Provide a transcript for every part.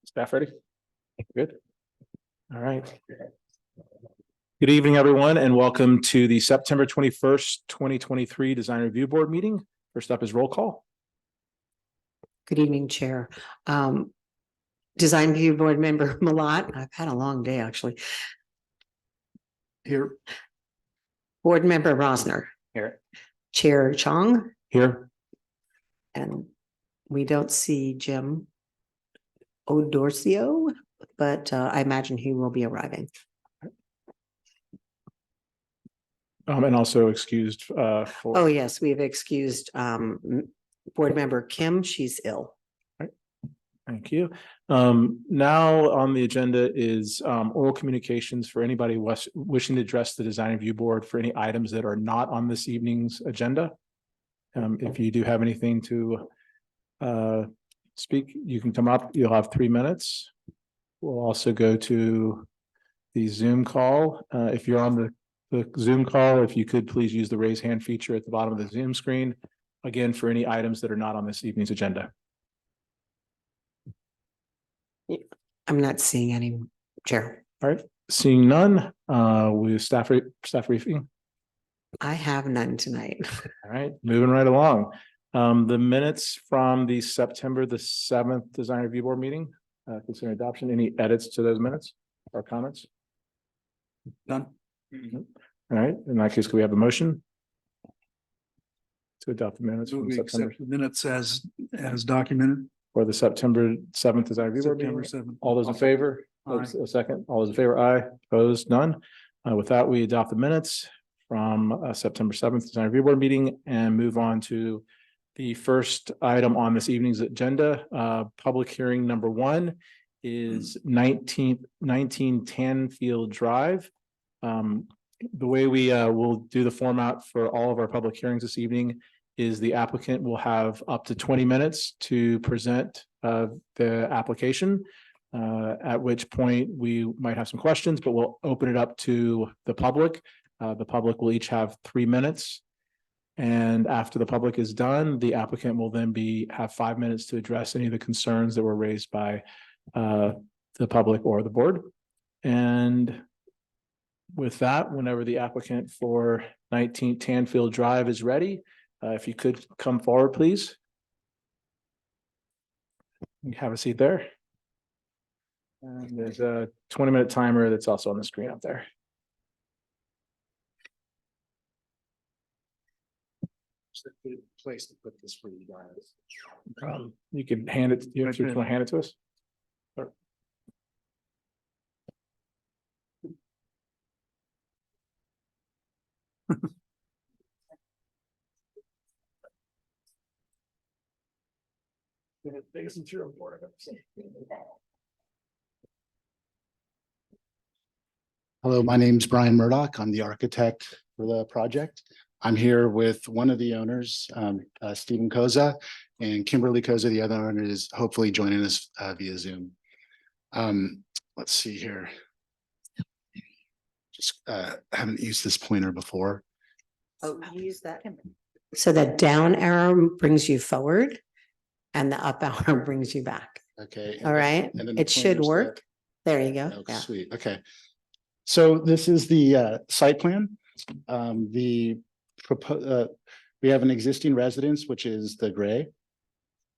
Staff ready? Good. All right. Good evening, everyone, and welcome to the September 21st, 2023 Design Review Board meeting. First up is roll call. Good evening, Chair. Design Review Board Member Malat. I've had a long day, actually. Here. Board Member Rosner. Here. Chair Chong. Here. And we don't see Jim Odorcio, but I imagine he will be arriving. And also excused for. Oh, yes, we have excused Board Member Kim. She's ill. Thank you. Now on the agenda is oral communications for anybody wishing to address the Design Review Board for any items that are not on this evening's agenda. If you do have anything to speak, you can come up. You'll have 3 minutes. We'll also go to the Zoom call. If you're on the Zoom call, if you could please use the raise hand feature at the bottom of the Zoom screen, again, for any items that are not on this evening's agenda. I'm not seeing any, Chair. All right, seeing none, we staff briefing. I have none tonight. All right, moving right along. The minutes from the September the 7th Design Review Board meeting, consider adoption. Any edits to those minutes or comments? None. All right, in that case, could we have a motion to adopt the minutes from We September accept the minutes as documented. or the September 7th Design Review Board September meeting? 7th. All those in favor? Aye. A second. All those in favor? Aye. Opposed? None. With that, we adopt the minutes from September 7th Design Review Board meeting and move on to the first item on this evening's agenda. Public hearing number 1 is 19 Tanfield Drive. The way we will do the format for all of our public hearings this evening is the applicant will have up to 20 minutes to present the application, at which point we might have some questions, but we'll open it up to the public. The public will each have 3 minutes. And after the public is done, the applicant will then have 5 minutes to address any of the concerns that were raised by the public or the board. And with that, whenever the applicant for 19 Tanfield Drive is ready, if you could come forward, please. You have a seat there. And there's a 20-minute timer that's also on the screen up there. Place to put this for you guys. You can hand it, you want to hand it to us? Or- Hello, my name's Brian Murdoch. I'm the architect for the project. I'm here with one of the owners, Stephen Koza, and Kimberly Koza, the other owner, is hopefully joining us via Zoom. Let's see here. Just haven't used this pointer before. Oh, use that. So the down arrow brings you forward and the up arrow brings you back. Okay. All right, and then the it should pointer's work. There you go. Oh, Yeah. sweet. Okay. So this is the site plan. We have an existing residence, which is the gray.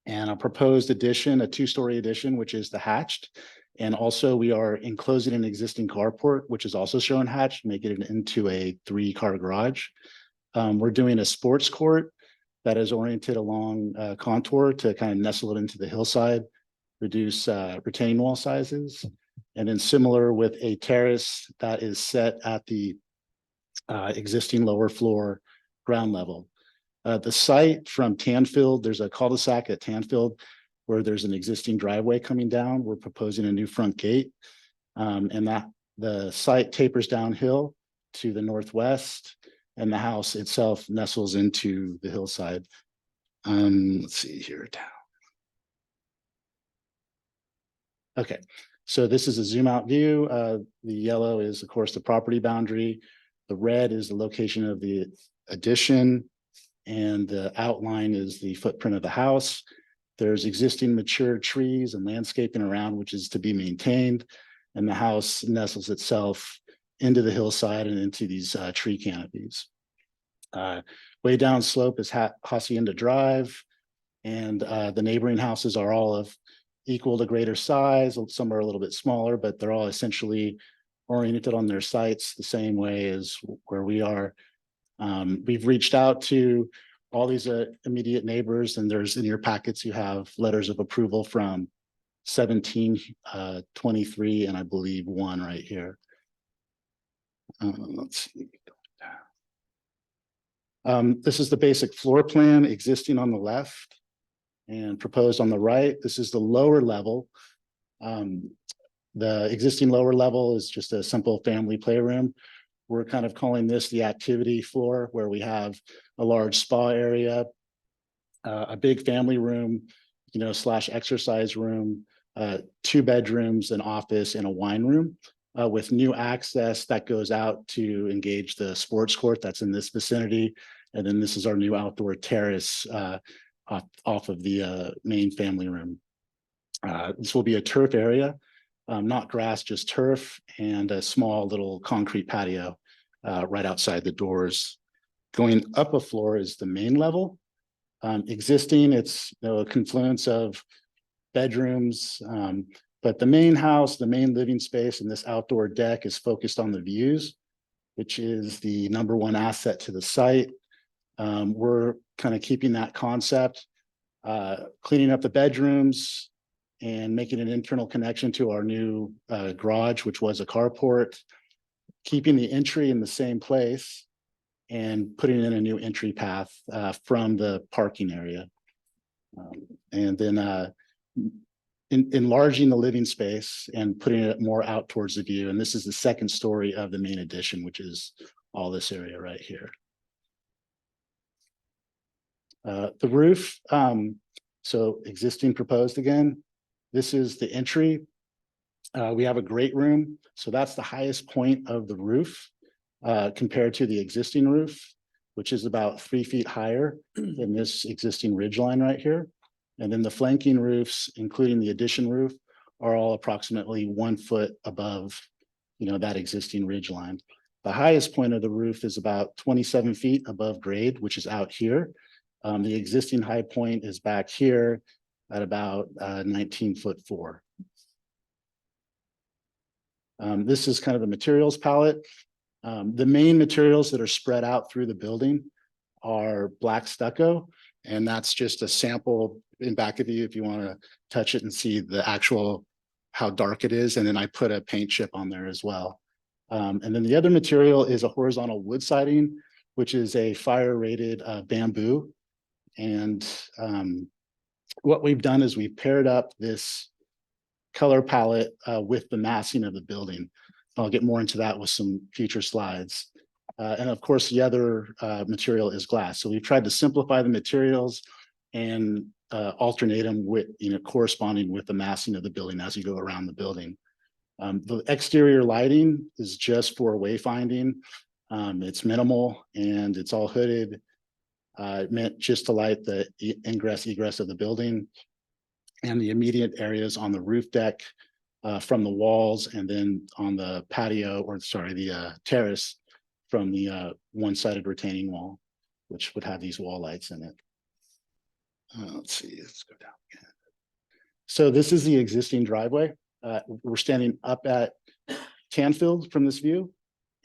And a proposed addition, a 2-story addition, which is the hatched. And also we are enclosing an existing carport, which is also shown hatched, making it into a 3-car garage. We're doing a sports court that is oriented along contour to kind of nestle it into the hillside, reduce retaining wall sizes. And then similar with a terrace that is set at the existing lower floor ground level. The site from Tanfield, there's a cul-de-sac at Tanfield where there's an existing driveway coming down. We're proposing a new front gate. And that the site tapers downhill to the northwest and the house itself nestles into the hillside. Let's see here. Okay, so this is a zoom out view. The yellow is, of course, the property boundary. The red is the location of the addition, and the outline is the footprint of the house. There's existing mature trees and landscaping around, which is to be maintained. And the house nestles itself into the hillside and into these tree canopies. Way down slope is Hacienda Drive, and the neighboring houses are all of equal to greater size. Some are a little bit smaller, but they're all essentially oriented on their sites the same way as where we are. We've reached out to all these immediate neighbors, and there's in your packets, you have letters of approval from 17, 23, and I believe 1 right here. Let's see. This is the basic floor plan existing on the left and proposed on the right. This is the lower level. The existing lower level is just a simple family playroom. We're kind of calling this the activity floor, where we have a large spa area, a big family room, / exercise room, 2 bedrooms, an office, and a wine room, with new access that goes out to engage the sports court that's in this vicinity. And then this is our new outdoor terrace off of the main family room. This will be a turf area, not grass, just turf, and a small little concrete patio right outside the doors. Going up a floor is the main level. Existing, it's a confluence of bedrooms, but the main house, the main living space, and this outdoor deck is focused on the views, which is the #1 asset to the site. We're kind of keeping that concept, cleaning up the bedrooms and making an internal connection to our new garage, which was a carport, keeping the entry in the same place and putting in a new entry path from the parking area. And then enlarging the living space and putting it more out towards the view. And this is the second story of the main addition, which is all this area right here. The roof, so existing, proposed again. This is the entry. We have a great room. So that's the highest point of the roof compared to the existing roof, which is about 3 feet higher than this existing ridge line right here. And then the flanking roofs, including the addition roof, are all approximately 1 foot above, that existing ridge line. The highest point of the roof is about 27 feet above grade, which is out here. The existing high point is back here at about 19'4". This is kind of the materials palette. The main materials that are spread out through the building are black stucco, and that's just a sample in back of you if you want to touch it and see the actual how dark it is. And then I put a paint chip on there as well. And then the other material is a horizontal wood siding, which is a fire rated bamboo. And what we've done is we've paired up this color palette with the massing of the building. I'll get more into that with some future slides. And of course, the other material is glass. So we've tried to simplify the materials and alternate them with, corresponding with the massing of the building as you go around the building. The exterior lighting is just for wayfinding. It's minimal and it's all hooded, meant just to light the ingress egress of the building and the immediate areas on the roof deck, from the walls, and then on the patio, or sorry, the terrace from the one-sided retaining wall, which would have these wall lights in it. Let's see, let's go down again. So this is the existing driveway. We're standing up at Canfield from this view,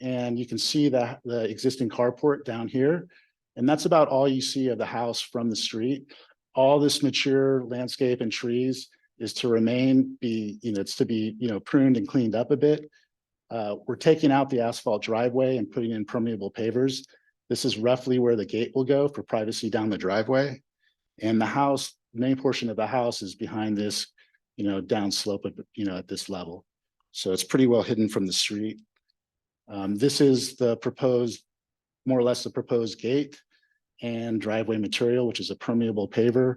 and you can see the existing carport down here. And that's about all you see of the house from the street. All this mature landscape and trees is to remain, it's to be, pruned and cleaned up a bit. We're taking out the asphalt driveway and putting in permeable pavers. This is roughly where the gate will go for privacy down the driveway. And the house, main portion of the house is behind this, down slope of, at this level. So it's pretty well hidden from the street. This is the proposed, more or less the proposed gate and driveway material, which is a permeable paver.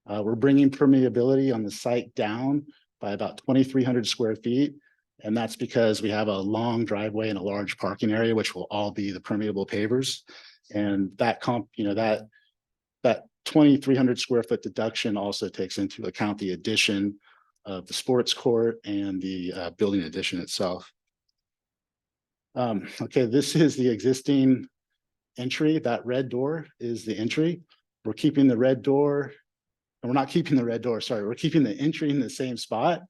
We're bringing permeability on the site down by about 2,300 square feet. And that's because we have a long driveway and a large parking area, which will all be the permeable pavers. And that 2,300 square foot deduction also takes into account the addition of the sports court and the building addition itself. Okay, this is the existing entry. That red door is the entry. We're keeping the red door. And we're not keeping the red door, sorry. We're keeping the entry in the same spot.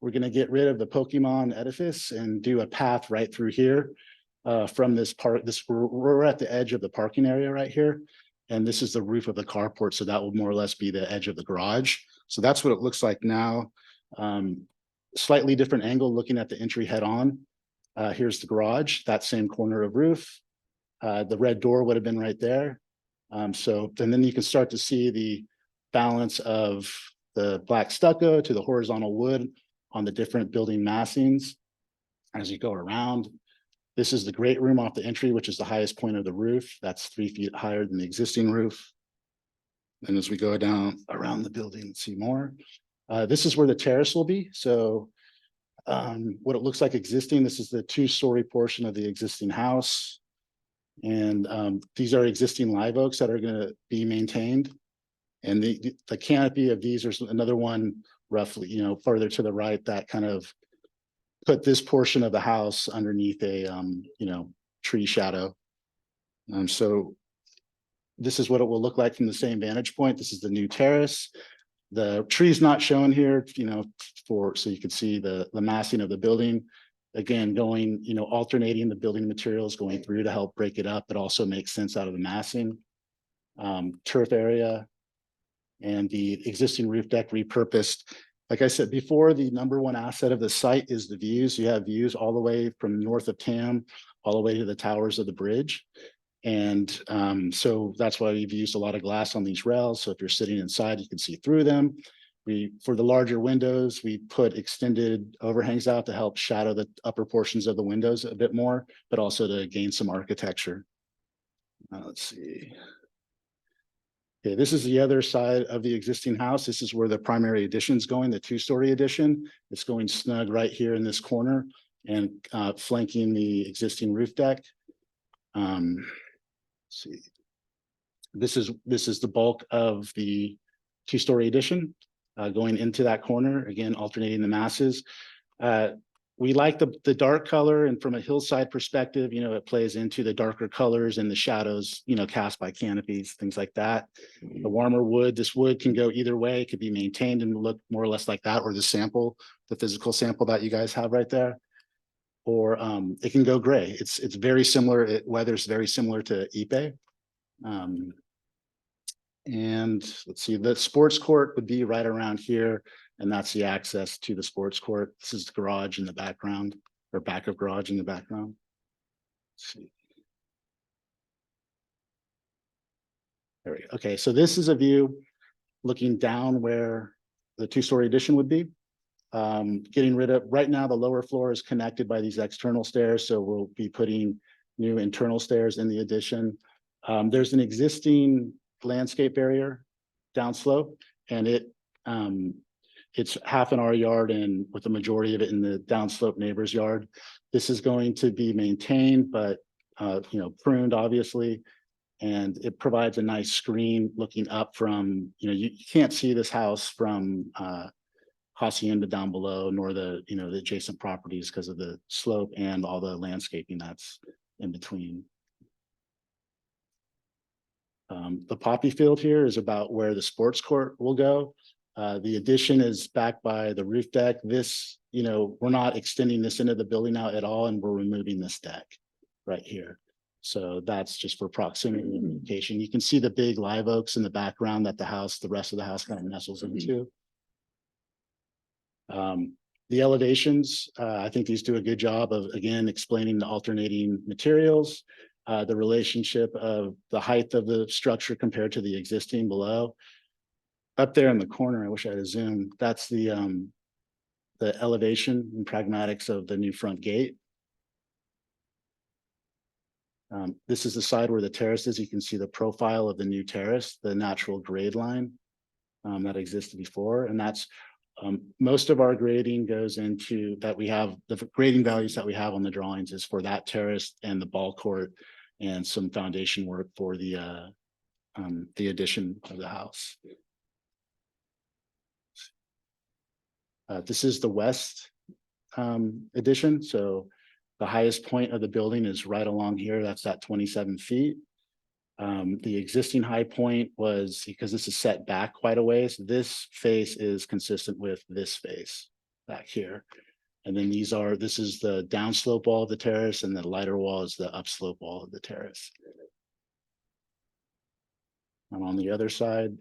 We're going to get rid of the Pokemon edifice and do a path right through here from this part. We're at the edge of the parking area right here. And this is the roof of the carport. So that will more or less be the edge of the garage. So that's what it looks like now. Slightly different angle looking at the entry head on. Here's the garage, that same corner of roof. The red door would have been right there. And then you can start to see the balance of the black stucco to the horizontal wood on the different building massings as you go around. This is the great room off the entry, which is the highest point of the roof. That's 3 feet higher than the existing roof. And as we go down around the building and see more, this is where the terrace will be. So what it looks like existing, this is the 2-story portion of the existing house. And these are existing live oaks that are going to be maintained. And the canopy of these, there's another one roughly, further to the right that kind of put this portion of the house underneath a, tree shadow. So this is what it will look like from the same vantage point. This is the new terrace. The tree's not shown here, so you can see the massing of the building. Again, going, alternating the building materials going through to help break it up. It also makes sense out of the massing. Turf area and the existing roof deck repurposed. Like I said before, the #1 asset of the site is the views. You have views all the way from north of Tam, all the way to the towers of the bridge. And so that's why we've used a lot of glass on these rails. So if you're sitting inside, you can see through them. For the larger windows, we put extended overhangs out to help shadow the upper portions of the windows a bit more, but also to gain some architecture. Let's see. Okay, this is the other side of the existing house. This is where the primary addition is going, the 2-story addition. It's going snug right here in this corner and flanking the existing roof deck. Let's see. This is the bulk of the 2-story addition going into that corner, again, alternating the masses. We like the dark color, and from a hillside perspective, it plays into the darker colors and the shadows, cast by canopies, things like that. The warmer wood, this wood can go either way. It could be maintained and look more or less like that, or the physical sample that you guys have right there. Or it can go gray. It's very similar. It weathers very similar to Ipe. And let's see, the sports court would be right around here. And that's the access to the sports court. This is the garage in the background, or back of garage in the background. Let's see. There we go. Okay, so this is a view looking down where the 2-story addition would be. Getting rid of, right now, the lower floor is connected by these external stairs. So we'll be putting new internal stairs in the addition. There's an existing landscape barrier downslope, and it's half in our yard and with the majority of it in the downslope neighbor's yard. This is going to be maintained, but pruned obviously, and it provides a nice screen looking up from, you can't see this house from Hacienda down below, nor the adjacent properties because of the slope and all the landscaping that's in between. The poppy field here is about where the sports court will go. The addition is backed by the roof deck. This, we're not extending this into the building now at all, and we're removing this deck right here. So that's just for proximity and location. You can see the big live oaks in the background that the rest of the house kind of nestles into. The elevations, I think these do a good job of, again, explaining the alternating materials, the relationship of the height of the structure compared to the existing below. Up there in the corner, I wish I had a zoom. That's the elevation and pragmatics of the new front gate. This is the side where the terrace is. You can see the profile of the new terrace, the natural grade line that existed before. And that's most of our grading goes into that. We have the grading values that we have on the drawings is for that terrace and the ball court and some foundation work for the the addition of the house. This is the west addition, so the highest point of the building is right along here. That's at 27 feet. The existing high point was, because this is set back quite a ways, this face is consistent with this face back here. And then this is the downslope wall of the terrace, and the lighter wall is the upslope wall of the terrace. And on the other side,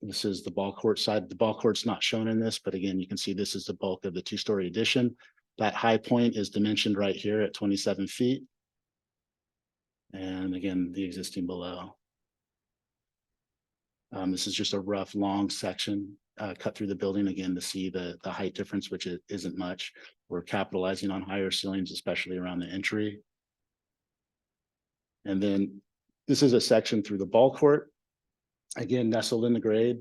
this is the ball court side. The ball court's not shown in this, but again, you can see this is the bulk of the two-story addition. That high point is dimensioned right here at 27 feet. And again, the existing below. This is just a rough, long section cut through the building again to see the height difference, which isn't much. We're capitalizing on higher ceilings, especially around the entry. And then this is a section through the ball court. Again, nestled in the grade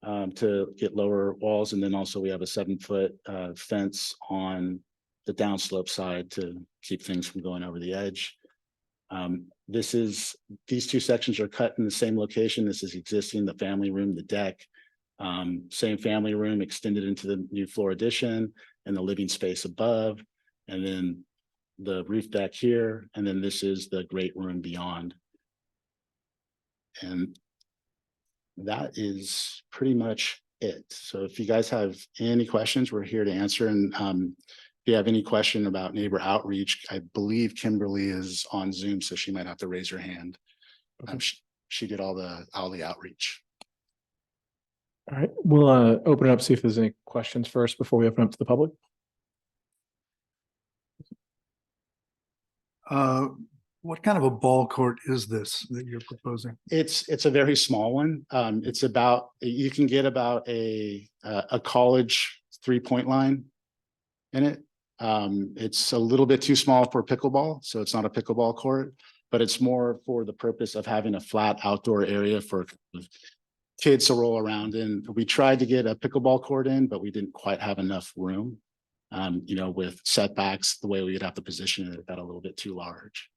to get lower walls. And then also we have a 7-foot fence on the downslope side to keep things from going over the edge. These two sections are cut in the same location. This is existing, the family room, the deck. Same family room extended into the new floor addition and the living space above. And then the roof deck here. And then this is the great room beyond. And that is pretty much it. So if you guys have any questions, we're here to answer. And if you have any question about neighbor outreach, I believe Kimberly is on Zoom, so she might have to raise her hand. She did all the outreach. All right, we'll open it up, see if there's any questions first before we open up to the public. What kind of a ball court is this that you're proposing? It's a very small one. It's about, you can get about a college 3-point line in it. It's a little bit too small for pickleball, so it's not a pickleball court, but it's more for the purpose of having a flat outdoor area for kids to roll around in. We tried to get a pickleball court in, but we didn't quite have enough room. With setbacks, the way we would have to position it got a little bit too large.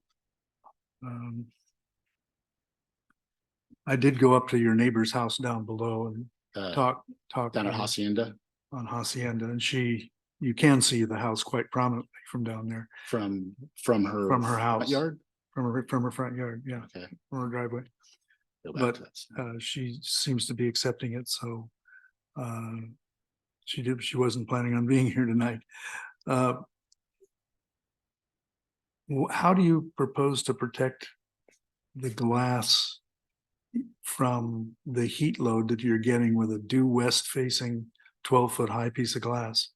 I did go up to your neighbor's house down below and talk Down at to her Hacienda on Hacienda, and you can see the house quite prominently from down there, from her From her house. front yard. from her front yard, yeah, Okay. from her driveway. Go back But to that. she seems to be accepting it, so she wasn't planning on being here tonight. How do you propose to protect the glass from the heat load that you're getting with a due west facing 12-foot high piece of glass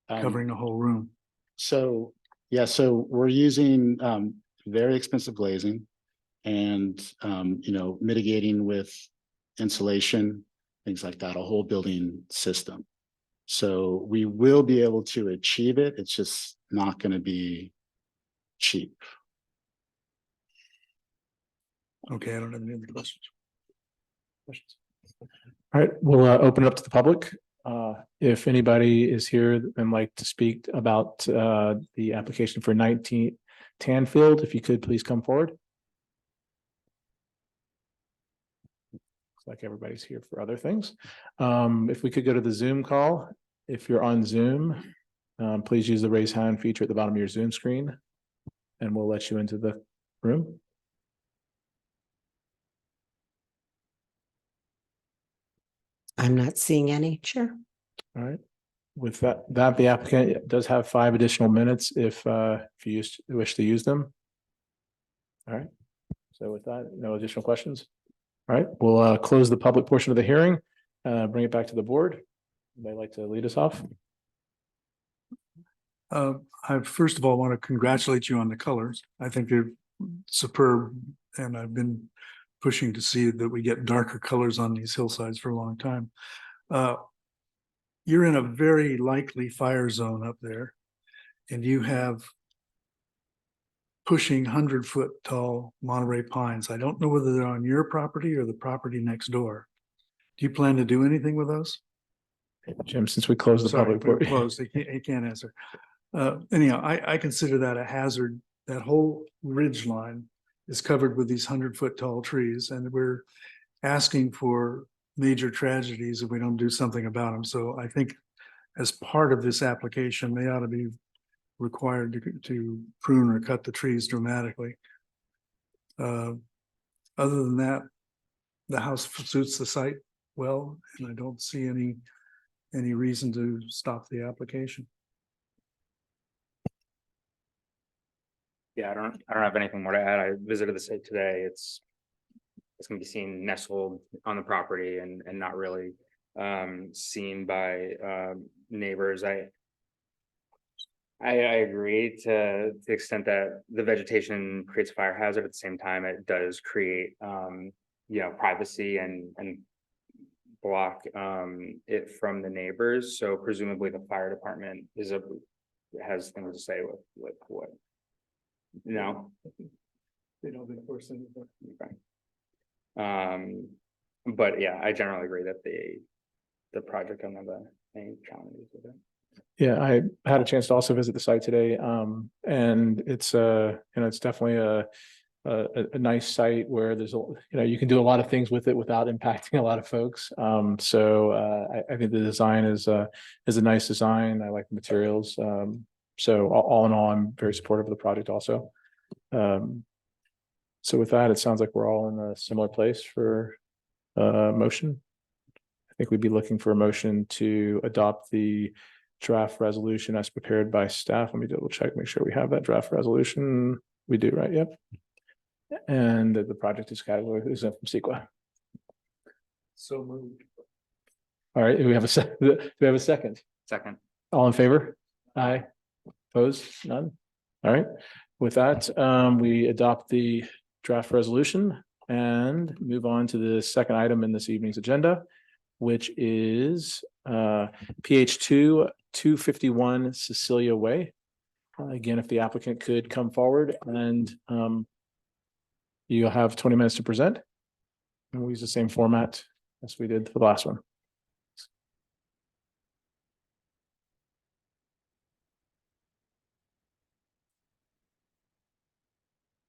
covering the whole room? So, yeah, so we're using very expensive glazing and, mitigating with insulation, things like that, a whole building system. So we will be able to achieve it. It's just not going to be cheap. Okay, I don't have any other questions. All right, we'll open it up to the public. If anybody is here and like to speak about the application for 19 Tanfield, if you could please come forward. Looks like everybody's here for other things. If we could go to the Zoom call, if you're on Zoom, please use the raise hand feature at the bottom of your Zoom screen, and we'll let you into the room. I'm not seeing any, Chair. All right. With that, the applicant does have 5 additional minutes if you wish to use them. All right. So with that, no additional questions. All right, we'll close the public portion of the hearing, bring it back to the board. Anybody like to lead us off? I first of all want to congratulate you on the colors. I think they're superb, and I've been pushing to see that we get darker colors on these hillsides for a long time. You're in a very likely fire zone up there, and you have pushing 100-foot tall Monterey pines. I don't know whether they're on your property or the property next door. Do you plan to do anything with those? Jim, since we closed the Sorry, public we're portion. closed. He can't answer. Anyhow, I consider that a hazard. That whole ridge line is covered with these 100-foot tall trees, and we're asking for major tragedies if we don't do something about them. So I think as part of this application, they ought to be required to prune or cut the trees dramatically. Other than that, the house suits the site well, and I don't see any reason to stop the application. Yeah, I don't have anything more to add. I visited the site today. It's gonna be seen nestled on the property and not really seen by neighbors. I agree to the extent that the vegetation creates a fire hazard. At the same time, it does create privacy and block it from the neighbors. So presumably the fire department has things to say with what. No. They don't enforce anything. Okay. But yeah, I generally agree that the project don't have any challenges with it. Yeah, I had a chance to also visit the site today, and it's it's definitely a nice site where there's you can do a lot of things with it without impacting a lot of folks. So I think the design is a nice design. I like the materials. So all in all, I'm very supportive of the project also. So with that, it sounds like we're all in a similar place for motion. I think we'd be looking for a motion to adopt the draft resolution as prepared by staff. Let me double check, make sure we have that draft resolution. We do, right? Yep. And that the project is categorized exempt from CEQA. So moved. All right, do we have a second? Second. All in favor? Aye. Opposed? None? All right. With that, we adopt the draft resolution and move on to the second item in this evening's agenda, which is PH 251 Cecilia Way. Again, if the applicant could come forward and you'll have 20 minutes to present. And we'll use the same format as we did for the last one.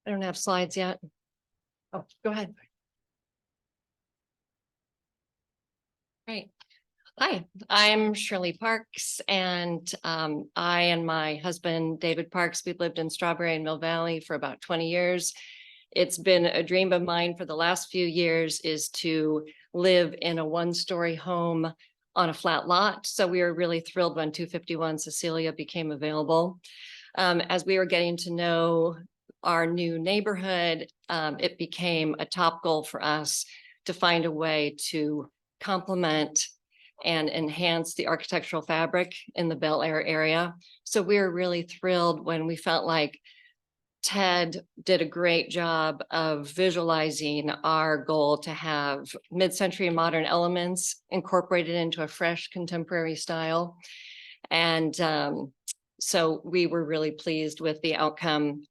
I don't have slides yet. Oh, go ahead. Great. Hi, I'm Shirley Parks, and I and my husband, David Parks, we've lived in Strawberry and Mill Valley for about 20 years. It's been a dream of mine for the last few years is to live in a one-story home on a flat lot. So we were really thrilled when 251 Cecilia became available. As we were getting to know our new neighborhood, it became a top goal for us to find a way to complement and enhance the architectural fabric in the Bel Air area. So we were really thrilled when we felt like Ted did a great job of visualizing our goal to have mid-century modern elements incorporated into a fresh contemporary style. And so we were really pleased with the outcome.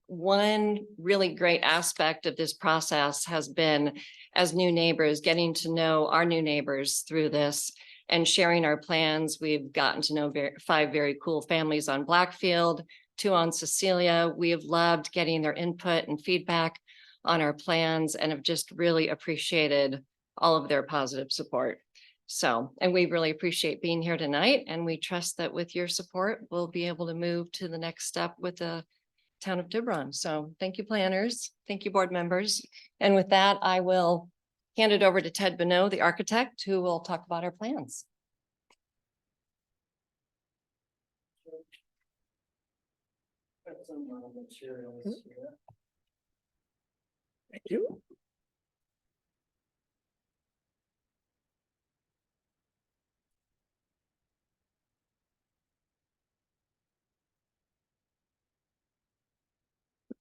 One really great aspect of this process has been, as new neighbors, getting to know our new neighbors through this and sharing our plans. We've gotten to know 5 very cool families on Blackfield, 2 on Cecilia. We have loved getting their input and feedback on our plans and have just really appreciated all of their positive support. So, and we really appreciate being here tonight, and we trust that with your support, we'll be able to move to the next step with the town of Tiburon. So thank you, planners. Thank you, board members. And with that, I will hand it over to Ted Bonneau, the architect, who will talk about our plans. Thank you.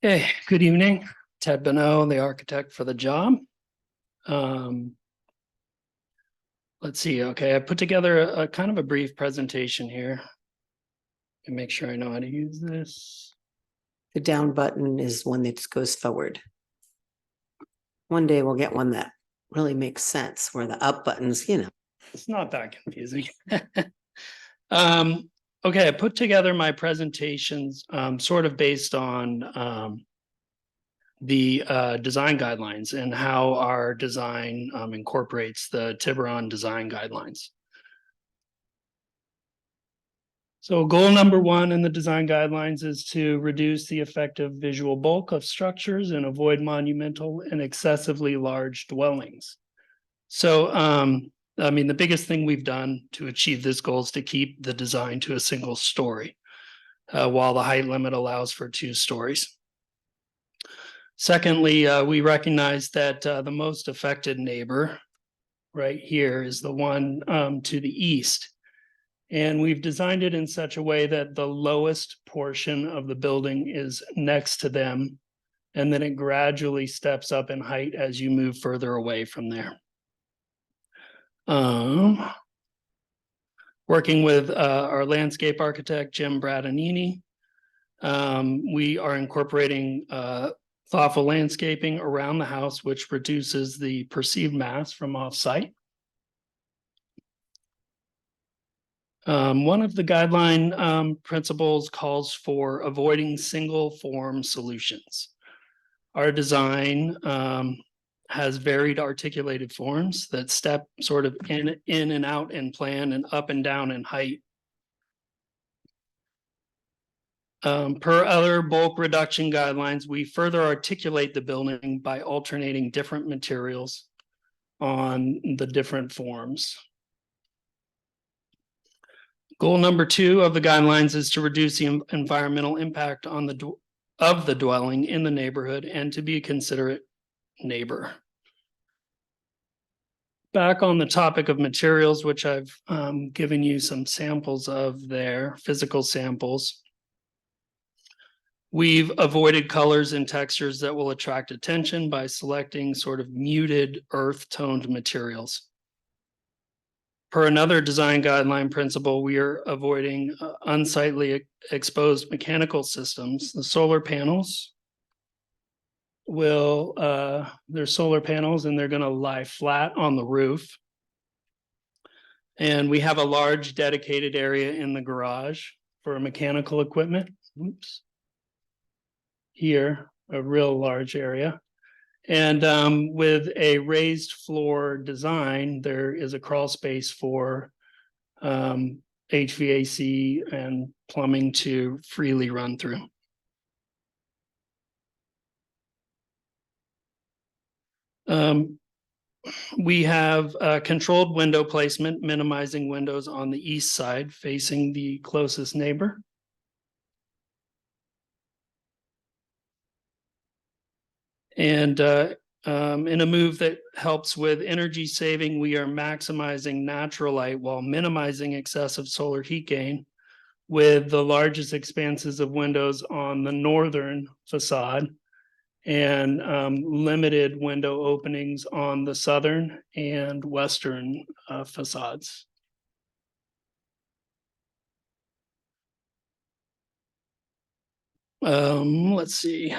Okay, good evening. Ted Bonneau, the architect for the job. Let's see. Okay, I put together a kind of a brief presentation here. And make sure I know how to use this. The down button is one that goes forward. One day we'll get one that really makes sense where the up buttons, It's not that confusing. Okay, I put together my presentations sort of based on the design guidelines and how our design incorporates the Tiburon design guidelines. So goal number one in the design guidelines is to reduce the effective visual bulk of structures and avoid monumental and excessively large dwellings. So, I mean, the biggest thing we've done to achieve this goal is to keep the design to a single story, while the height limit allows for 2 stories. Secondly, we recognize that the most affected neighbor right here is the one to the east. And we've designed it in such a way that the lowest portion of the building is next to them, and then it gradually steps up in height as you move further away from there. Working with our landscape architect, Jim Bradanini, we are incorporating thoughtful landscaping around the house, which reduces the perceived mass from off-site. One of the guideline principles calls for avoiding single form solutions. Our design has varied articulated forms that step sort of in and out in plan and up and down in height. Per other bulk reduction guidelines, we further articulate the building by alternating different materials on the different forms. Goal number 2 of the guidelines is to reduce the environmental impact on the dwelling in the neighborhood and to be a considerate neighbor. Back on the topic of materials, which I've given you some samples of there, physical samples. We've avoided colors and textures that will attract attention by selecting sort of muted earth-toned materials. Per another design guideline principle, we are avoiding unsightly exposed mechanical systems. The solar panels will, they're solar panels and they're going to lie flat on the roof. And we have a large dedicated area in the garage for mechanical equipment. Oops. Here, a real large area. And with a raised floor design, there is a crawl space for HVAC and plumbing to freely run through. We have controlled window placement, minimizing windows on the east side facing the closest neighbor. And in a move that helps with energy saving, we are maximizing natural light while minimizing excessive solar heat gain with the largest expanses of windows on the northern facade and limited window openings on the southern and western facades. Let's see.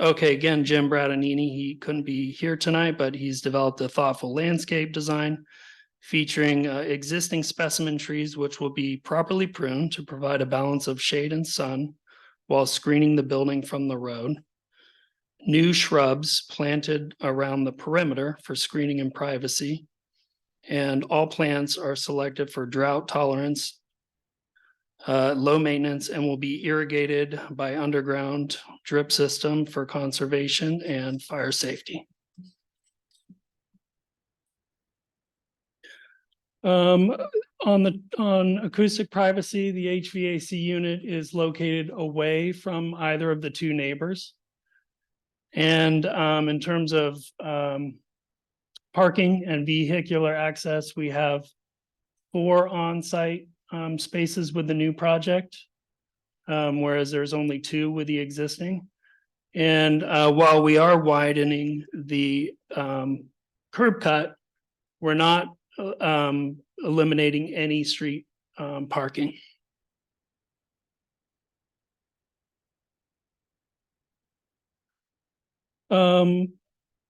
Okay, again, Jim Bradanini, he couldn't be here tonight, but he's developed a thoughtful landscape design featuring existing specimen trees, which will be properly pruned to provide a balance of shade and sun while screening the building from the road. New shrubs planted around the perimeter for screening and privacy. And all plants are selected for drought tolerance, low maintenance, and will be irrigated by underground drip system for conservation and fire safety. On acoustic privacy, the HVAC unit is located away from either of the 2 neighbors. And in terms of parking and vehicular access, we have 4 on-site spaces with the new project, whereas there's only 2 with the existing. And while we are widening the curb cut, we're not eliminating any street parking.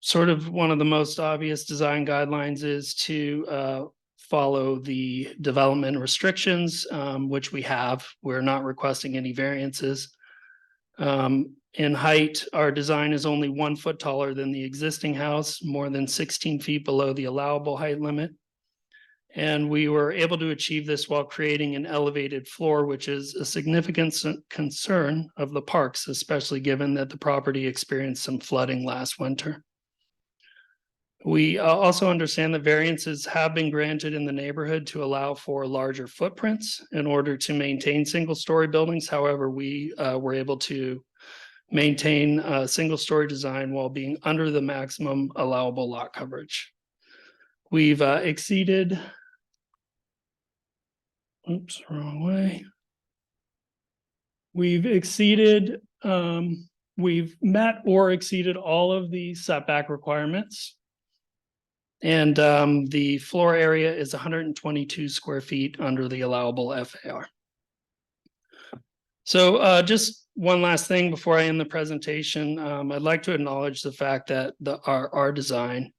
Sort of one of the most obvious design guidelines is to follow the development restrictions, which we have. We're not requesting any variances. In height, our design is only 1 foot taller than the existing house, more than 16 feet below the allowable height limit. And we were able to achieve this while creating an elevated floor, which is a significant concern of the parks, especially given that the property experienced some flooding last winter. We also understand that variances have been granted in the neighborhood to allow for larger footprints in order to maintain single-story buildings. However, we were able to maintain a single-story design while being under the maximum allowable lot coverage. We've exceeded, oops, wrong way. We've exceeded, we've met or exceeded all of the setback requirements. And the floor area is 122 square feet under the allowable FAR. So just one last thing before I end the presentation, I'd like to acknowledge the fact that our design,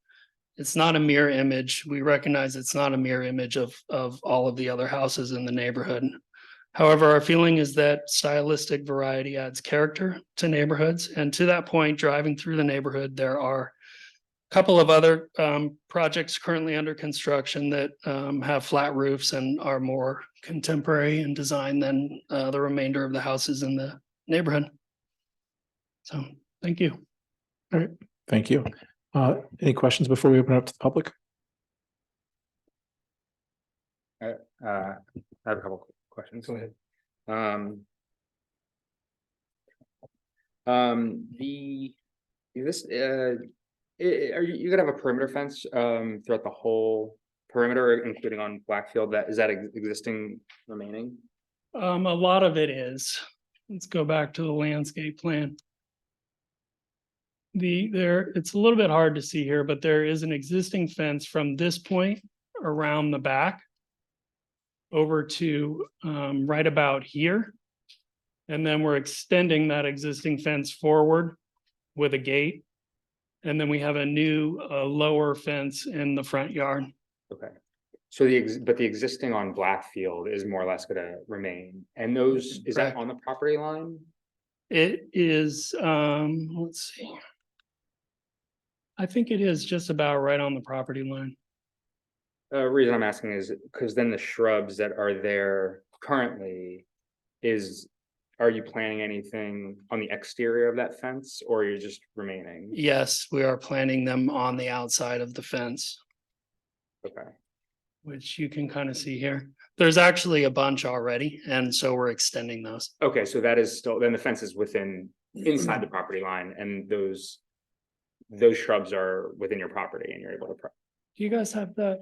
it's not a mirror image. We recognize it's not a mirror image of all of the other houses in the neighborhood. However, our feeling is that stylistic variety adds character to neighborhoods. And to that point, driving through the neighborhood, there are a couple of other projects currently under construction that have flat roofs and are more contemporary in design than the remainder of the houses in the neighborhood. So, thank you. All right, thank you. Any questions before we open up to the public? I have a couple questions. Go ahead. Are you gonna have a perimeter fence throughout the whole perimeter, including on Blackfield? Is that existing remaining? A lot of it is. Let's go back to the landscape plan. It's a little bit hard to see here, but there is an existing fence from this point around the back over to right about here. And then we're extending that existing fence forward with a gate. And then we have a new lower fence in the front yard. Okay. So but the existing on Blackfield is more or less gonna remain. And those, is that Correct. on the property line? It is, let's see. I think it is just about right on the property line. Reason I'm asking is because then the shrubs that are there currently are you planning anything on the exterior of that fence, or you're just remaining? Yes, we are planting them on the outside of the fence, Okay, which you can kind of see here. There's actually a bunch already, and so we're extending those. okay, so that is still, then the fence is inside the property line, and those shrubs are within your property and you're able to. Do you guys have the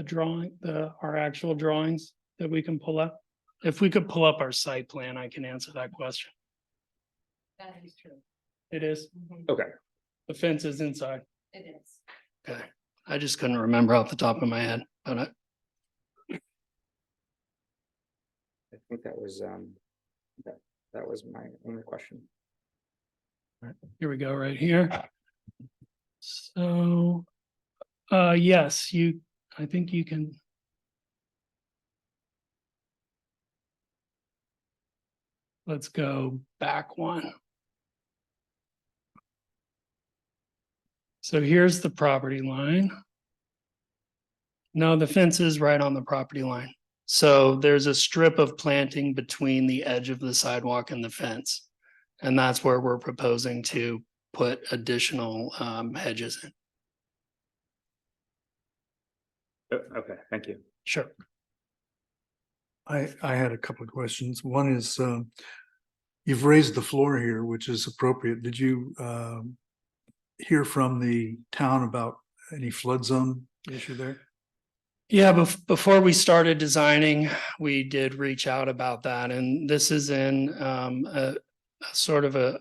drawing, our actual drawings that we can pull up? If we could pull up our site plan, I can answer that question. That is true. It is. Okay, The fence is inside. It is. Okay. I just couldn't remember off the top of my head, but I think that was that was my only question. here we go, right here. So, yes, I think you can. Let's go back one. So here's the property line. No, the fence is right on the property line. So there's a strip of planting between the edge of the sidewalk and the fence. And that's where we're proposing to put additional hedges in. Okay, thank you. Sure. I had a couple of questions. One is, you've raised the floor here, which is appropriate. Did you hear from the town about any flood zone issue there? Yeah, before we started designing, we did reach out about that, and this is in a sort of a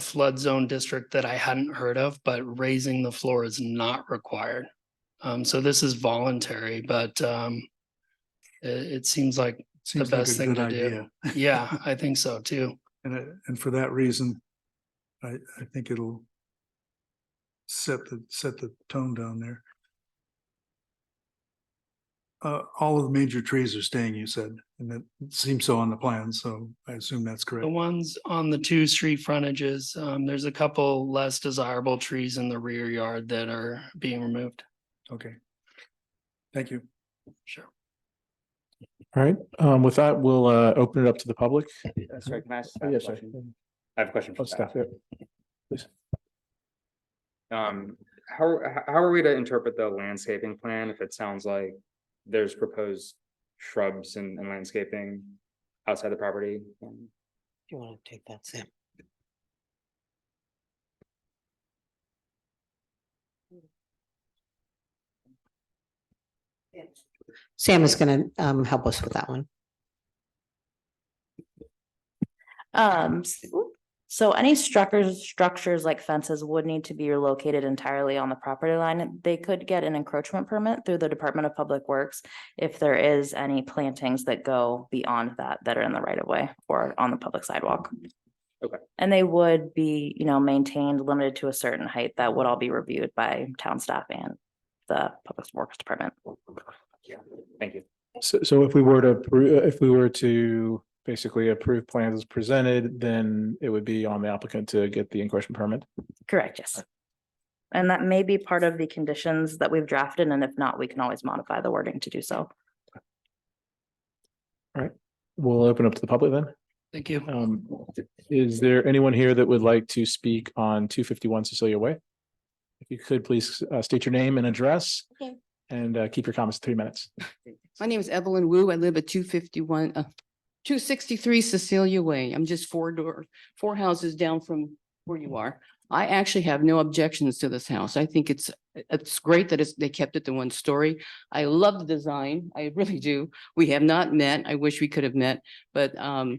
flood zone district that I hadn't heard of, but raising the floor is not required. So this is voluntary, but it seems like the Seems like best a thing good to do. idea. Yeah, I think so too. And for that reason, I think it'll set the tone down there. all of the major trees are staying, you said, and it seems so on the plan, so I assume that's The correct. ones on the two street frontages, there's a couple less desirable trees in the rear yard that are being removed. Okay. Thank you. Sure. All right, with that, we'll open it up to the public. Sorry, can I ask? Oh, staff a yes, sir. question? I have a question Oh, for staff. staff, yeah. Please. How are we to interpret the landscaping plan if it sounds like there's proposed shrubs and landscaping outside the property? Do you want to take that, Sam? Sam is gonna help us with that one. So any structures like fences would need to be located entirely on the property line. They could get an encroachment permit through the Department of Public Works if there is any plantings that go beyond that are in the right of way or on the public sidewalk. Okay. And they would be, maintained, limited to a certain height that would all be reviewed by town staff and the Public Works Department. Yeah, thank you. So if we were to basically approve plans as presented, then it would be on the applicant to get the encroachment permit. Correct, yes. And that may be part of the conditions that we've drafted, and if not, we can always modify the wording to do so. All right, we'll open up to the public then. Thank you. Is there anyone here that would like to speak on 251 Cecilia Way? If you could, please state your name and address. Okay. And keep your comments to 3 minutes. My name is Evelyn Wu. I live at 263 Cecilia Way. I'm just four houses down from where you are. I actually have no objections to this house. I think it's great that they kept it to one story. I love the design. I really do. We have not met. I wish we could have met, but I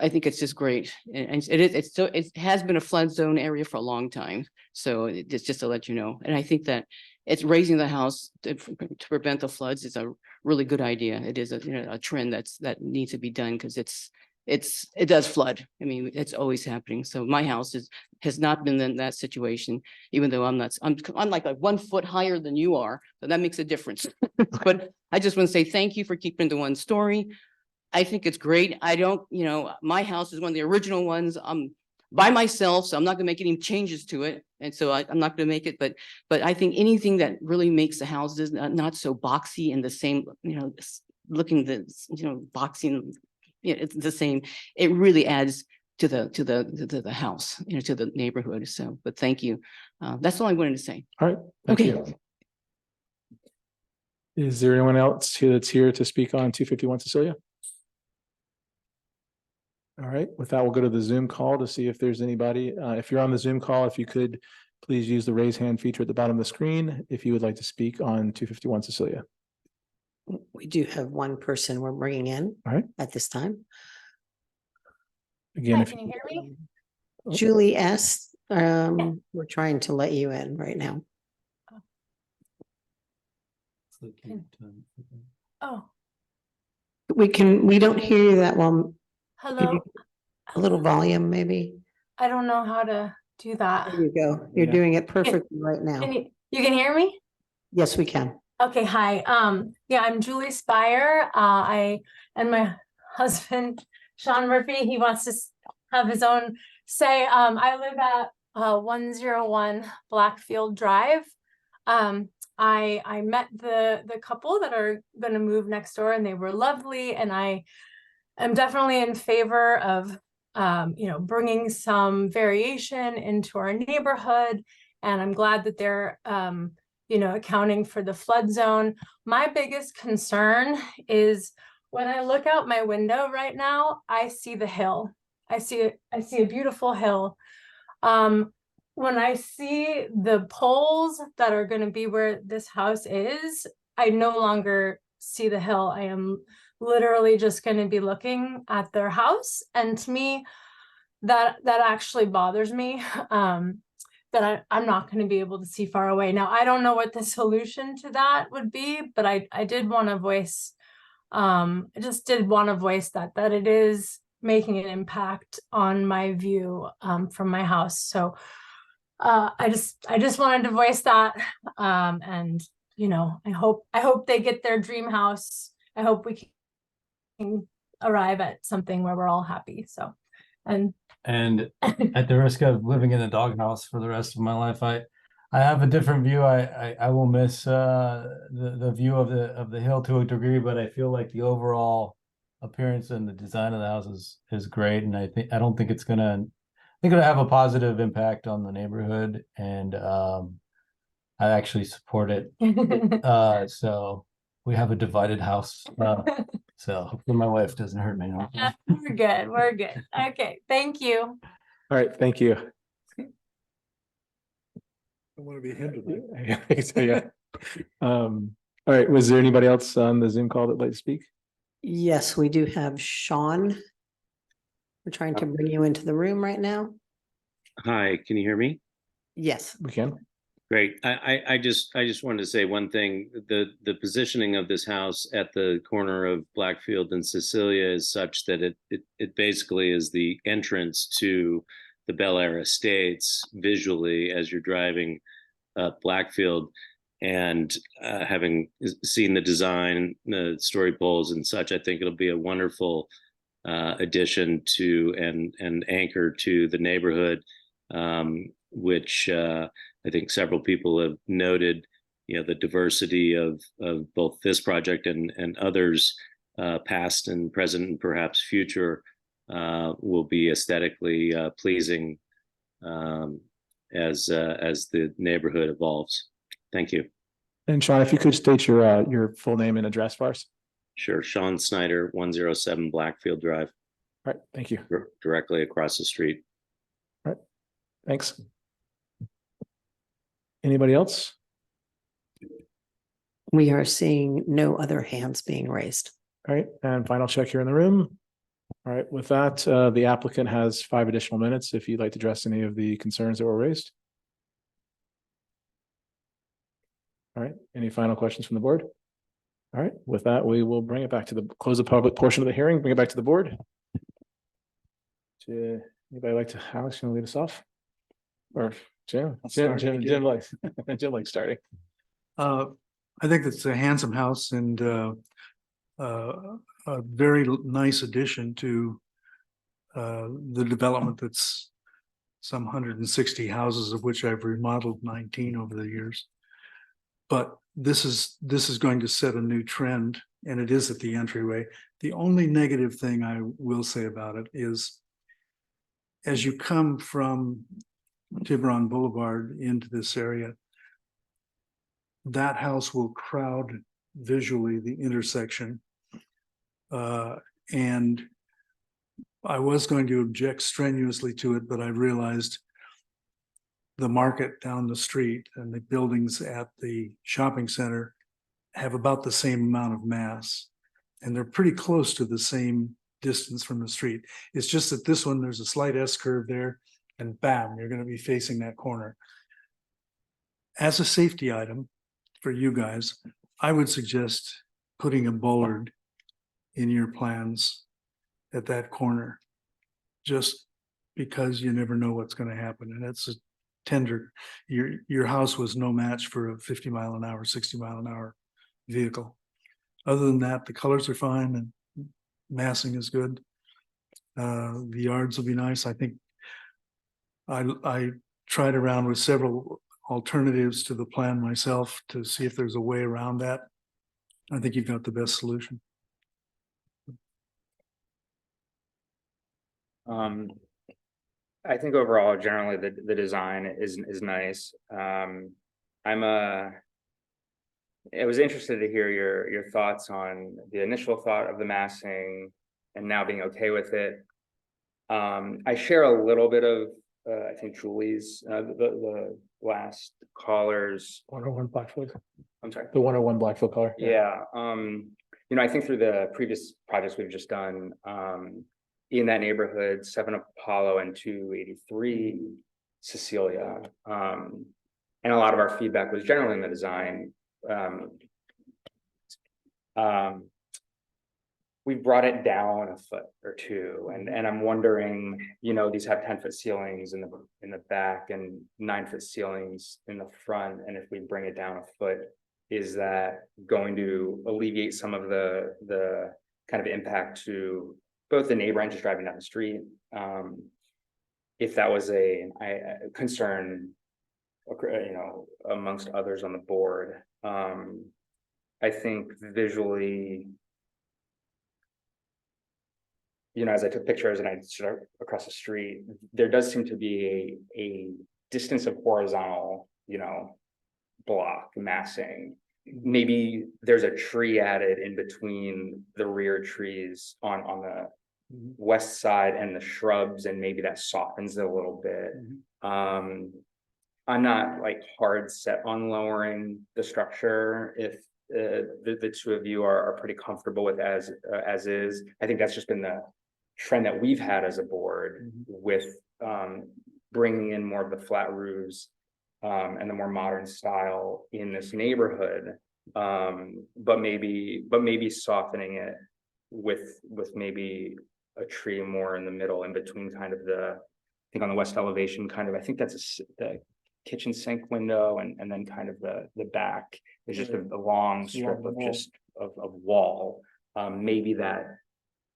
think it's just great. And it has been a flood zone area for a long time. So it's just to let you know. And I think that it's raising the house to prevent the floods is a really good idea. It is a trend that needs to be done because it does flood. I mean, it's always happening. So my house has not been in that situation, even though I'm like 1 foot higher than you are, so that makes a difference. But I just want to say thank you for keeping the one story. I think it's great. My house is one of the original ones. I'm by myself, so I'm not gonna make any changes to it. And so I'm not gonna make it, but I think anything that really makes the houses not so boxy and the same, looking boxy, it's the same. It really adds to the house, to the neighborhood. So, but thank you. That's all I wanted to say. All right, thank Okay. you. Is there anyone else here that's here to speak on 251 Cecilia? All right, with that, we'll go to the Zoom call to see if there's anybody. If you're on the Zoom call, if you could please use the raise hand feature at the bottom of the screen if you would like to speak on 251 Cecilia. We do have one person we're bringing in. All right. At this time. Again, Hi, if can you hear me? Julie S., we're trying to let you in right now. Oh, We don't hear you that well. hello. A little volume, maybe. I don't know how to do that. There you go. You're Yeah. doing it perfectly right now. You can hear me? Yes, we can. Okay, hi. Yeah, I'm Julie Spire. I and my husband, Sean Murphy, he wants to have his own say. I live at 101 Blackfield Drive. I met the couple that are gonna move next door and they were lovely, and I am definitely in favor of bringing some variation into our neighborhood, and I'm glad that they're accounting for the flood zone. My biggest concern is when I look out my window right now, I see the hill. I see a beautiful hill. When I see the poles that are going to be where this house is, I no longer see the hill. I am literally just going to be looking at their house. And to me, that actually bothers me. That I'm not going to be able to see far away. Now, I don't know what the solution to that would be, but I did want to voice, I just did want to voice that it is making an impact on my view from my house. So I just wanted to voice that. And you know, I hope they get their dream house. I hope we can arrive at something where we're all happy, so. And At the risk of living in a doghouse for the rest of my life, I have a different view. I will miss the view of the hill to a degree, but I feel like the overall appearance and the design of the house is great, and I don't think it's gonna. I think it'll have a positive impact on the neighborhood, and I actually support it. So we have a divided house. So hopefully my wife doesn't hurt me. we're good. Okay, thank you. All right, thank you. I want to be hindered. So, yeah. All right, was there anybody else on the Zoom call that'd like to speak? Yes, we do have Sean. We're trying to bring you into the room right now. Hi, can you hear me? Yes. We can. Great. I just wanted to say one thing. The positioning of this house at the corner of Blackfield and Cecilia is such that it basically is the entrance to the Bel Air Estates visually as you're driving up Blackfield, and having seen the design, the story poles and such, I think it'll be a wonderful addition to and anchor to the neighborhood, which I think several people have noted, you know, the diversity of both this project and others, past and present and perhaps future, will be aesthetically pleasing as the neighborhood evolves. Thank you. And Sean, if you could state your full name and address for us. Sure. Sean Snyder, 107 Blackfield Drive. All right, thank you. Directly across the street. All right, thanks. Anybody else? We are seeing no other hands being raised. All right, and final check here in the room. All right, with that, the applicant has 5 additional minutes if you'd like to address any of the concerns that were raised. All right, any final questions from the board? All right, with that, we will bring it back to close the public portion of the hearing, bring it back to the board. Anybody like to, Alex, you want to lead us off? Or Jim likes starting. I think it's a handsome house and a very nice addition to the development that's some 160 houses, of which I've remodeled 19 over the years. But this is going to set a new trend, and it is at the entryway. The only negative thing I will say about it is, as you come from Tiburon Boulevard into this area, that house will crowd visually the intersection. And I was going to object strenuously to it, but I realized the market down the street and the buildings at the shopping center have about the same amount of mass, and they're pretty close to the same distance from the street. It's just that this one, there's a slight S curve there, and bam, you're going to be facing that corner. As a safety item for you guys, I would suggest putting a bollard in your plans at that corner, just because you never know what's going to happen. And it's a tender, your house was no match for a 50 mile an hour, 60 mile an hour vehicle. Other than that, the colors are fine and massing is good. The yards will be nice. I think I tried around with several alternatives to the plan myself to see if there's a way around that. I think you've got the best solution. I think overall, generally, the design is nice. I was interested to hear your thoughts on the initial thought of the massing and now being okay with it. I share a little bit of I think Julie's the last caller's 101 Blackfield. I'm sorry. The 101 Blackfield color. Yeah. You know, I think through the previous projects we've just done, in that neighborhood, 7 Apollo and 283 Cecilia. And a lot of our feedback was generally in the design. We brought it down a foot or two, and I'm wondering, you know, these have 10-foot ceilings in the back and 9-foot ceilings in the front, and if we bring it down a foot, is that going to alleviate some of the kind of impact to both the neighbor and just driving down the street? If that was a concern, amongst others on the board, I think visually, as I took pictures and I stood across the street, there does seem to be a distance of horizontal, block massing. Maybe there's a tree added in between the rear trees on the west side and the shrubs, and maybe that softens it a little bit. I'm not like hard set on lowering the structure if the two of you are pretty comfortable with as is. I think that's just been the trend that we've had as a board with bringing in more of the flat roofs and the more modern style in this neighborhood, but maybe softening it with maybe a tree more in the middle, in between kind of I think on the west elevation, I think that's the kitchen sink window, and then kind of the back is just a long strip of wall. Maybe that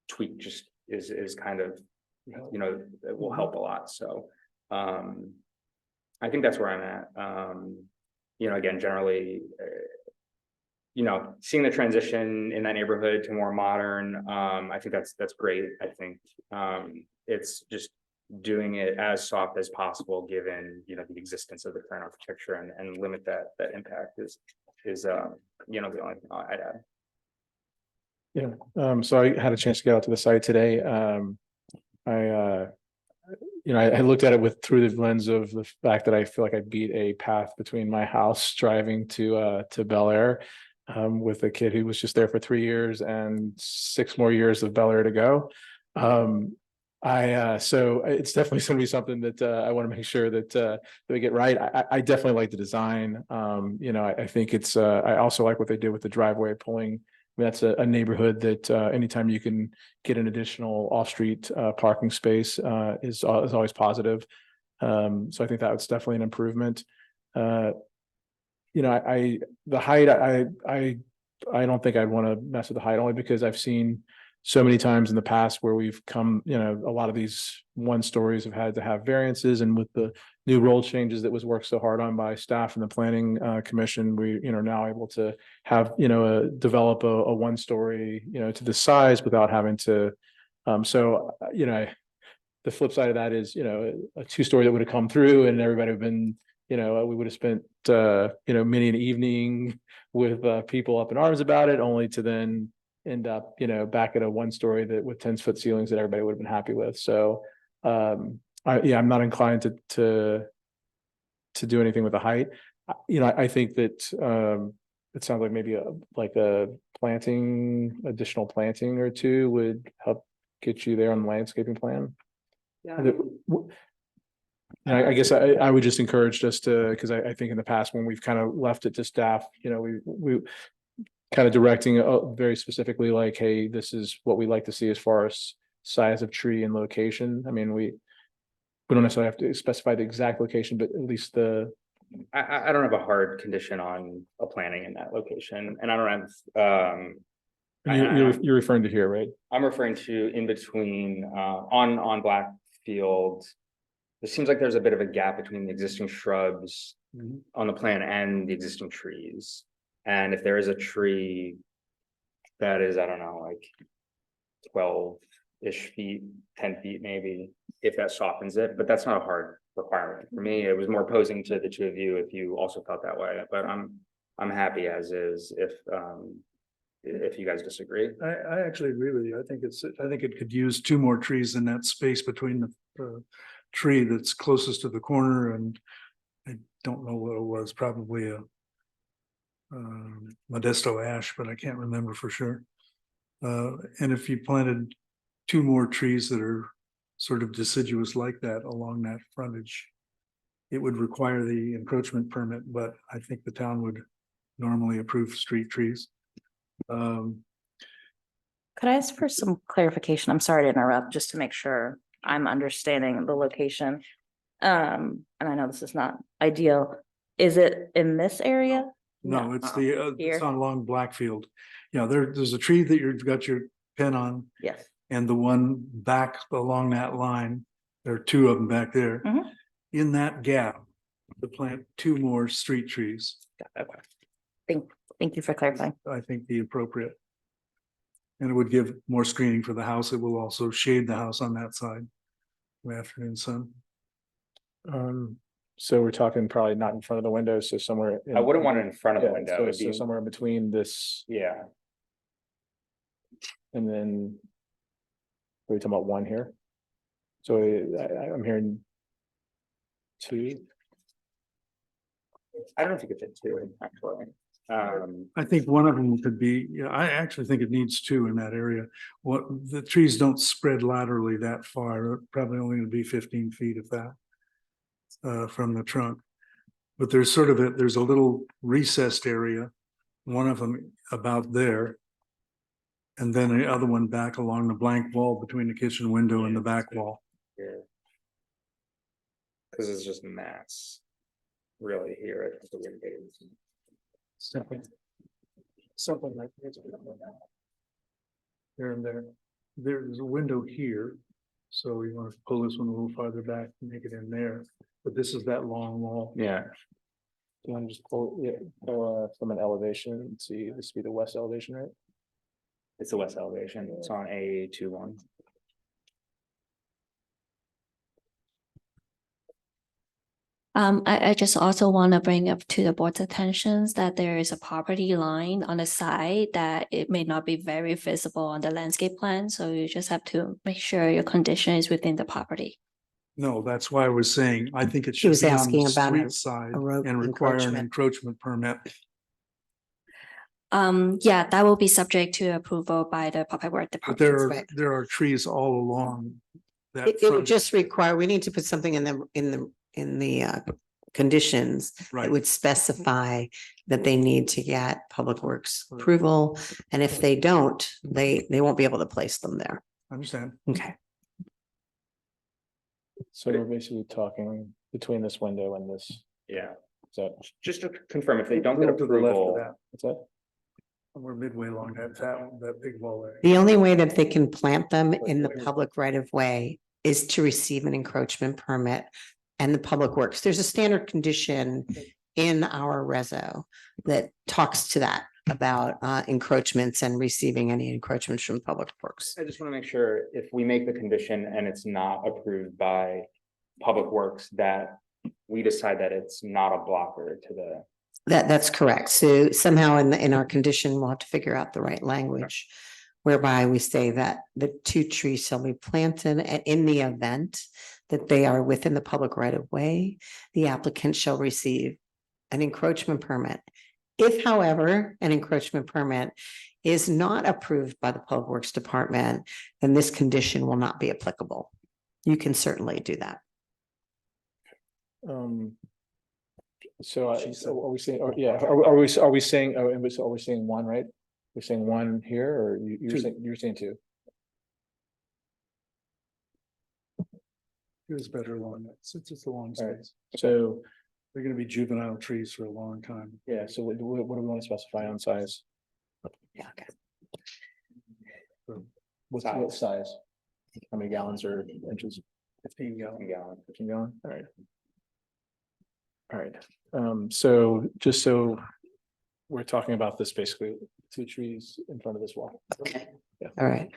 tweak just is kind of, it will help a lot. So I think that's where I'm at. Again, generally, seeing the transition in that neighborhood to more modern, I think that's great. I think it's just doing it as soft as possible, given the existence of the current architecture, and limit that impact is the only thing I'd add. Yeah, so I had a chance to get out to the site today. I looked at it through the lens of the fact that I feel like I beat a path between my house driving to Bel Air with a kid who was just there for 3 years and 6 more years of Bel Air to go. So it's definitely going to be something that I want to make sure that we get right. I definitely like the design. I think it's I also like what they did with the driveway pulling. That's a neighborhood that anytime you can get an additional off-street parking space is always positive. So I think that was definitely an improvement. The height, I don't think I'd want to mess with the height, only because I've seen so many times in the past where we've come, a lot of these 1-stories have had to have variances, and with the new rule changes that was worked so hard on by staff and the planning commission, we now able to have develop a 1-story to the size without having to the flip side of that is a 2-story that would have come through and everybody would have been we would have spent many an evening with people up in arms about it, only to then end up back at a 1-story that with 10-foot ceilings that everybody would have been happy with. So I'm not inclined to do anything with the height. I think that it sounds like maybe a additional planting or 2 would help get you there on the landscaping plan. Yeah. I guess I would just encourage just to, because I think in the past when we've kind of left it to staff, we kind of directing very specifically like, hey, this is what we like to see as far as size of tree and location. I mean, we don't necessarily have to specify the exact location, but at least I don't have a hard condition on a planting in that location, and I don't have. You're referring to here, right? I'm referring to in between on Blackfield. It seems like there's a bit of a gap between the existing shrubs on the plan and the existing trees. And if there is a tree that is, I don't know, like 12-ish feet, 10 feet maybe, if that softens it, but that's not a hard requirement for me. It was more posing to the two of you if you also felt that way, but I'm happy as is if you guys disagree. I actually agree with you. I think it could use 2 more trees in that space between the tree that's closest to the corner, and I don't know what it was, probably a Modesto ash, but I can't remember for sure. And if you planted 2 more trees that are sort of deciduous like that along that frontage, it would require the encroachment permit, but I think the town would normally approve street trees. Could I ask for some clarification? I'm sorry to interrupt, just to make sure I'm understanding the location. And I know this is not ideal. Is it in this area No, it's the, Here. it's on along Blackfield. Yeah, there's a tree that you've got your pin on Yes. and the one back along that line. There are two of them back there. Mhm. In that gap, to plant two more street trees, Thank you for clarifying. I think be appropriate. And it would give more screening for the house. It will also shade the house on that side. in the afternoon sun. So we're talking probably not in front of the window, so somewhere. I wouldn't want it in front of the Yeah, window. so- It'd so be- somewhere in between this Yeah, and then. Are we talking about one here? So I'm hearing. Two, I don't know if you could fit two, actually. I think one of them could be, yeah, I actually think it needs two in that area. What, the trees don't spread laterally that far, they're probably only gonna be 15 feet if that. From the trunk. But there's sort of there's a little recessed area, one of them about there. And then the other one back along the blank wall between the kitchen window and the back wall. Here. Cause it's just mass. Really here at the windows. Something like this. There and there. There's a window here. So you want to pull this one a little farther back and make it in there. But this is that long wall. Yeah. do you want to just pull, from an elevation, see, this would be the west elevation, right? It's the west elevation. It's on A21. I just also want to bring up to the board's attentions that there is a property line on the side that it may not be very visible on the landscape plan, so you just have to make sure your condition is within the property. No, that's why I was saying, I think it He should was be on asking the about street side road and require an encroachment. encroachment permit. Yeah, that will be subject to approval by the public work But department. there are trees all along. That It would front- just require, we need to put something in the conditions that Right. would specify that they need to get Public Works approval. And if they don't, they won't be able to place them there. Understand? Okay. So we're basically talking between this window and this, Yeah. so, Just to confirm, if they don't get Go to the left of approval, that. what's that? We're midway along that big wall there. The only way that they can plant them in the public right of way is to receive an encroachment permit and the Public Works. There's a standard condition in our reso that talks to that about encroachments and receiving any encroachments from Public Works. I just want to make sure if we make the condition and it's not approved by Public Works, that we decide that it's not a blocker to the. That's correct. So somehow in our condition, we'll have to figure out the right language. Whereby we say that the two trees shall be planted in the event that they are within the public right of way. The applicant shall receive an encroachment permit. If however, an encroachment permit is not approved by the Public Works Department, then this condition will not be applicable. You can certainly do that. So are we saying, are we saying, are we saying one, right? We're saying one here, or you're saying two? It's better along that. It's just a long All right. space. So, They're gonna be juvenile trees for a long time. yeah, so what do we want to specify on size? Yeah, okay. What size? How many gallons or inches? 15 gallon. 15 gallon, all right. All right, so just so we're talking about this basically, two trees in front of this wall. Okay. Yeah. All right.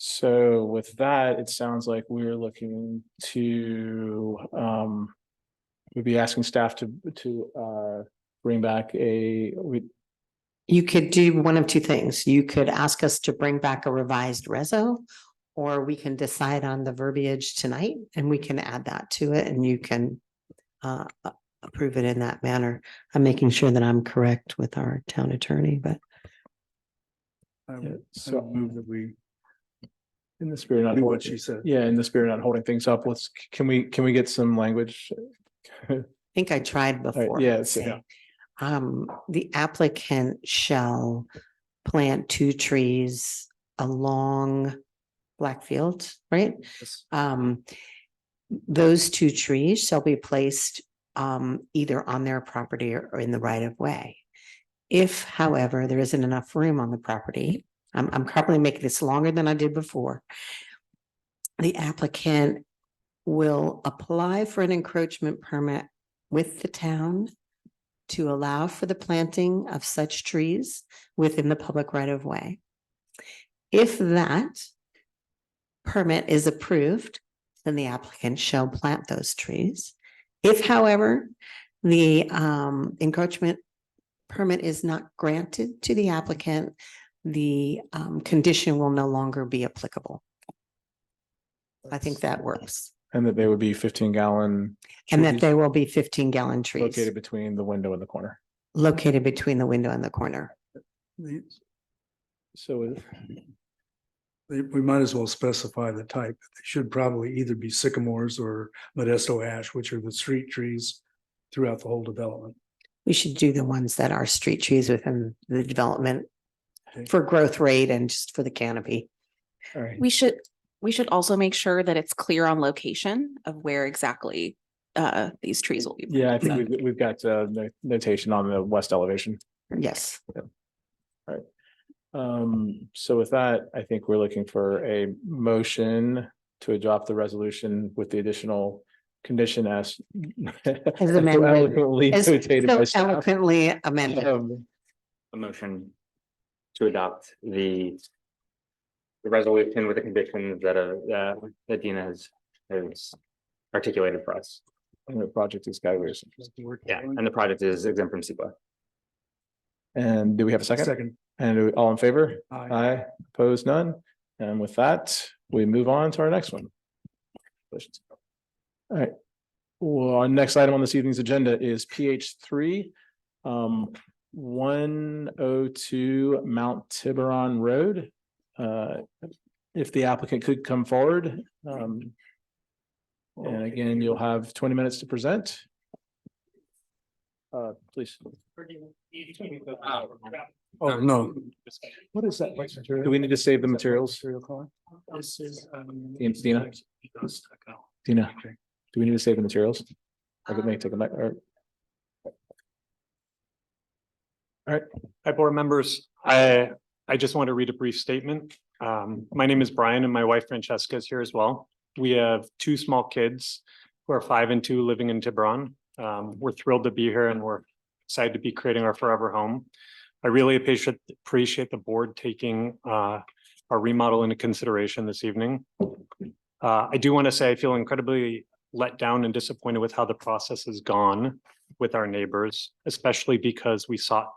So with that, it sounds like we're looking to, we'd be asking staff to bring back You could do one of two things. You could ask us to bring back a revised reso. Or we can decide on the verbiage tonight and we can add that to it and you can approve it in that manner. I'm making sure that I'm correct with our town attorney, but So move that we in the spirit, not do holding, what she said. yeah, in the spirit, not holding things up, can we get some language? I think I tried before. yeah, Let's so, see. yeah. The applicant shall plant two trees along Blackfield, right? Those two trees shall be placed either on their property or in the right of way. If, however, there isn't enough room on the property, I'm probably making this longer than I did before. The applicant will apply for an encroachment permit with the town to allow for the planting of such trees within the public right of way. If that permit is approved, then the applicant shall plant those trees. If, however, the encroachment permit is not granted to the applicant, the condition will no longer be applicable. I think that works. And that they would be 15-gallon. And that there will be 15-gallon trees Located between the window and the corner. located between the window and the corner. The- So We might as well specify the type. They should probably either be sycamores or Modesto ash, which are the street trees throughout the whole development. We should do the ones that are street trees within the development Okay. for growth rate and just for the canopy. all right. We should also make sure that it's clear on location of where exactly these trees will be. Yeah, I think planted. we've got notation on the west elevation. Yes. So with that, I think we're looking for a motion to adopt the resolution with the additional condition as amended. eloquently As notated by so staff. eloquently amended. A motion to adopt the resolution with the conditions that Dina has articulated for us. And the project is Skyways. Yeah, and the project is exempt from SEQA. And do we have a second? Second. And all in favor? Aye. Aye, opposed, none. And with that, we move on to our next one. All right. Well, our next item on this evening's agenda is PH 3. 102 Mount Tiburon Road. If the applicant could come forward. And again, you'll have 20 minutes to present. Please. Oh, no. What is that? Do we need to save the materials? This is. Dina? Dina, do we need to save the materials? I could take them back. All right. Hi, board members. I just want to read a brief statement. My name is Brian and my wife Francesca is here as well. We have two small kids who are 5 and 2 living in Tiburon. We're thrilled to be here and we're excited to be creating our forever home. I really appreciate the board taking our remodel into consideration this evening. I do want to say I feel incredibly let down and disappointed with how the process has gone with our neighbors, especially because we sought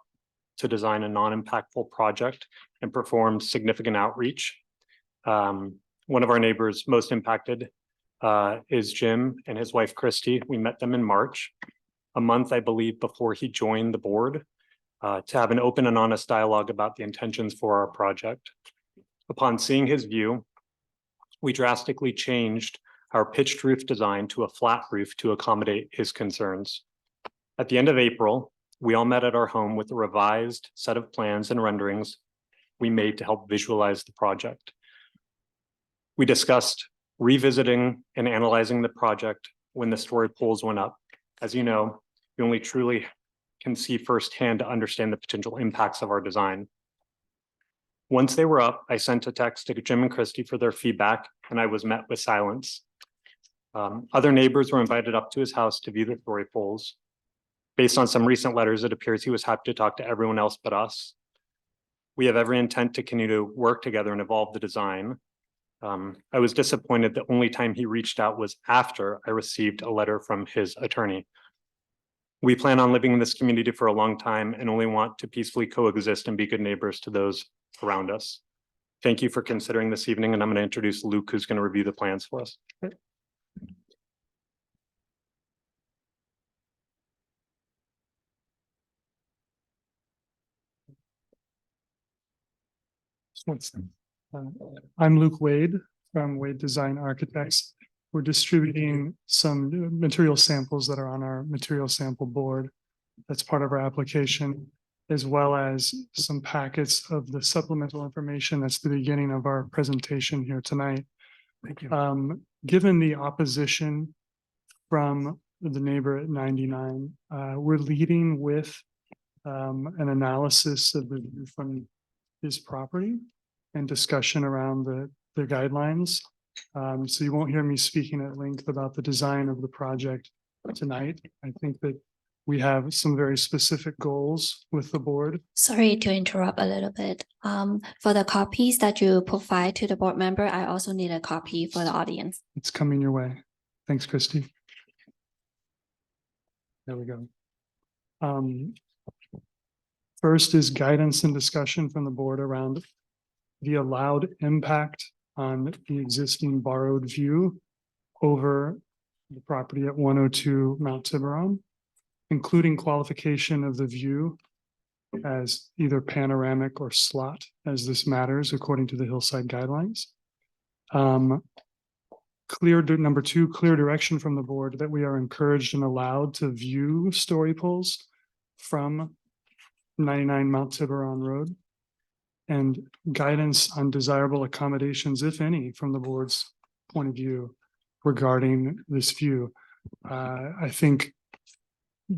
to design a non-impactful project and perform significant outreach. One of our neighbors most impacted is Jim and his wife Christy. We met them in March, a month, I believe, before he joined the board, to have an open and honest dialogue about the intentions for our project. Upon seeing his view, we drastically changed our pitched roof design to a flat roof to accommodate his concerns. At the end of April, we all met at our home with a revised set of plans and renderings we made to help visualize the project. We discussed revisiting and analyzing the project when the story poles went up. As you know, you only truly can see firsthand to understand the potential impacts of our design. Once they were up, I sent a text to Jim and Christy for their feedback, and I was met with silence. Other neighbors were invited up to his house to view the story poles. Based on some recent letters, it appears he was happy to talk to everyone else but us. We have every intent to continue to work together and evolve the design. I was disappointed the only time he reached out was after I received a letter from his attorney. We plan on living in this community for a long time and only want to peacefully coexist and be good neighbors to those around us. Thank you for considering this evening, and I'm going to introduce Luke, who's going to review the plans for us. I'm Luke Wade from Wade Design Architects. We're distributing some material samples that are on our material sample board. That's part of our application, as well as some packets of the supplemental information. That's the beginning of our presentation here tonight. Thank you. Given the opposition from the neighbor at 99. We're leading with an analysis of the view from his property and discussion around the guidelines. So you won't hear me speaking at length about the design of the project tonight. I think that we have some very specific goals with the board. Sorry to interrupt a little bit. For the copies that you provide to the board member, I also need a copy for the audience. It's coming your way. Thanks, Christy. There we go. First is guidance and discussion from the board around the allowed impact on the existing borrowed view over the property at 102 Mount Tiburon, including qualification of the view as either panoramic or slot, as this matters according to the hillside guidelines. Number two, clear direction from the board that we are encouraged and allowed to view story poles from 99 Mount Tiburon Road, and guidance on desirable accommodations, if any, from the board's point of view regarding this view. I think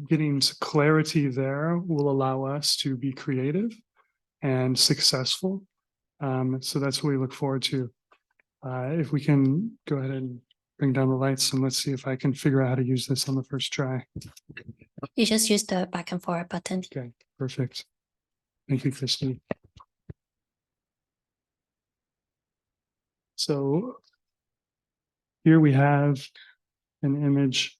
getting clarity there will allow us to be creative and successful. So that's what we look forward to. If we can go ahead and bring down the lights, and let's see if I can figure out how to use this on the first try. You just use the back and forth button. Okay, perfect. Thank you, Christy. So here we have an image,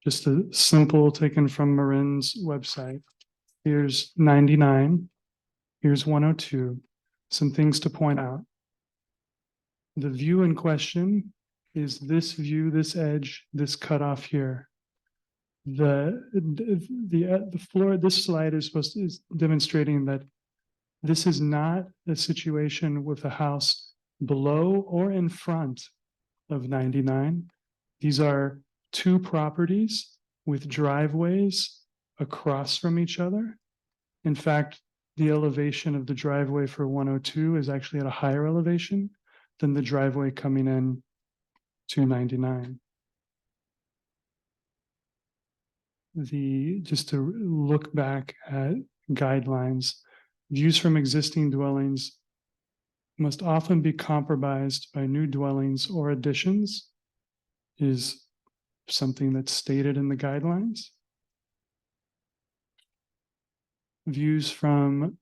just a simple taken from Marin's website. Here's 99. Here's 102. Some things to point out. The view in question is this view, this edge, this cutoff here. The floor, this slide is demonstrating that this is not a situation with a house below or in front of 99. These are two properties with driveways across from each other. In fact, the elevation of the driveway for 102 is actually at a higher elevation than the driveway coming in to 99. Just to look back at guidelines, views from existing dwellings must often be compromised by new dwellings or additions, is something that's stated in the guidelines. Views from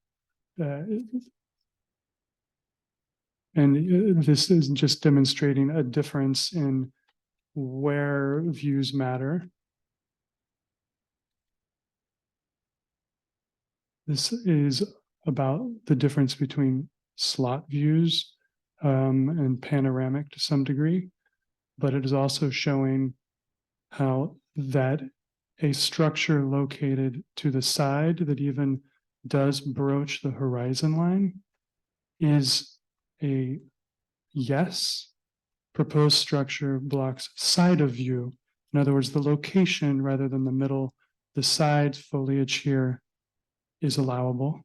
and this is just demonstrating a difference in where views matter. This is about the difference between slot views and panoramic to some degree, but it is also showing how that a structure located to the side that even does broach the horizon line is a yes. Proposed structure blocks side of view. In other words, the location rather than the middle, the side foliage here is allowable.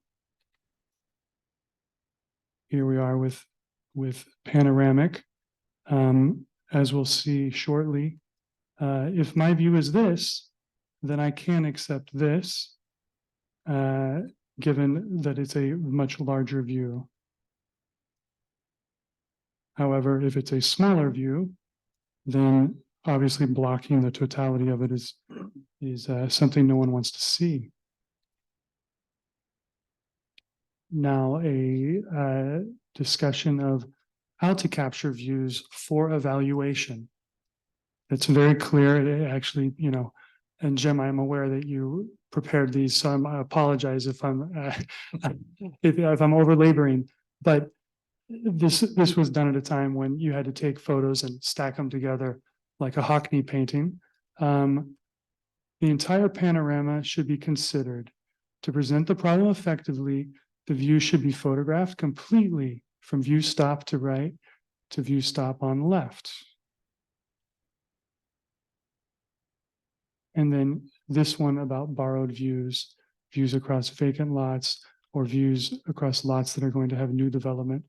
Here we are with panoramic. As we'll see shortly, if my view is this, then I can accept this, given that it's a much larger view. However, if it's a smaller view, then obviously blocking the totality of it is something no one wants to see. Now, a discussion of how to capture views for evaluation. It's very clear. It actually, and Jim, I'm aware that you prepared these, so I apologize if I'm if I'm over laboring, but this was done at a time when you had to take photos and stack them together like a Hockney painting. The entire panorama should be considered. To present the problem effectively, the view should be photographed completely from view stop to right to view stop on left. And then this one about borrowed views, views across vacant lots or views across lots that are going to have new development.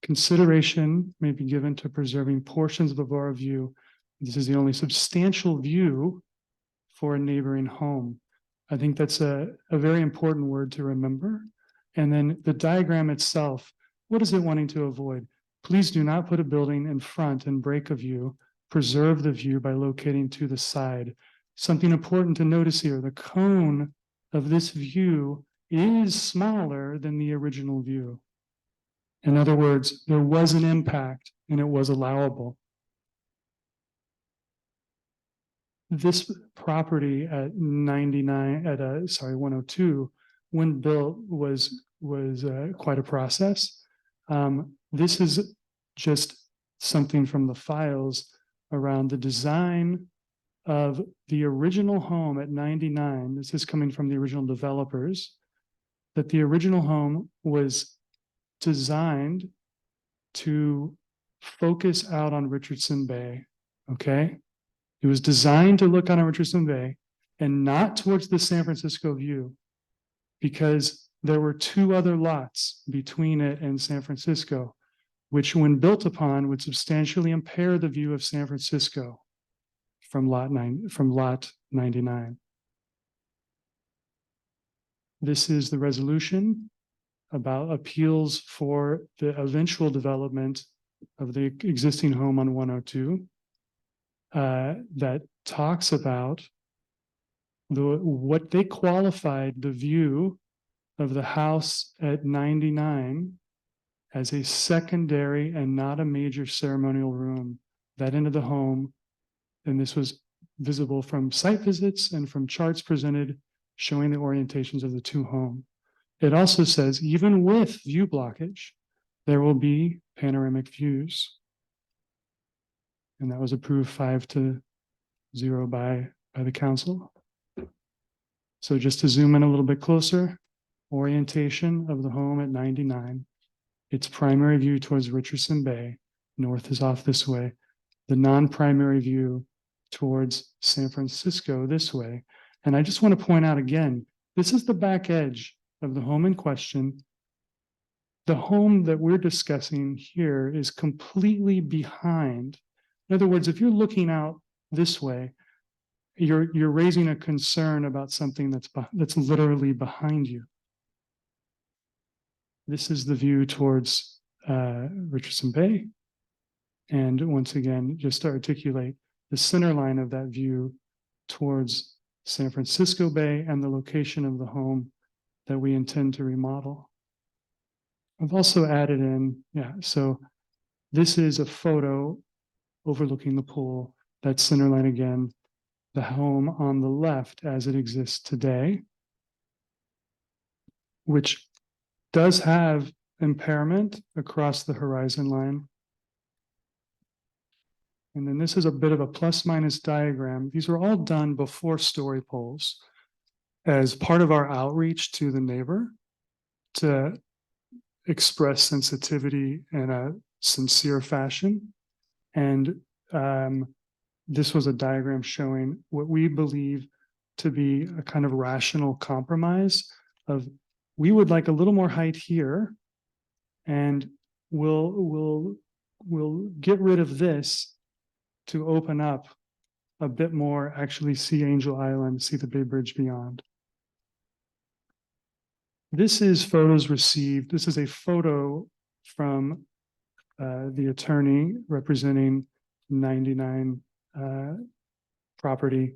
Consideration may be given to preserving portions of the borrowed view. This is the only substantial view for a neighboring home. I think that's a very important word to remember. And then the diagram itself, what is it wanting to avoid? Please do not put a building in front and break a view. Preserve the view by locating to the side. Something important to notice here, the cone of this view is smaller than the original view. In other words, there was an impact and it was allowable. This property at 102, when built was quite a process. This is just something from the files around the design of the original home at 99. This is coming from the original developers, that the original home was designed to focus out on Richardson Bay, okay? It was designed to look on Richardson Bay and not towards the San Francisco view, because there were two other lots between it and San Francisco, which when built upon would substantially impair the view of San Francisco from lot 99. This is the resolution about appeals for the eventual development of the existing home on 102 that talks about what they qualified the view of the house at 99 as a secondary and not a major ceremonial room. That end of the home, and this was visible from site visits and from charts presented showing the orientations of the two homes. It also says, even with view blockage, there will be panoramic views. And that was approved 5-0 by the council. So just to zoom in a little bit closer, orientation of the home at 99. Its primary view towards Richardson Bay, north is off this way. The non-primary view towards San Francisco this way. And I just want to point out again, this is the back edge of the home in question. The home that we're discussing here is completely behind. In other words, if you're looking out this way, you're raising a concern about something that's literally behind you. This is the view towards Richardson Bay. And once again, just to articulate the center line of that view towards San Francisco Bay and the location of the home that we intend to remodel. I've also added in, so this is a photo overlooking the pool. That center line again, the home on the left as it exists today, which does have impairment across the horizon line. And then this is a bit of a plus minus diagram. These were all done before story poles as part of our outreach to the neighbor to express sensitivity in a sincere fashion. And this was a diagram showing what we believe to be a kind of rational compromise of, we would like a little more height here, and we'll get rid of this to open up a bit more, actually see Angel Island, see the Bay Bridge beyond. This is photos received. This is a photo from the attorney representing 99 property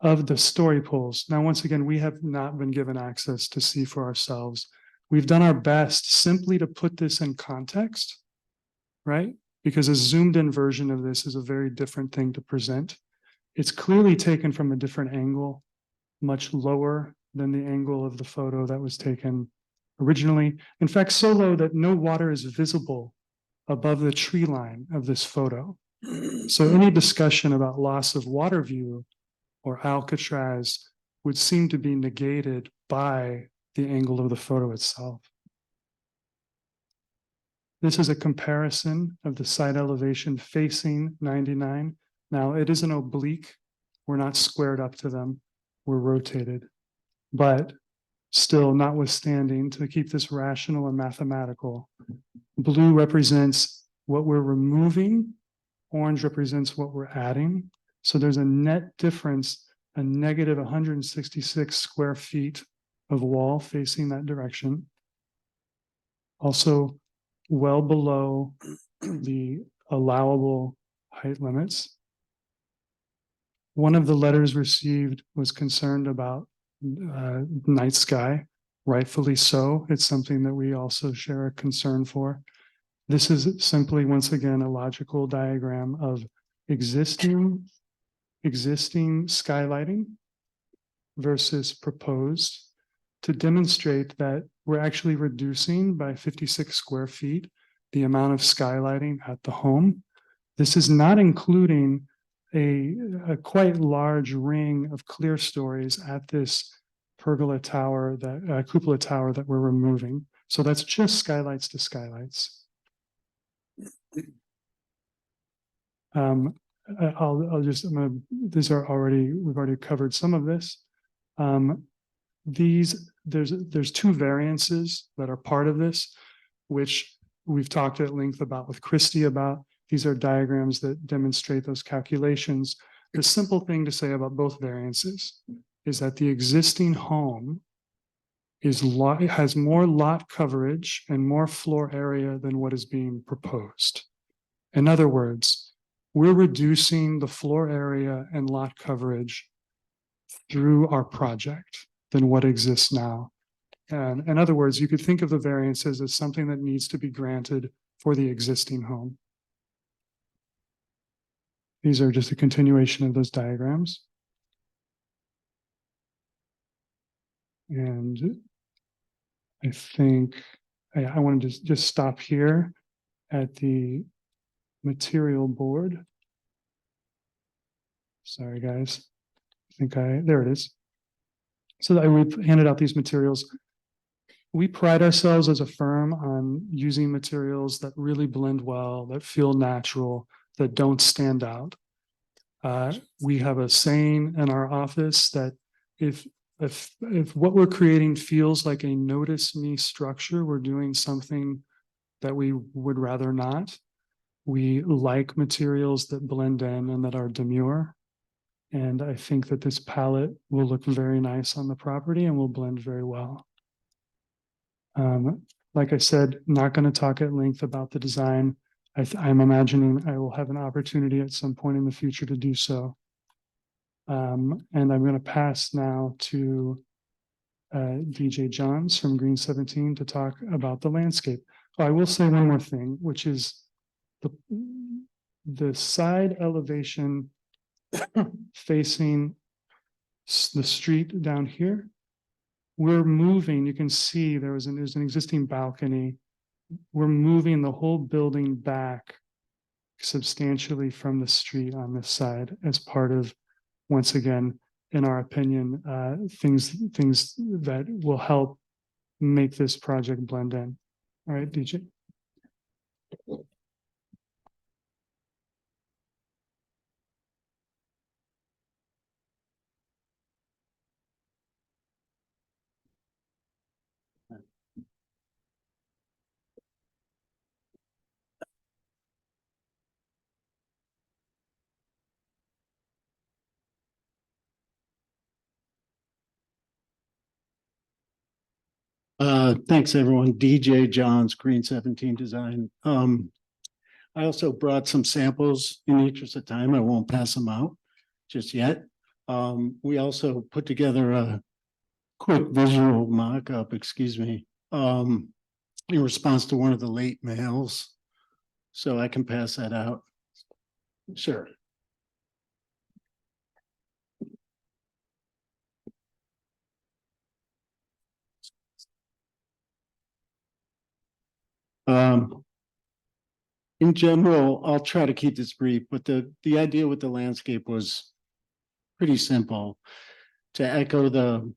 of the story poles. Now, once again, we have not been given access to see for ourselves. We've done our best simply to put this in context, right? Because a zoomed in version of this is a very different thing to present. It's clearly taken from a different angle, much lower than the angle of the photo that was taken originally. In fact, so low that no water is visible above the tree line of this photo. So any discussion about loss of water view or Alcatraz would seem to be negated by the angle of the photo itself. This is a comparison of the site elevation facing 99. Now it is an oblique. We're not squared up to them. We're rotated. But still, notwithstanding, to keep this rational and mathematical, blue represents what we're removing. Orange represents what we're adding. So there's a net difference a negative 166 square feet of wall facing that direction. Also well below the allowable height limits. One of the letters received was concerned about night sky, rightfully so. It's something that we also share a concern for. This is simply, once again, a logical diagram of existing skylighting versus proposed to demonstrate that we're actually reducing by 56 square feet the amount of skylighting at the home. This is not including a quite large ring of clear stories at this pergola tower, that cupola tower that we're removing. So that's just skylights to skylights. These are already, we've already covered some of this. There's two variances that are part of this, which we've talked at length about with Christy about. These are diagrams that demonstrate those calculations. The simple thing to say about both variances is that the existing home has more lot coverage and more floor area than what is being proposed. In other words, we're reducing the floor area and lot coverage through our project than what exists now. And in other words, you could think of the variances as something that needs to be granted for the existing home. These are just a continuation of those diagrams. And I think I wanted to just stop here at the material board. Sorry, guys. There it is. So we've handed out these materials. We pride ourselves as a firm on using materials that really blend well, that feel natural, that don't stand out. We have a saying in our office that if what we're creating feels like a notice me structure, we're doing something that we would rather not. We like materials that blend in and that are demure. And I think that this palette will look very nice on the property and will blend very well. Like I said, not going to talk at length about the design. I'm imagining I will have an opportunity at some point in the future to do so. And I'm going to pass now to DJ Johns from Green 17 to talk about the landscape. I will say one more thing, which is the side elevation facing the street down here. We're moving, you can see there's an existing balcony. We're moving the whole building back substantially from the street on this side as part of, once again, in our opinion, things that will help make this project blend in. All right, DJ. Thanks, everyone. DJ Johns, Green 17 Design. I also brought some samples in the interest of time. I won't pass them out just yet. We also put together a quick visual mock-up, in response to one of the late mails. So I can pass that out. Sure. In general, I'll try to keep this brief, but the idea with the landscape was pretty simple. To echo the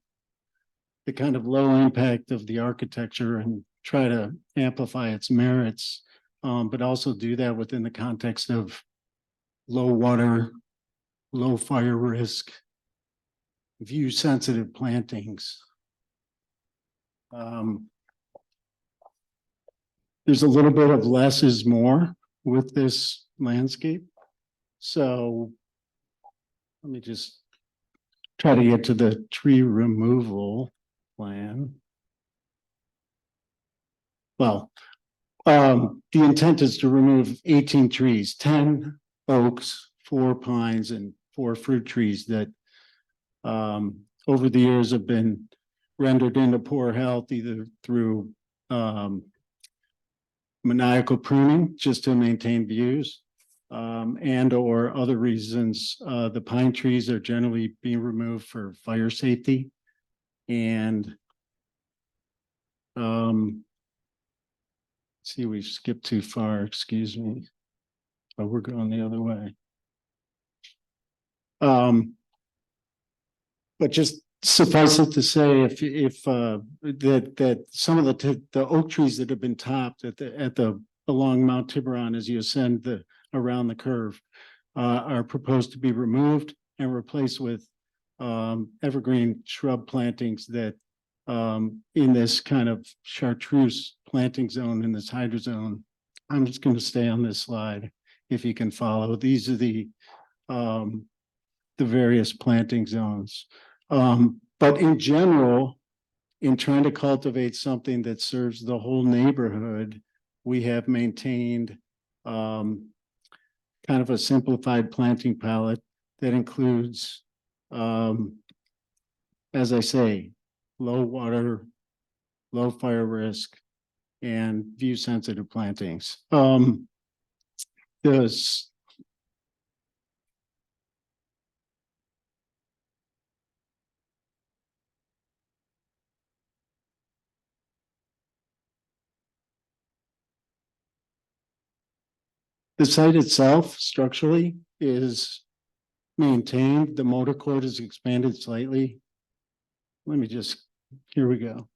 kind of low impact of the architecture and try to amplify its merits, but also do that within the context of low water, low fire risk, view sensitive plantings. There's a little bit of less is more with this landscape. So let me just try to get to the tree removal plan. Well, the intent is to remove 18 trees, 10 oaks, 4 pines, and 4 fruit trees that over the years have been rendered into poor health either through maniacal pruning just to maintain views and or other reasons. The pine trees are generally being removed for fire safety. And see, we've skipped too far, excuse me. Oh, we're going the other way. But just suffice it to say, if that some of the oak trees that have been topped along Mount Tiburon as you ascend around the curve are proposed to be removed and replaced with evergreen shrub plantings that in this kind of chartreuse planting zone in this hydro zone. I'm just going to stay on this slide if you can follow. These are the various planting zones. But in general, in trying to cultivate something that serves the whole neighborhood, we have maintained kind of a simplified planting palette that includes, as I say, low water, low fire risk, and view sensitive plantings. This The site itself structurally is maintained. The motor court is expanded slightly. Let me just, here we go.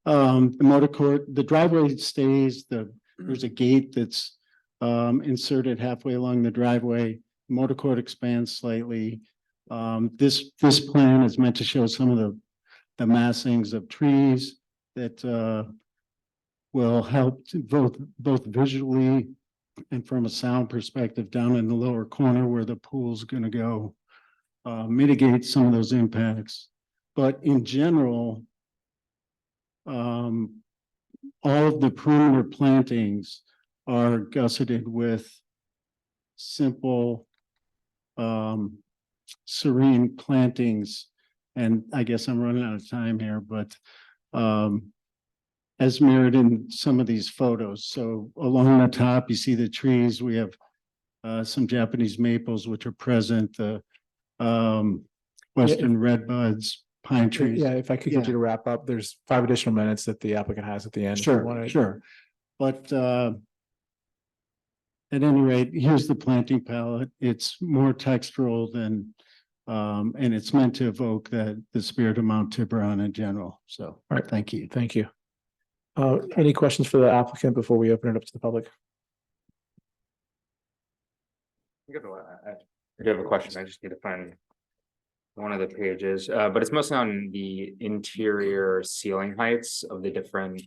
The motor court, the driveway stays, there's a gate that's inserted halfway along the driveway. Motor court expands slightly. This plan is meant to show some of the massings of trees that will help both visually and from a sound perspective down in the lower corner where the pool's going to go, mitigate some of those impacts. But in general, all of the perimeter plantings are gusseted with simple, serene plantings. And I guess I'm running out of time here, but as mirrored in some of these photos. So along the top, you see the trees. We have some Japanese maples, which are present, the Western redbuds, pine trees. Yeah, if I could get you to wrap up, there's 5 additional minutes that the applicant has at the end. Sure. But at any rate, here's the planting palette. It's more textural than, and it's meant to evoke the spirit of Mount Tiburon in general. So, all right, thank you. Thank you. Any questions for the applicant before we open it up to the public? I do have a question. I just need to find one of the pages, but it's mostly on the interior ceiling heights of the different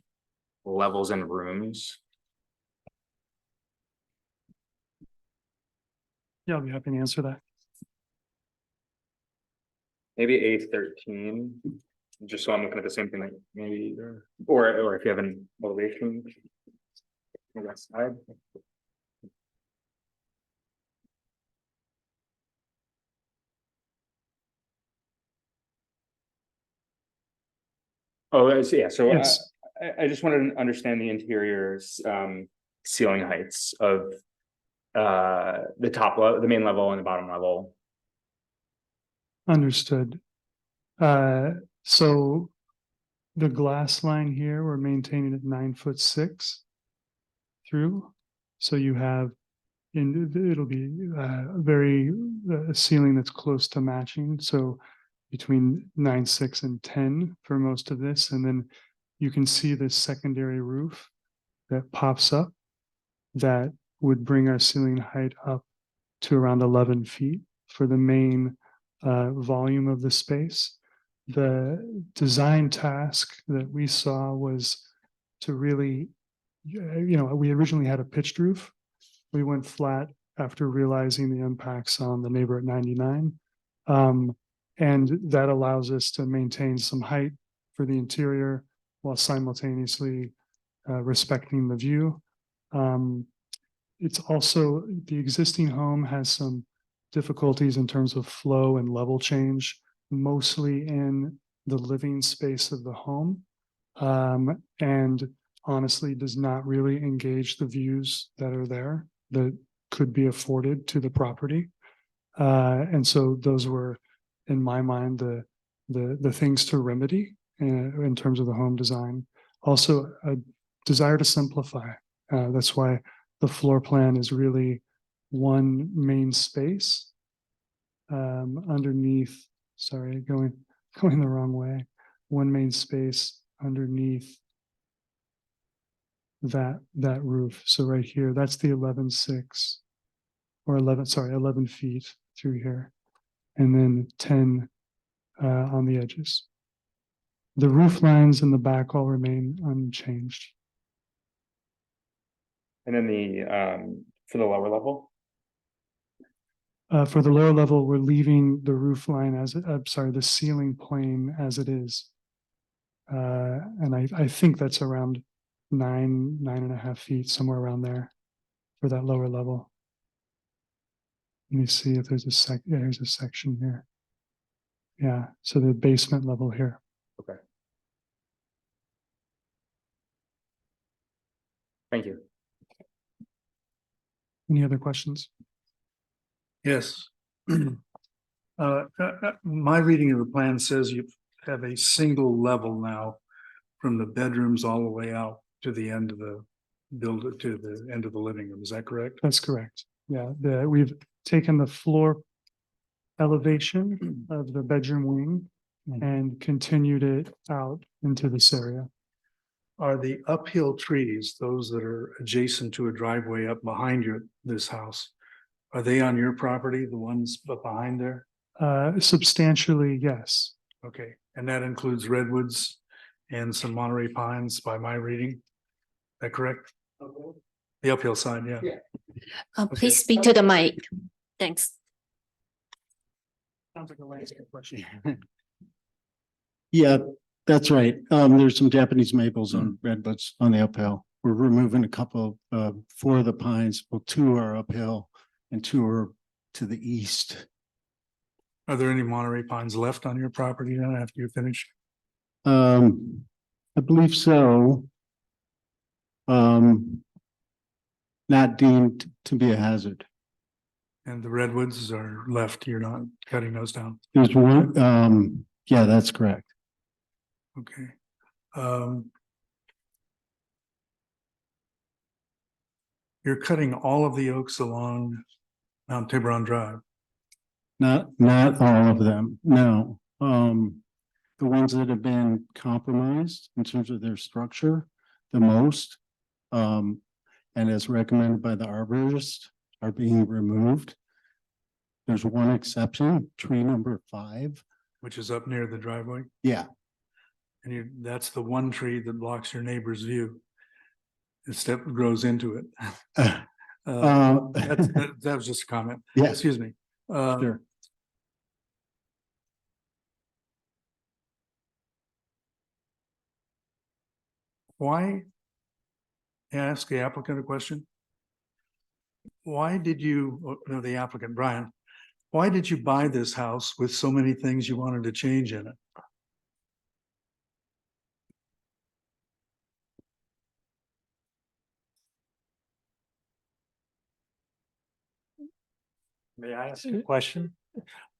levels and rooms. Yeah, I'll be happy to answer that. Maybe A13, just so I'm looking at the same thing, like maybe, or if you have an elevation on that side. Oh, I see. Yeah, so Yes. I just wanted to understand the interior ceiling heights of the top level, the main level and the bottom level. Understood. So the glass line here, we're maintaining at 9'6" through. So you have, it'll be a ceiling that's close to matching. So between 9'6" and 10 for most of this. And then you can see this secondary roof that pops up that would bring our ceiling height up to around 11 feet for the main volume of the space. The design task that we saw was to really, we originally had a pitched roof. We went flat after realizing the impacts on the neighbor at 99. And that allows us to maintain some height for the interior while simultaneously respecting the view. It's also, the existing home has some difficulties in terms of flow and level change, mostly in the living space of the home. And honestly does not really engage the views that are there that could be afforded to the property. And so those were, in my mind, the things to remedy in terms of the home design. Also, a desire to simplify. That's why the floor plan is really one main space underneath, sorry, going the wrong way. One main space underneath that roof. So right here, that's the 11.6 or 11 feet through here. And then 10 on the edges. The roof lines in the back all remain unchanged. And then for the lower level? For the lower level, we're leaving the roof line as, the ceiling plane as it is. And I think that's around 9.5 feet, somewhere around there for that lower level. Let me see if there's there's a section here. Yeah, so the basement level here. Okay. Thank you. Any other questions? Yes. My reading of the plan says you have a single level now from the bedrooms all the way out to the end of the to the end of the living room. Is that correct? That's correct. Yeah, we've taken the floor elevation of the bedroom wing and continued it out into this area. Are the uphill trees, those that are adjacent to a driveway up behind this house, are they on your property, the ones behind there? Substantially, yes. Okay, and that includes redwoods and some Monterey pines by my reading? Is that correct? Okay. The uphill side, yeah. Please speak to the mic. Thanks. Sounds like a landscape question. Yeah, that's right. There's some Japanese maples and redwoods on the uphill. We're removing a couple, 4 of the pines. Well, 2 are uphill and 2 are to the east. Are there any Monterey pines left on your property then after you're finished? I believe so. Not deemed to be a hazard. And the redwoods are left, you're not cutting those down? There's one, yeah, that's correct. Okay. You're cutting all of the oaks along Mount Tiburon Drive? Not all of them, no. The ones that have been compromised in terms of their structure, the most, and as recommended by the arborist, are being removed. There's one exception, tree number 5. Which is up near the driveway? Yeah. And that's the one tree that blocks your neighbor's view. The step grows into it. That was just a comment. Yeah. Excuse me. Sure. Why? May I ask the applicant a question? Why did you, no, the applicant, Brian, why did you buy this house with so many things you wanted to change in it? May I ask a question?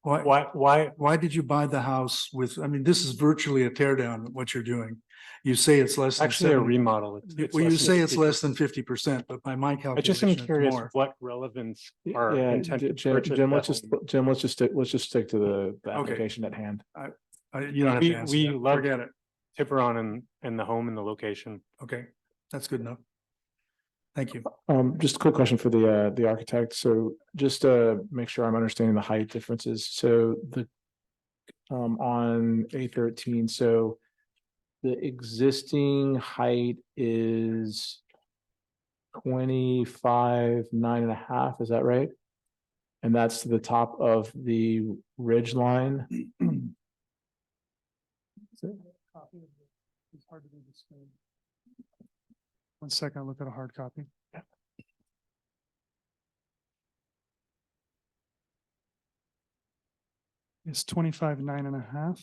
Why did you buy the house with, I mean, this is virtually a tear down, what you're doing. You say it's less than Actually, a 70 remodel. Well, you say it's less than 50%. 50%, but by my I calculation, just am it's curious more. what relevance are Yeah, intended. Jim, let's just stick to the application at hand. You don't have to answer We that. love Forget it. Tiburon and the home and the location. Okay, that's good enough. Thank you. Just a quick question for the architect. So just to make sure I'm understanding the height differences. So on A13, so the existing height is 25, 9.5, is that right? And that's to the top of the ridge line. One second, I'll look at a hard copy. It's 25.9.5.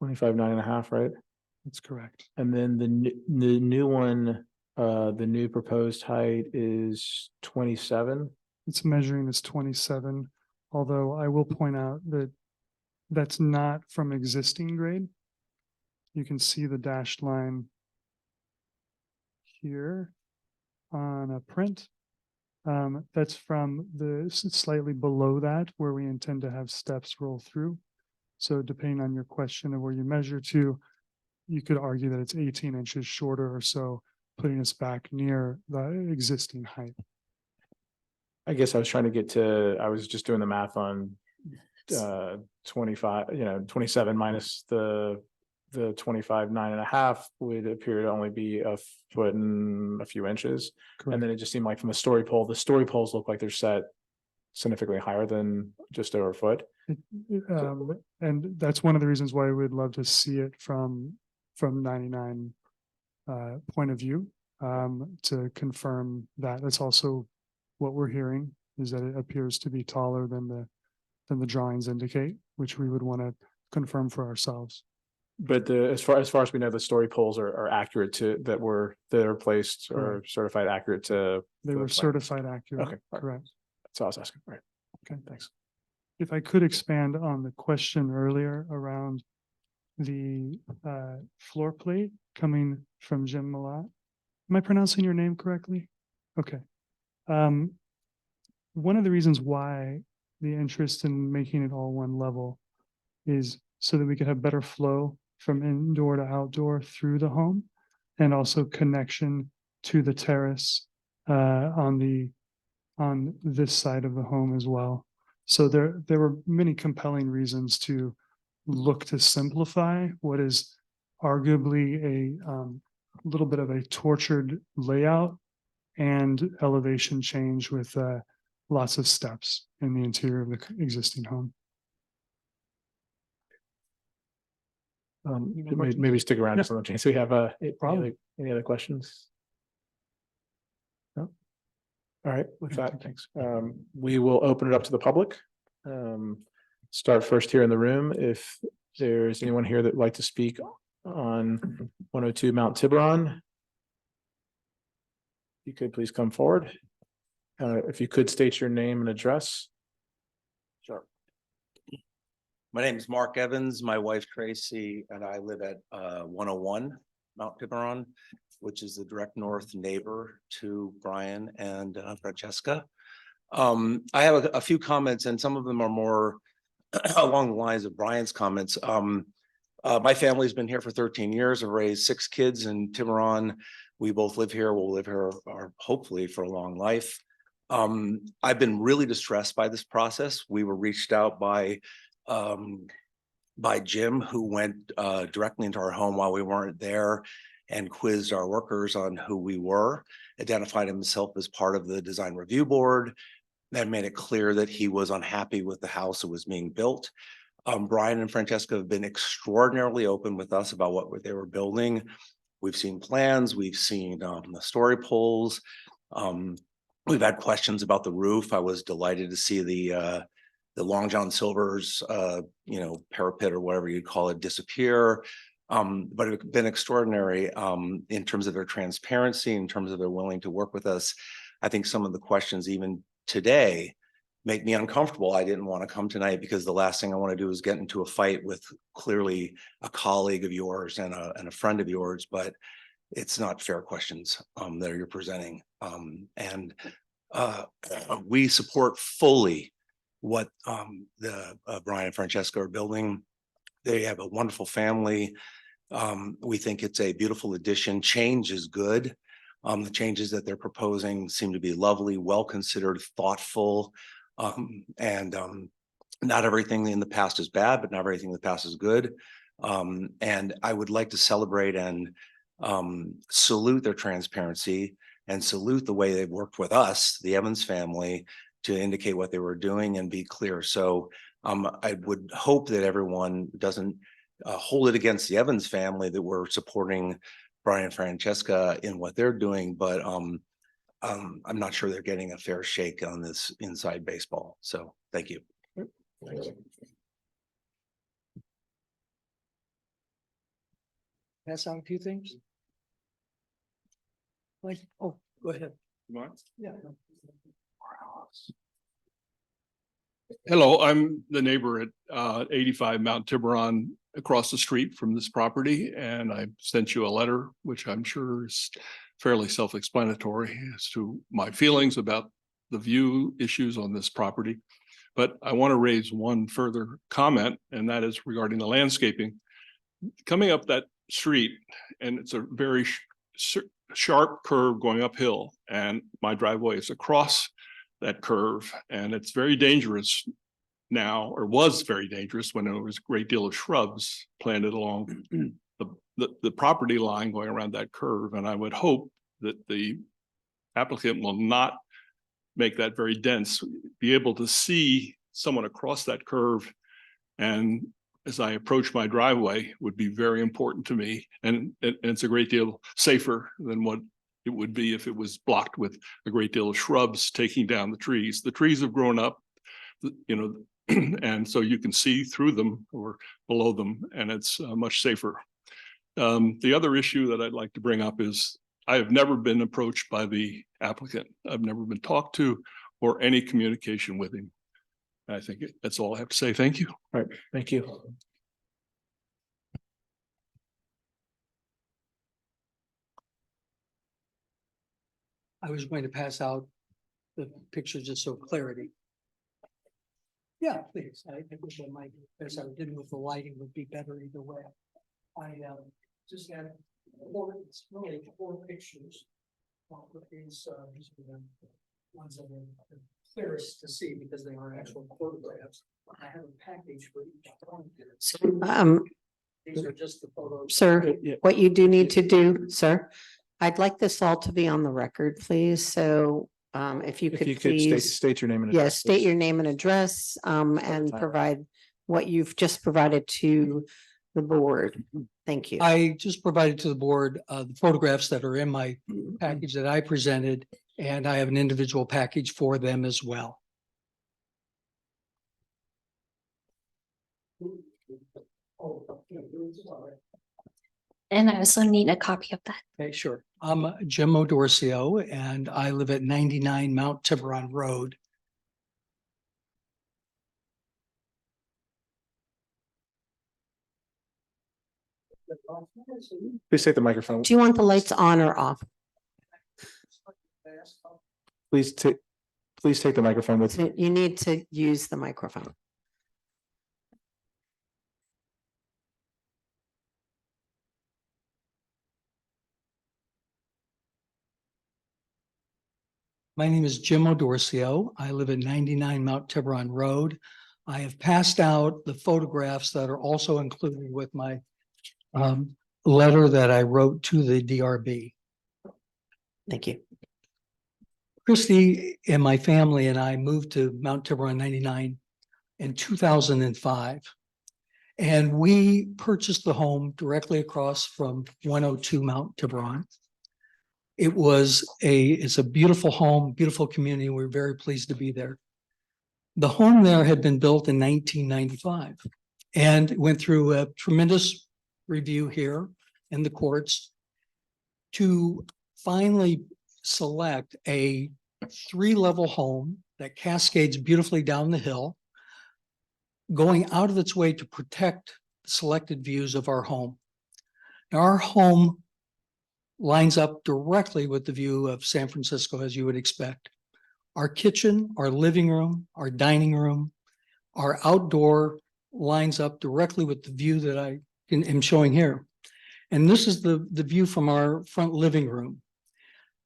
25.9.5, right? That's correct. And then the new one, the new proposed height is 27. It's measuring as 27, although I will point out that that's not from existing grade. You can see the dashed line here on a print. That's from the slightly below that where we intend to have steps roll through. So depending on your question of where you measure to, you could argue that it's 18 inches shorter or so, putting us back near the existing height. I guess I was trying to get to, I was just doing the math on 25, 27 minus the 25.9.5 would appear to only be a foot and a few inches. And then it just seemed like from the story pole, the story poles look like they're set significantly higher than just over a foot. And that's one of the reasons why we'd love to see it from 99 point of view, to confirm that. That's also what we're hearing, is that it appears to be taller than the drawings indicate, which we would want to confirm for ourselves. But as far as we know, the story poles are accurate to that are placed or certified accurate to. They were certified accurate. Okay, all right. Correct. That's all I was asking. All right. Okay, thanks. If I could expand on the question earlier around the floor plate coming from Jim Malat. Am I pronouncing your name correctly? Okay. One of the reasons why the interest in making it all one level is so that we could have better flow from indoor to outdoor through the home, and also connection to the terrace on this side of the home as well. So there were many compelling reasons to look to simplify what is arguably a little bit of a tortured layout and elevation change with lots of steps in the interior of the existing home. Maybe stick around Yeah. to some change. So we have any other questions? No? All right, with that, thanks. We will open it up to the public. Start first here in the room. If there's anyone here that would like to speak on 102 Mount Tiburon, you could please come forward. If you could state your name and address. Sure. My name is Mark Evans. My wife Tracy and I live at 101 Mount Tiburon, which is the direct north neighbor to Brian and Francesca. I have a few comments, and some of them are more along the lines of Brian's comments. My family's been here for 13 years. I've raised 6 kids in Tiburon. We both live here. We'll live here hopefully for a long life. I've been really distressed by this process. We were reached out by Jim, who went directly into our home while we weren't there and quizzed our workers on who we were, identified himself as part of the design review board, and made it clear that he was unhappy with the house that was being built. Brian and Francesca have been extraordinarily open with us about what they were building. We've seen plans, we've seen the story poles. We've had questions about the roof. I was delighted to see the Long John Silver's, parapet or whatever you call it disappear. But it's been extraordinary in terms of their transparency, in terms of their willing to work with us. I think some of the questions even today make me uncomfortable. I didn't want to come tonight because the last thing I want to do is get into a fight with clearly a colleague of yours and a friend of yours, but it's not fair questions that you're presenting. We support fully what Brian and Francesca are building. They have a wonderful family. We think it's a beautiful addition. Change is good. The changes that they're proposing seem to be lovely, well considered, thoughtful, and not everything in the past is bad, but not everything in the past is good. And I would like to celebrate and salute their transparency and salute the way they've worked with us, the Evans family, to indicate what they were doing and be clear. So I would hope that everyone doesn't hold it against the Evans family that we're supporting Brian and Francesca in what they're doing, but I'm not sure they're getting a fair shake on this inside baseball. So thank you. Pass out a few things. Like, oh, go ahead. Yeah. Hello, I'm the neighbor at 85 Mount Tiburon across the street from this property, and I sent you a letter, which I'm sure is fairly self-explanatory as to my feelings about the view issues on this property. But I want to raise one further comment, and that is regarding the landscaping. Coming up that street, and it's a very sharp curve going uphill, and my driveway is across that curve, and it's very dangerous now, or was very dangerous when there was a great deal of shrubs planted along the property line going around that curve. And I would hope that the applicant will not make that very dense, be able to see someone across that curve. And as I approach my driveway would be very important to me. And it's a great deal safer than what it would be if it was blocked with a great deal of shrubs taking down the trees. The trees have grown up, you know, and so you can see through them or below them, and it's much safer. The other issue that I'd like to bring up is I have never been approached by the applicant. I've never been talked to or any communication with him. I think that's all I have to say. Thank you. All right, thank you. I was going to pass out the picture just so clarity. Yeah, please. I wish I might, as I did with the lighting would be better either way. I just had it's really 4 pictures. These are the ones that are clearest to see because they are actual photographs. I have a package for each one. These are just the photos. Sir, what you do need to do, sir, I'd like this all to be on the record, please. So if you If could you could please. state your name and Yes, address. state please. your name and address and time. provide what you've just provided to the board. Thank you. I just provided to the board the photographs that are in my package that I presented, and I have an individual package for them as well. And I also need a copy of that. Okay, sure. I'm Jim O'Dorsio, and I live at 99 Mount Tiburon Road. Please take the microphone. Do you want the lights on or off? Please take the microphone with you. You need to use the microphone. My name is Jim O'Dorsio. I live at 99 Mount Tiburon Road. I have passed out the photographs that are also included with my letter that I wrote to the DRB. Thank you. Christy and my family and I moved to Mount Tiburon 99 in 2005. And we purchased the home directly across from 102 Mount Tiburon. It's a beautiful home, beautiful community. We're very pleased to be there. The home there had been built in 1995 and went through a tremendous review here in the courts to finally select a 3-level home that cascades beautifully down the hill, going out of its way to protect the selected views of our home. Now, our home lines up directly with the view of San Francisco, as you would expect. Our kitchen, our living room, our dining room, our outdoor lines up directly with the view that I am showing here. And this is the view from our front living room.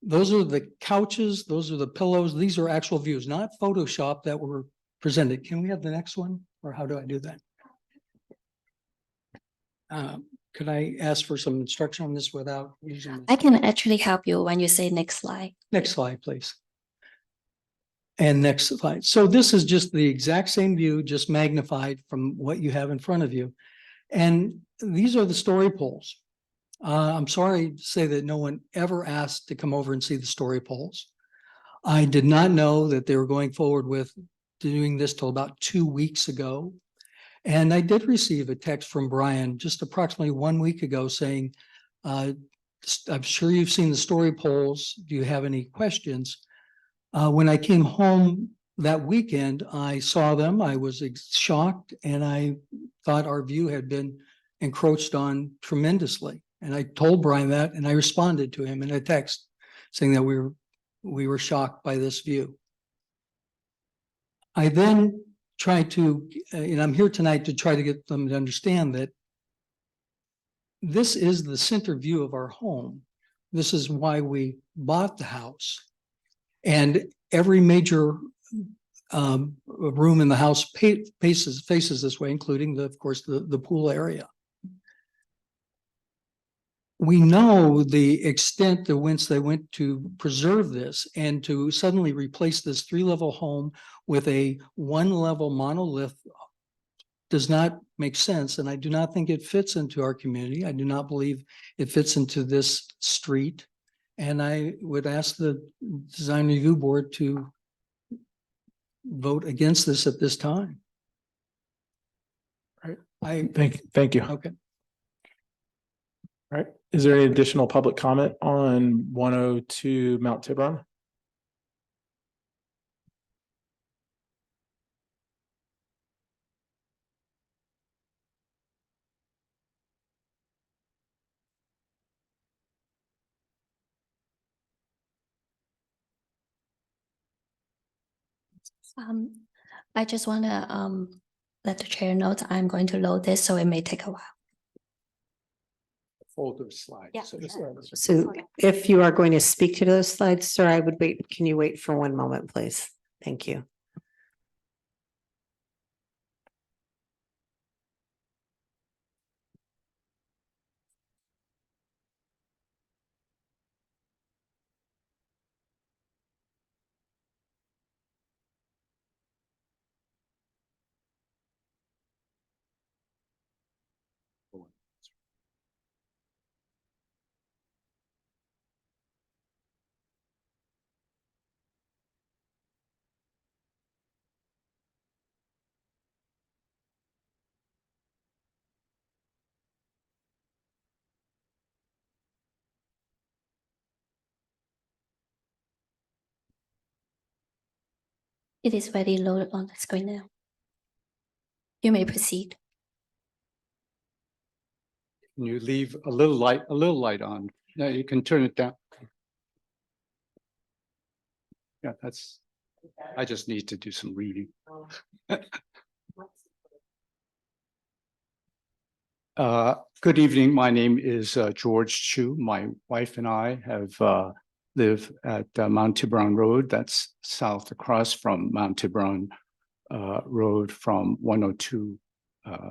Those are the couches, those are the pillows. These are actual views, not Photoshop that were presented. Can we have the next one? Or how do I do that? Could I ask for some instruction on this without using? I can actually help you when you say next slide. Next slide, please. And next slide. So this is just the exact same view, just magnified from what you have in front of you. And these are the story poles. I'm sorry to say that no one ever asked to come over and see the story poles. I did not know that they were going forward with doing this till about 2 weeks ago. And I did receive a text from Brian just approximately 1 week ago saying, I'm sure you've seen the story poles. Do you have any questions? When I came home that weekend, I saw them. I was shocked, and I thought our view had been encroached on tremendously. And I told Brian that, and I responded to him in a text saying that we were shocked by this view. I then tried to, and I'm here tonight to try to get them to understand that this is the center view of our home. This is why we bought the house. And every major room in the house faces this way, including of course, the pool area. We know the extent to which they went to preserve this, and to suddenly replace this 3-level home with a 1-level monolith does not make sense. And I do not think it fits into our community. I do not believe it fits into this street. And I would ask the Design Review Board to vote against this at this time. Right. Thank you. Okay. All right. Is there any additional public comment on 102 Mount Tiburon? I just want to let the chair know that I'm going to load this, so it may take a while. Folder slide. Yeah. So if you are going to speak to those slides, sir, I would wait. Can you wait for 1 moment, please? Thank you. It is ready loaded on the screen now. You may proceed. Can you leave a little light on? No, you can turn it down. Yeah, I just need to do some reading. Good evening. My name is George Chu. My wife and I have live at Mount Tiburon Road. That's south across from Mount Tiburon Road from 102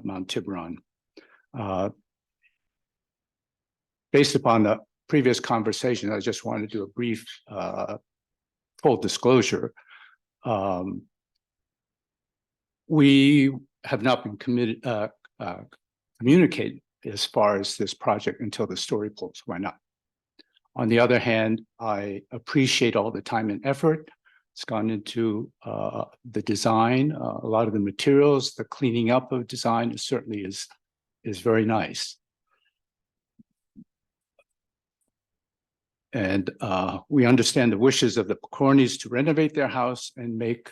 Mount Tiburon. Based upon the previous conversation, I just wanted to do a brief full disclosure. We have not been communicated as far as this project until the story poles went up. On the other hand, I appreciate all the time and effort it's gone into the design. A lot of the materials, the cleaning up of design certainly is very nice. And we understand the wishes of the Pokornys to renovate their house and make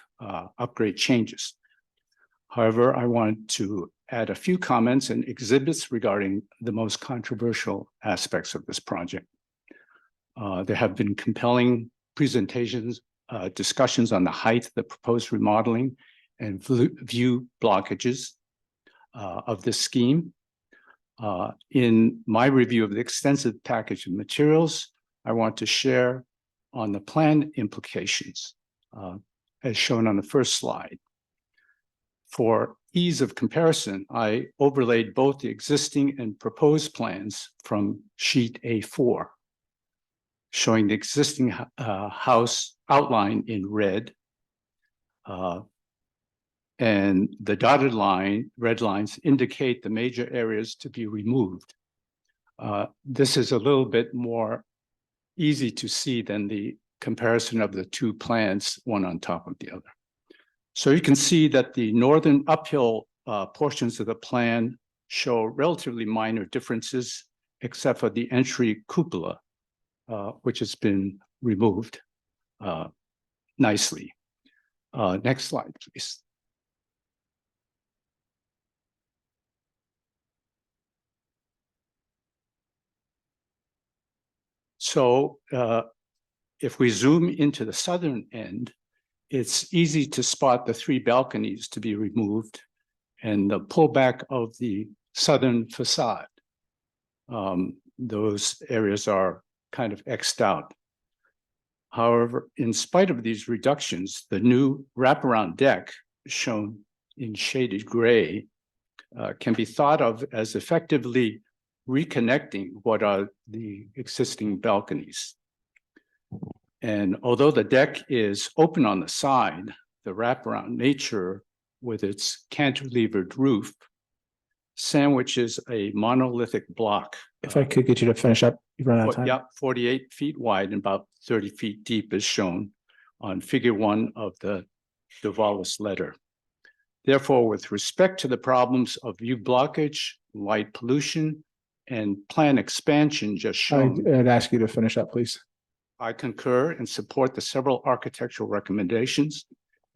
upgrade changes. However, I want to add a few comments and exhibits regarding the most controversial aspects of this project. There have been compelling presentations, discussions on the height of the proposed remodeling and view blockages of this scheme. In my review of the extensive package of materials, I want to share on the plan implications as shown on the first slide. For ease of comparison, I overlaid both the existing and proposed plans from sheet A4, showing the existing house outline in red And the dotted line, red lines indicate the major areas to be removed. This is a little bit more easy to see than the comparison of the two plans, one on top of the other. So you can see that the northern uphill portions of the plan show relatively minor differences, except for the entry cupola, which has been removed nicely. Next slide, please. So if we zoom into the southern end, it's easy to spot the 3 balconies to be removed and the pullback of the southern facade. Those areas are kind of X'd out. However, in spite of these reductions, the new wraparound deck, shown in shaded gray, can be thought of as effectively reconnecting what are the existing balconies. And although the deck is open on the side, the wraparound nature with its cantilevered roof sandwiches a monolithic block. If I could get you to finish up, you've run out of time. Yeah, 48 feet wide and about 30 feet deep is shown on figure 1 of the Duvalis letter. Therefore, with respect to the problems of view blockage, light pollution, and plan expansion just shown, I'd ask you to finish up, please. I concur and support the several architectural recommendations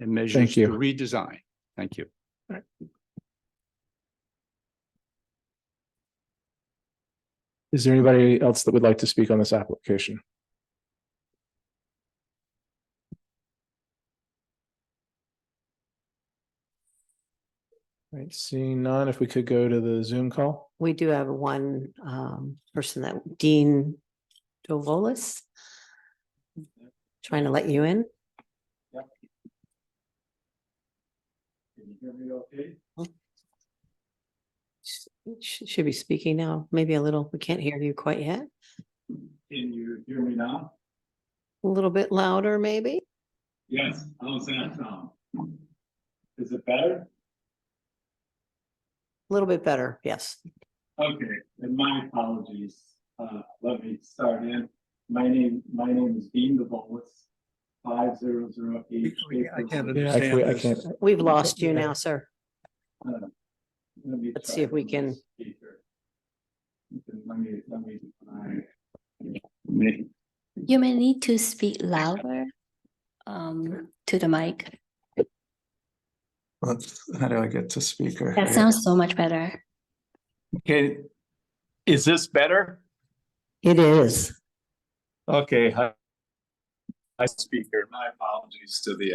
and measures to redesign. Thank you. All right. Is there anybody else that would like to speak on this application? All right, seeing none, if we could go to the Zoom call. We do have one person, that Dean Dovolis. Trying to let you in. Yep. Can you hear me okay? Should be speaking now, maybe a little, we can't hear you quite yet. Can you hear me now? A little bit louder, maybe? Yes, how's that sound? Is it better? A little bit better, yes. Okay, and my apologies. Let me start in. My name is Dean Dovolis, 5008. I can't Yeah, understand I this. can't. We've lost you now, sir. Let's see if we can- Let me. You may need to speak louder to the mic. How do I get to speaker? That sounds so much better. Okay, is this better? It is. Okay, hi speaker. My apologies to the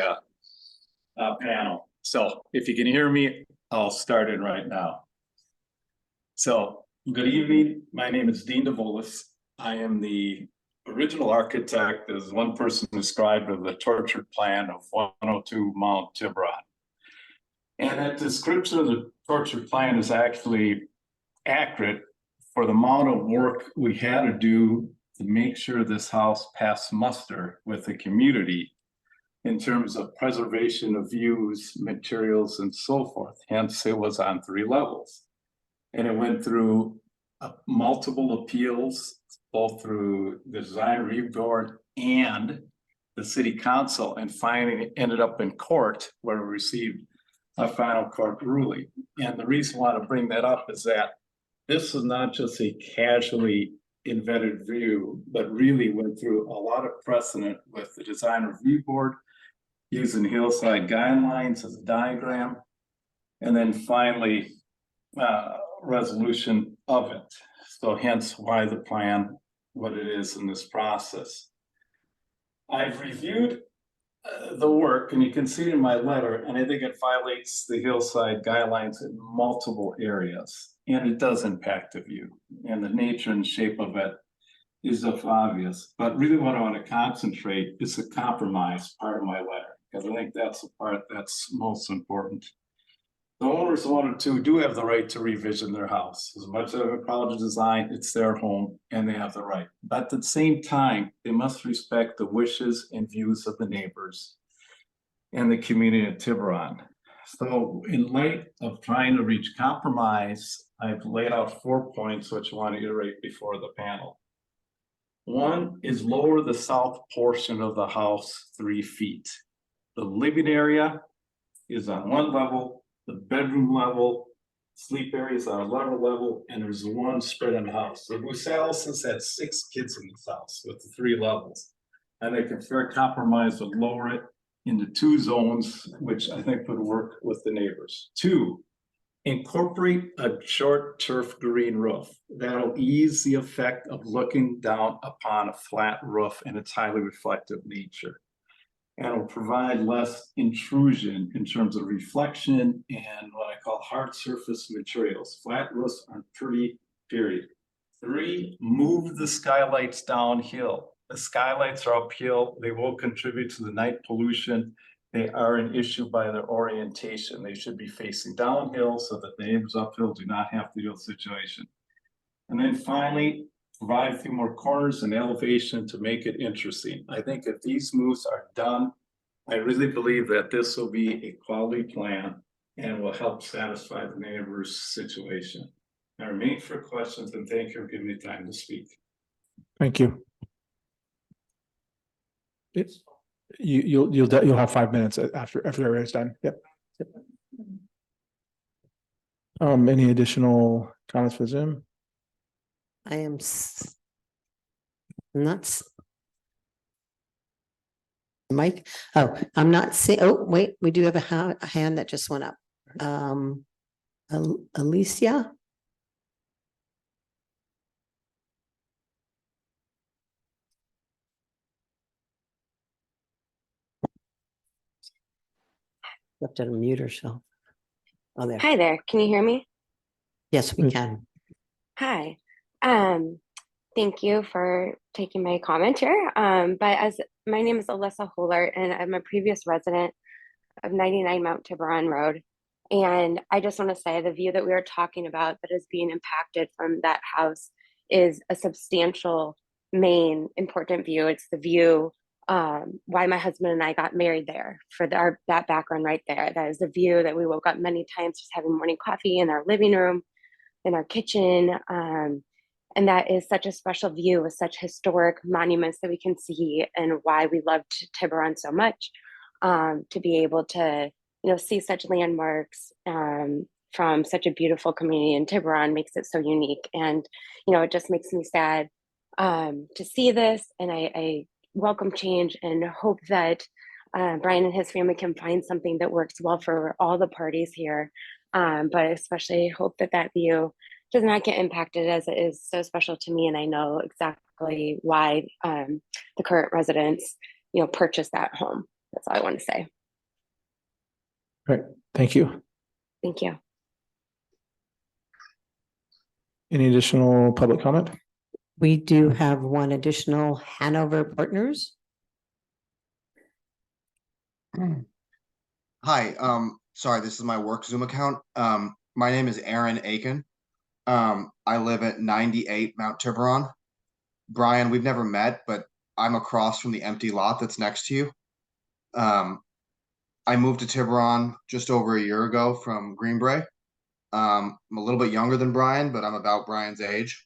panel. So if you can hear me, I'll start in right now. So good evening. My name is Dean Dovolis. I am the original architect, as one person described, of the tortured plan of 102 Mount Tiburon. And that description of the tortured plan is actually accurate for the amount of work we had to do to make sure this house passed muster with the community in terms of preservation of views, materials, and so forth. Hence, it was on 3 levels. And it went through multiple appeals, both through the design review board and the city council, and finally ended up in court where we received a final court ruling. And the reason I want to bring that up is that this is not just a casually invented view, but really went through a lot of precedent with the design review board, using hillside guidelines as a diagram, and then finally resolution of it. So hence why the plan, what it is in this process. I've reviewed the work, and you can see it in my letter, and I think it violates the hillside guidelines in multiple areas, and it does impact the view, and the nature and shape of it is obvious. But really what I want to concentrate is the compromise part of my letter, because I think that's the part that's most important. The owners 1 or 2 do have the right to revision their house. As much as a college design, it's their home and they have the right. But at the same time, they must respect the wishes and views of the neighbors. and the community of Tiburon. So in light of trying to reach compromise, I've laid out 4 points which I want to iterate before the panel. One is lower the south portion of the house 3 feet. The living area is on one level, the bedroom level, sleep area is on another level, and there's one spread in the house. So Bruce Allison's had 6 kids in this house with the 3 levels. And they can fair compromise would lower it into 2 zones, which I think would work with the neighbors. 2, incorporate a short turf green roof. That'll ease the effect of looking down upon a flat roof and its highly reflective nature. And will provide less intrusion in terms of reflection and what I call hard surface materials. Flat roofs are pretty, period. 3, move the skylights downhill. The skylights are uphill. They will contribute to the night pollution. They are an issue by their orientation. They should be facing downhill so that the neighbors uphill do not have to deal with the situation. And then finally, provide a few more corners and elevation to make it interesting. I think if these moves are done, I really believe that this will be a quality plan and will help satisfy the neighbor's situation. I remain for questions and thank you for giving me time to speak. Thank you. You'll have 5 minutes after everybody's done. Yep. Any additional comments for Zoom? I am not. Mike, oh, I'm not seeing, oh, wait, we do have a hand that just went up. Alicia? You have to unmute herself. Oh, there. Hi there. Can you hear me? Yes, we can. Hi. Thank you for taking my comment here. My name is Alyssa Holart and I'm a previous resident of 99 Mount Tiburon Road. And I just want to say the view that we are talking about that is being impacted from that house is a substantial main important view. It's the view why my husband and I got married there for that background right there. That is the view that we woke up many times just having morning coffee in our living room, in our kitchen. And that is such a special view with such historic monuments that we can see and why we loved Tiburon so much, to be able to, see such landmarks from such a beautiful community in Tiburon makes it so unique. And, it just makes me sad to see this. And I welcome change and hope that Brian and his family can find something that works well for all the parties here. But especially hope that view does not get impacted as it is so special to me. And I know exactly why the current residents, purchased that home. That's all I want to say. Great, thank you. Thank you. Any additional public comment? We do have one additional Hanover Partners. Hi, sorry, this is my work Zoom account. My name is Aaron Aiken. I live at 98 Mount Tiburon. Brian, we've never met, but I'm across from the empty lot that's next to you. I moved to Tiburon just over a year ago from Greenbrae. I'm a little bit younger than Brian, but I'm about Brian's age.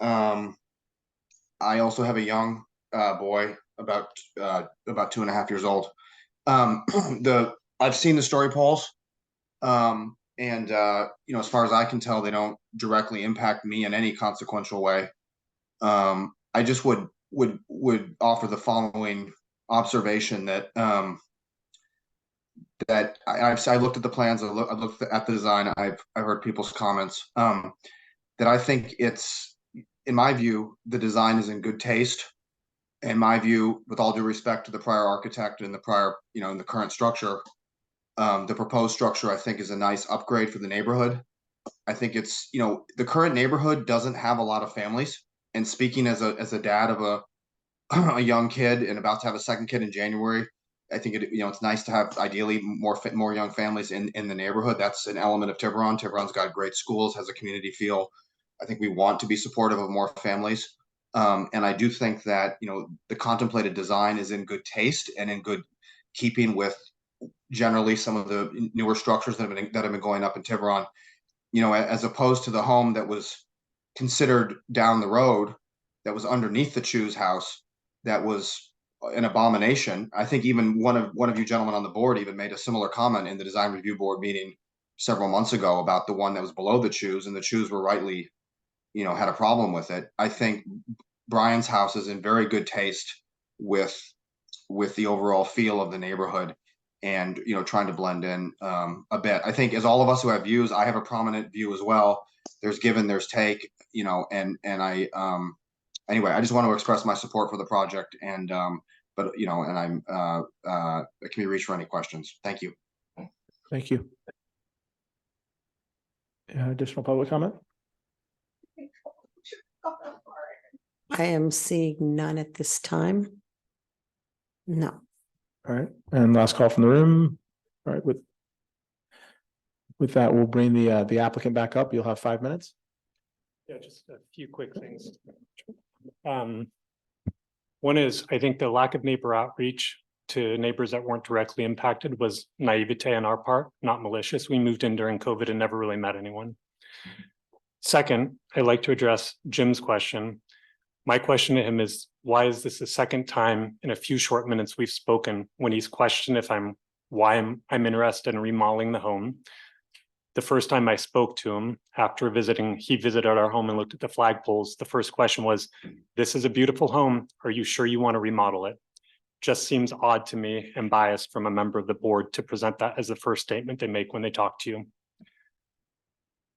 I also have a young boy, about 2.5 years old. I've seen the story polls, and as far as I can tell, they don't directly impact me in any consequential way. I just would offer the following observation that I looked at the plans, I looked at the design, I've heard people's comments, that I think it's, in my view, the design is in good taste. In my view, with all due respect to the prior architect and the prior, in the current structure, the proposed structure, I think, is a nice upgrade for the neighborhood. I think it's, the current neighborhood doesn't have a lot of families. And speaking as a dad of a young kid and about to have a second kid in January, I think it's nice to have ideally more young families in the neighborhood. That's an element of Tiburon. Tiburon's got great schools, has a community feel. I think we want to be supportive of more families. And I do think that, the contemplated design is in good taste and in good keeping with generally some of the newer structures that have been going up in Tiburon, as opposed to the home that was considered down the road, that was underneath the Chu's house, that was an abomination. I think even one of you gentlemen on the board even made a similar comment in the design review board meeting several months ago about the one that was below the Chu's, and the Chu's were rightly, had a problem with it. I think Brian's house is in very good taste with the overall feel of the neighborhood, and trying to blend in a bit. I think as all of us who have views, I have a prominent view as well. There's give and there's take, and I anyway, I just want to express my support for the project, and but and I'm can be reached for any questions. Thank you. Thank you. Additional public comment? I am seeing none at this time. No. All right, and last call from the room. All right, with that, we'll bring the applicant back up. You'll have 5 minutes. Yeah, just a few quick things. One is, I think the lack of neighbor outreach to neighbors that weren't directly impacted was naivete on our part, not malicious. We moved in during COVID and never really met anyone. Second, I'd like to address Jim's question. My question to him is, why is this the second time in a few short minutes we've spoken when he's questioned if I'm interested in remodeling the home? The first time I spoke to him after he visited our home and looked at the flagpoles, the first question was, this is a beautiful home. Are you sure you want to remodel it? Just seems odd to me and biased from a member of the board to present that as the first statement they make when they talk to you.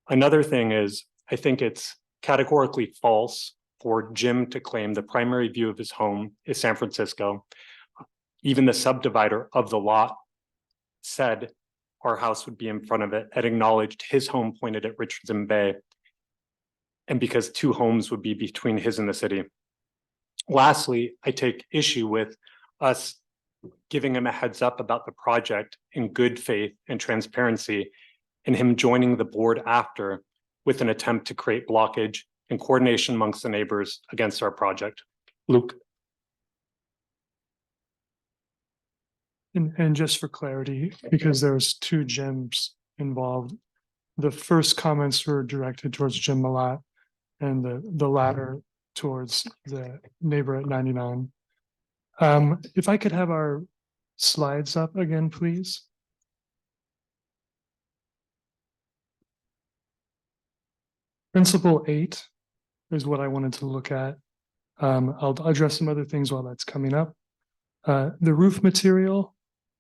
Another thing is, I think it's categorically false for Jim to claim the primary view of his home is San Francisco. Even the subdivider of the lot said our house would be in front of it and acknowledged his home pointed at Richardson Bay. And because 2 homes would be between his and the city. Lastly, I take issue with us giving him a heads up about the project in good faith and transparency, and him joining the board after with an attempt to create blockage and coordination amongst the neighbors against our project. Luke. And just for clarity, because there was 2 Jims involved, the first comments were directed towards Jim Malat, and the latter towards the neighbor at 99. If I could have our slides up again, please. Principle 8 is what I wanted to look at. I'll address some other things while that's coming up. The roof material,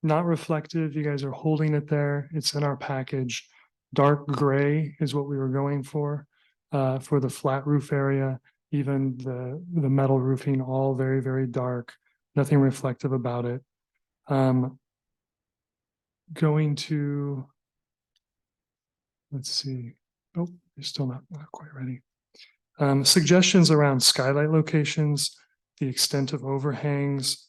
not reflective. You guys are holding it there. It's in our package. Dark gray is what we were going for the flat roof area. Even the metal roofing, all very, very dark. Nothing reflective about it. Going to, let's see. Oh, you're still not quite ready. Suggestions around skylight locations, the extent of overhangs.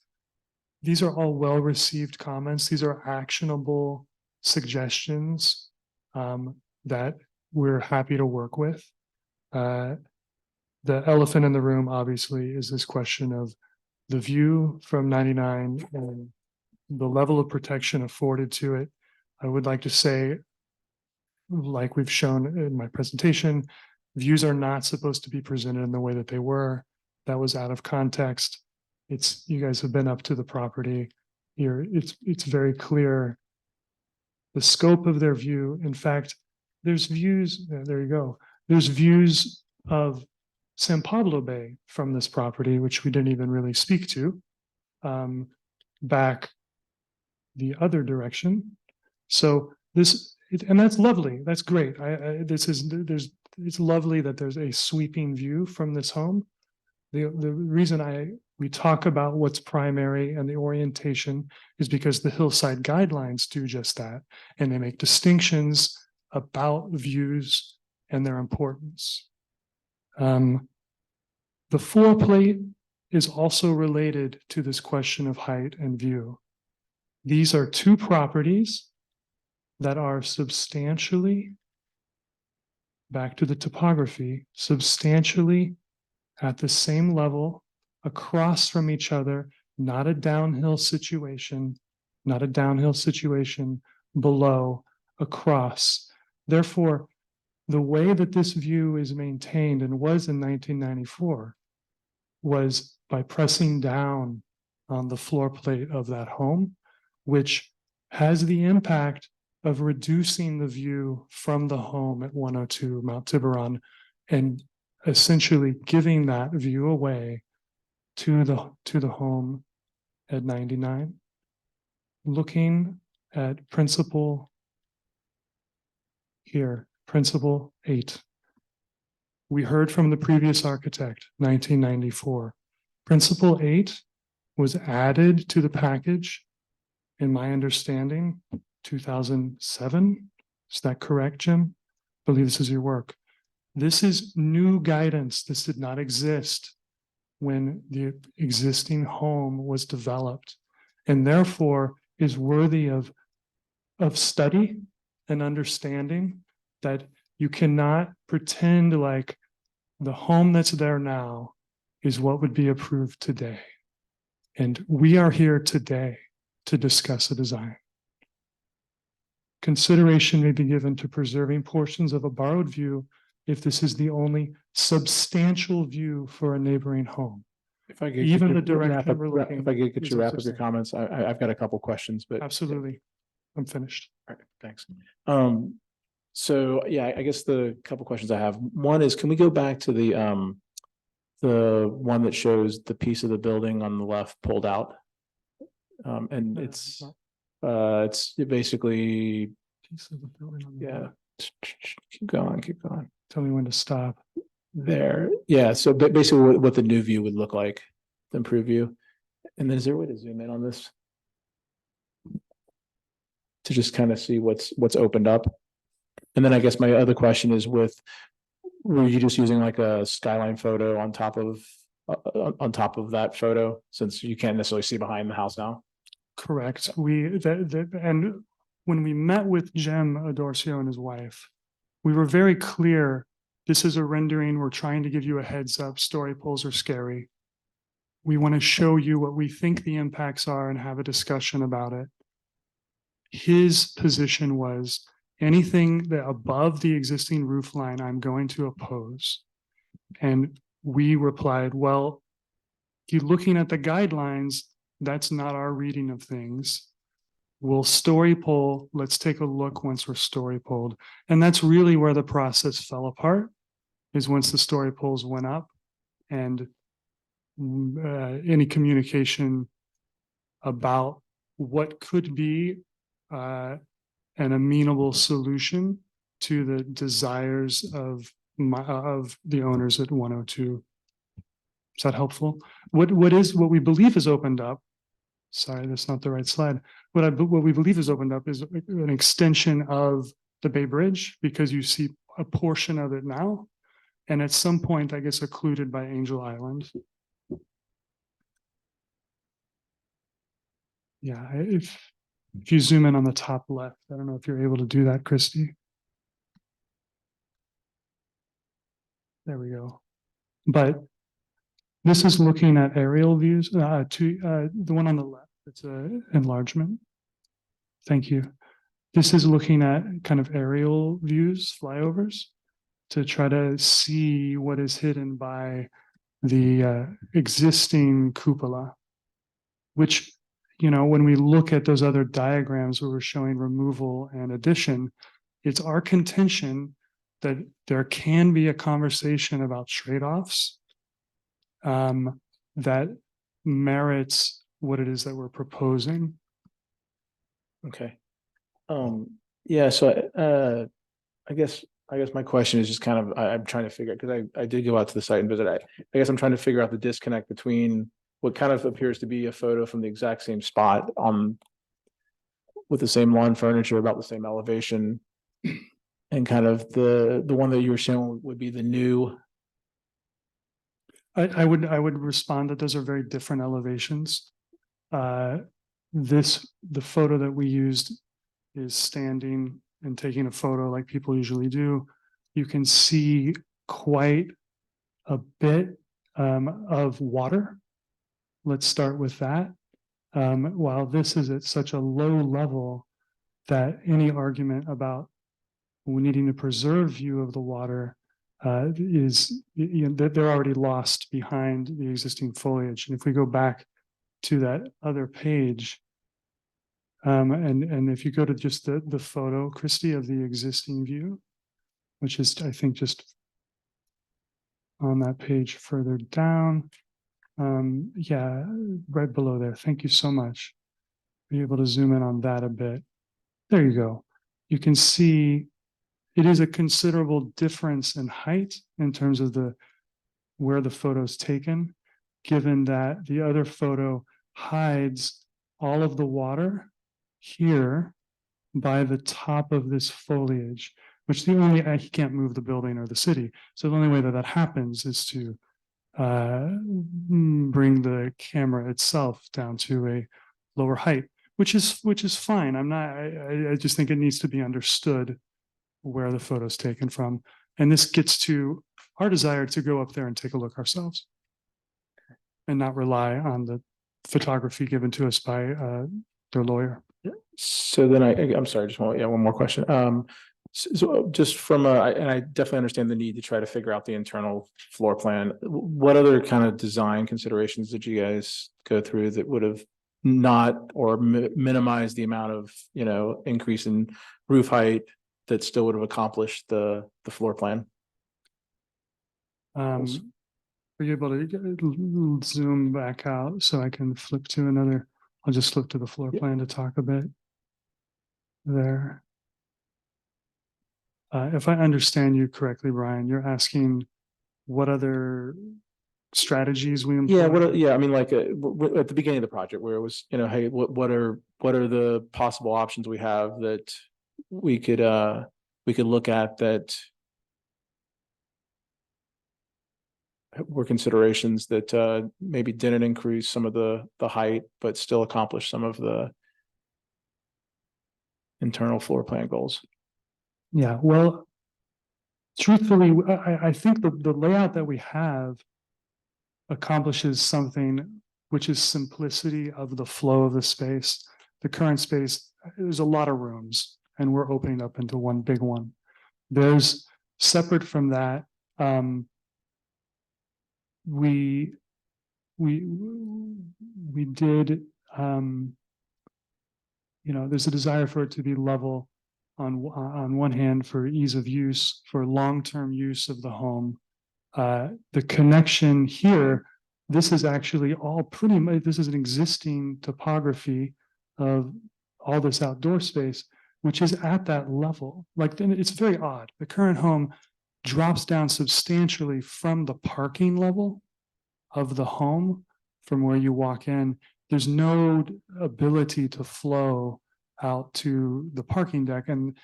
These are all well-received comments. These are actionable suggestions that we're happy to work with. The elephant in the room, obviously, is this question of the view from 99 and the level of protection afforded to it. I would like to say, like we've shown in my presentation, views are not supposed to be presented in the way that they were. That was out of context. You guys have been up to the property here. It's very clear the scope of their view. In fact, there's views, there you go. There's views of San Pablo Bay from this property, which we didn't even really speak to, back the other direction. So and that's lovely. That's great. It's lovely that there's a sweeping view from this home. The reason we talk about what's primary and the orientation is because the hillside guidelines do just that, and they make distinctions about views and their importance. The floor plate is also related to this question of height and view. These are 2 properties that are substantially, back to the topography, substantially at the same level, across from each other, not a downhill situation, not a downhill situation, below, across. Therefore, the way that this view is maintained and was in 1994 was by pressing down on the floor plate of that home, which has the impact of reducing the view from the home at 102 Mount Tiburon and essentially giving that view away to the home at 99. Looking at principle here, principle 8. We heard from the previous architect, 1994. Principle 8 was added to the package, in my understanding, 2007. Is that correct, Jim? I believe this is your work. This is new guidance. This did not exist when the existing home was developed, and therefore is worthy of study and understanding that you cannot pretend like the home that's there now is what would be approved today. And we are here today to discuss a design. Consideration may be given to preserving portions of a borrowed view if this is the only substantial view for a neighboring home. If I could Even get the your direction wrap up, we're looking if I could get is you to wrap up your substantial. comments, I've got a couple questions, but. Absolutely. I'm finished. All right, thanks. So yeah, I guess the couple questions I have, one is, can we go back to the one that shows the piece of the building on the left pulled out? And it's basically, Piece of the building on the yeah, left. keep going, keep going. Tell me when to stop. There, yeah, so basically what the new view would look like, the improved view. And then is there a way to zoom in on this? To just kind of see what's opened up. And then I guess my other question is were you just using like a skyline photo on top of that photo, since you can't necessarily see behind the house now? Correct. And when we met with Jem Adorcio and his wife, we were very clear. This is a rendering. We're trying to give you a heads up. Story poles are scary. We want to show you what we think the impacts are and have a discussion about it. His position was anything that above the existing roof line, I'm going to oppose. And we replied, well, you're looking at the guidelines. That's not our reading of things. We'll story pole. Let's take a look once we're story poled. And that's really where the process fell apart, is once the story poles went up and any communication about what could be an amenable solution to the desires of the owners at 102. Is that helpful? What we believe is opened up. Sorry, that's not the right slide. What we believe is opened up is an extension of the Bay Bridge, because you see a portion of it now, and at some point, I guess, occluded by Angel Island. Yeah, if you zoom in on the top left, I don't know if you're able to do that, Christy. There we go. But this is looking at aerial views the one on the left. It's an enlargement. Thank you. This is looking at kind of aerial views, flyovers, to try to see what is hidden by the existing cupola, which, you know, when we look at those other diagrams where we're showing removal and addition, it's our contention that there can be a conversation about trade-offs that merits what it is that we're proposing. Okay. Yeah, so I guess my question is just kind of, I'm trying to figure out, because I did go out to the site and visit. I guess I'm trying to figure out the disconnect between what kind of appears to be a photo from the exact same spot with the same lawn furniture, about the same elevation, and kind of the one that you were showing would be the new. I would respond that those are very different elevations. The photo that we used is standing and taking a photo like people usually do. You can see quite a bit of water. Let's start with that. While this is at such a low level that any argument about needing to preserve view of the water is, they're already lost behind the existing foliage. And if we go back to that other page, and if you go to just the photo, Christy, of the existing view, which is, I think, just on that page further down. Yeah, right below there. Thank you so much. Be able to zoom in on that a bit. There you go. You can see it is a considerable difference in height in terms of where the photo's taken, given that the other photo hides all of the water here by the top of this foliage, which he can't move the building or the city. So the only way that happens is to bring the camera itself down to a lower height, which is fine. I just think it needs to be understood where the photo's taken from. And this gets to our desire to go up there and take a look ourselves and not rely on the photography given to us by their lawyer. So then I'm sorry, just one more question. So just from and I definitely understand the need to try to figure out the internal floor plan. What other kind of design considerations did you guys go through that would have not or minimized the amount of, increase in roof height that still would have accomplished the floor plan? Are you able to zoom back out so I can flip to another? I'll just flip to the floor plan to talk a bit there. If I understand you correctly, Brian, you're asking what other strategies we employ? Yeah, I mean, like at the beginning of the project where it was, hey, what are the possible options we have that we could look at that were considerations that maybe didn't increase some of the height, but still accomplish some of the internal floor plan goals. Yeah, well, truthfully, I think the layout that we have accomplishes something which is simplicity of the flow of the space. The current space, there's a lot of rooms and we're opening up into one big one. There's separate from that, we did, there's a desire for it to be level on one hand for ease of use, for long-term use of the home. The connection here, this is actually all pretty much, this is an existing topography of all this outdoor space, which is at that level. Like, it's very odd. The current home drops down substantially from the parking level of the home from where you walk in. There's no ability to flow out to the parking deck, and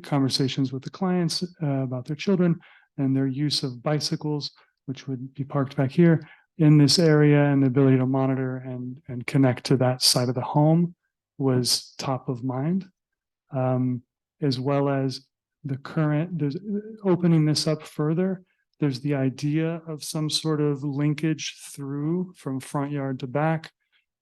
conversations with the clients about their children and their use of bicycles, which would be parked back here in this area, and the ability to monitor and connect to that side of the home was top of mind, as well as the current, there's opening this up further. There's the idea of some sort of linkage through from front yard to back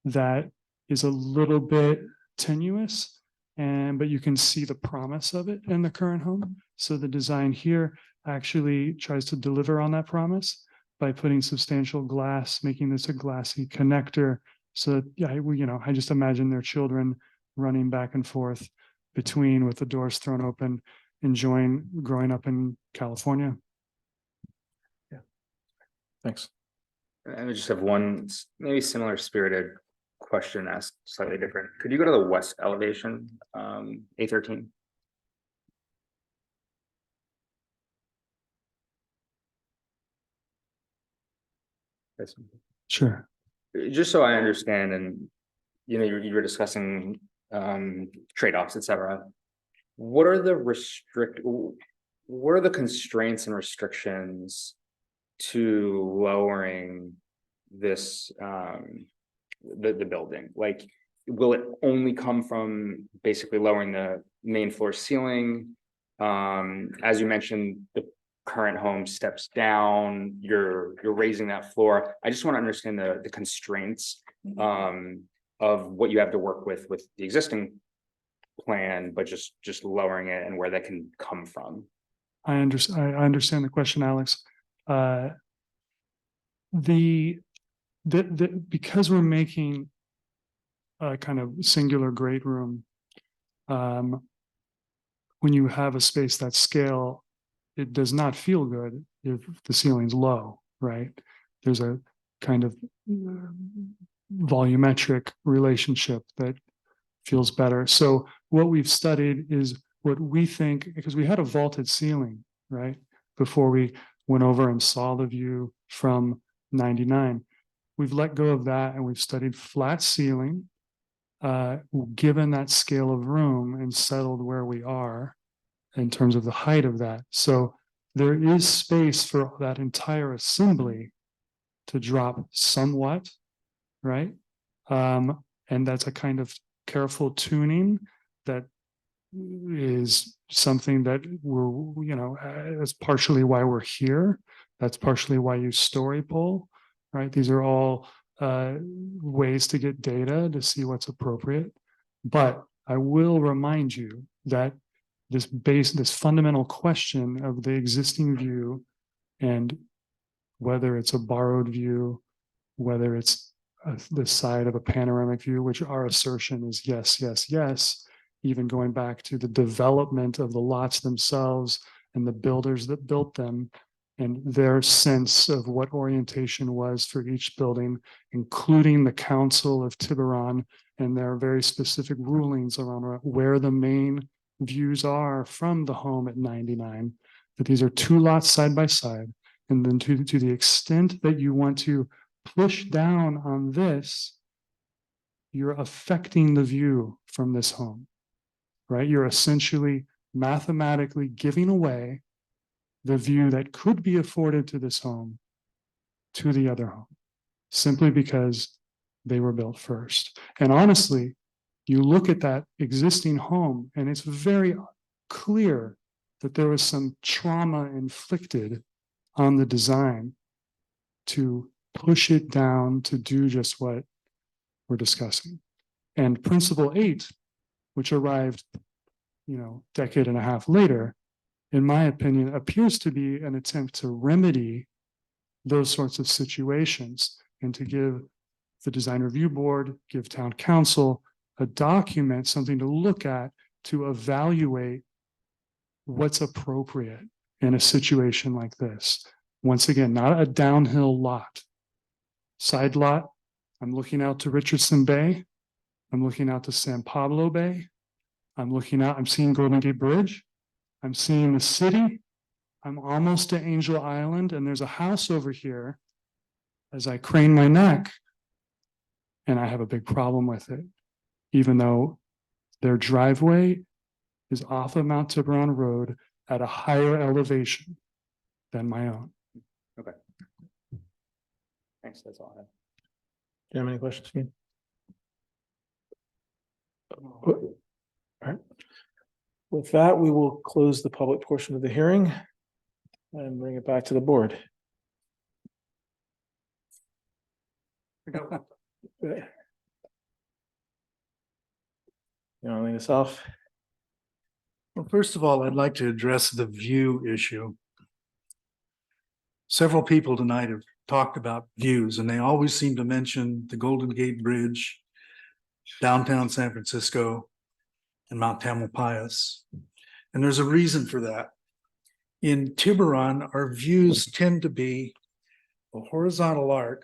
that is a little bit tenuous, but you can see the promise of it in the current home. So the design here actually tries to deliver on that promise by putting substantial glass, making this a glassy connector. So that, yeah, I just imagine their children running back and forth between with the doors thrown open, enjoying growing up in California. Yeah, thanks. I just have one maybe similar spirited question asked slightly different. Could you go to the west elevation, A13? Sure. Just so I understand, and you were discussing trade-offs, etc. What are the constraints and restrictions to lowering this the building? Like, will it only come from basically lowering the main floor ceiling? As you mentioned, the current home steps down, you're raising that floor. I just want to understand the constraints of what you have to work with the existing plan, but just lowering it and where that can come from. I understand the question, Alex. Because we're making a kind of singular great room, when you have a space that scale, it does not feel good if the ceiling's low, right? There's a kind of volumetric relationship that feels better. So what we've studied is what we think, because we had a vaulted ceiling, right? Before we went over and saw the view from 99. We've let go of that and we've studied flat ceiling, given that scale of room and settled where we are in terms of the height of that. So there is space for that entire assembly to drop somewhat, right? And that's a kind of careful tuning that is something that we're, you know, that's partially why we're here. That's partially why you story poll, right? These are all ways to get data to see what's appropriate. But I will remind you that this fundamental question of the existing view and whether it's a borrowed view, whether it's the side of a panoramic view, which our assertion is yes, yes, yes, even going back to the development of the lots themselves and the builders that built them and their sense of what orientation was for each building, including the Council of Tiburon and their very specific rulings around where the main views are from the home at 99, that these are two lots side by side. And then to the extent that you want to push down on this, you're affecting the view from this home, right? You're essentially mathematically giving away the view that could be afforded to this home to the other home, simply because they were built first. And honestly, you look at that existing home and it's very clear that there was some trauma inflicted on the design to push it down to do just what we're discussing. And Principle 8, which arrived, you know, decade and a half later, in my opinion, appears to be an attempt to remedy those sorts of situations and to give the design review board, give town council a document, something to look at to evaluate what's appropriate in a situation like this. Once again, not a downhill lot. Side lot, I'm looking out to Richardson Bay. I'm looking out to San Pablo Bay. I'm seeing Golden Gate Bridge. I'm seeing the city. I'm almost to Angel Island, and there's a house over here as I crane my neck, and I have a big problem with it, even though their driveway is off of Mount Tiburon Road at a higher elevation than my own. Okay. Thanks, that's all I have. Do you have any questions, Ian? All right. With that, we will close the public portion of the hearing and bring it back to the board. You want to lead us off? Well, first of all, I'd like to address the view issue. Several people tonight have talked about views, and they always seem to mention the Golden Gate Bridge, downtown San Francisco, and Mount Tamalpais. And there's a reason for that. In Tiburon, our views tend to be a horizontal arc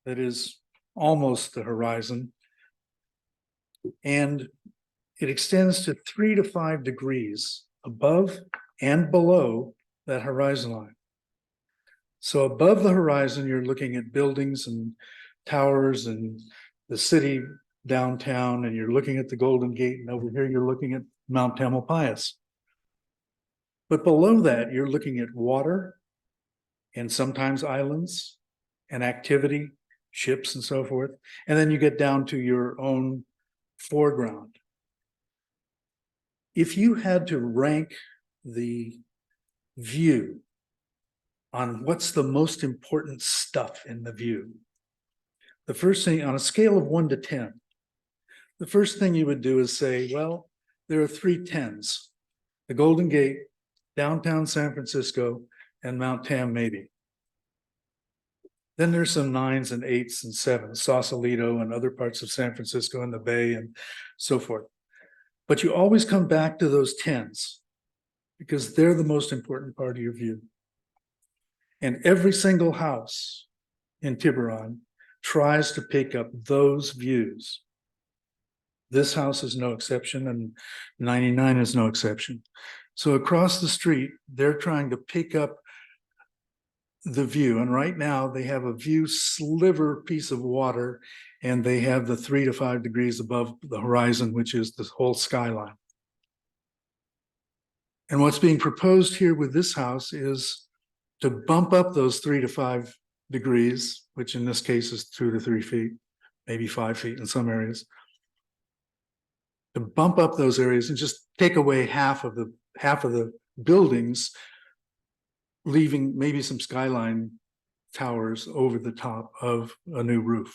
that is almost the horizon, and it extends to 3 to 5 degrees above and below that horizon line. So above the horizon, you're looking at buildings and towers and the city downtown, and you're looking at the Golden Gate, and over here you're looking at Mount Tamalpais. But below that, you're looking at water and sometimes islands and activity, ships and so forth. And then you get down to your own foreground. If you had to rank the view on what's the most important stuff in the view, the first thing on a scale of 1 to 10, the first thing you would do is say, well, there are 3 10s: the Golden Gate, downtown San Francisco, and Mount Tam maybe. Then there's some 9s and 8s and 7s, Sausalito and other parts of San Francisco and the Bay and so forth. But you always come back to those 10s because they're the most important part of your view. And every single house in Tiburon tries to pick up those views. This house is no exception, and 99 is no exception. So across the street, they're trying to pick up the view. And right now they have a view sliver piece of water, and they have the 3 to 5 degrees above the horizon, which is the whole skyline. And what's being proposed here with this house is to bump up those 3 to 5 degrees, which in this case is 2 to 3 feet, maybe 5 feet in some areas, to bump up those areas and just take away half of the buildings, leaving maybe some skyline towers over the top of a new roof.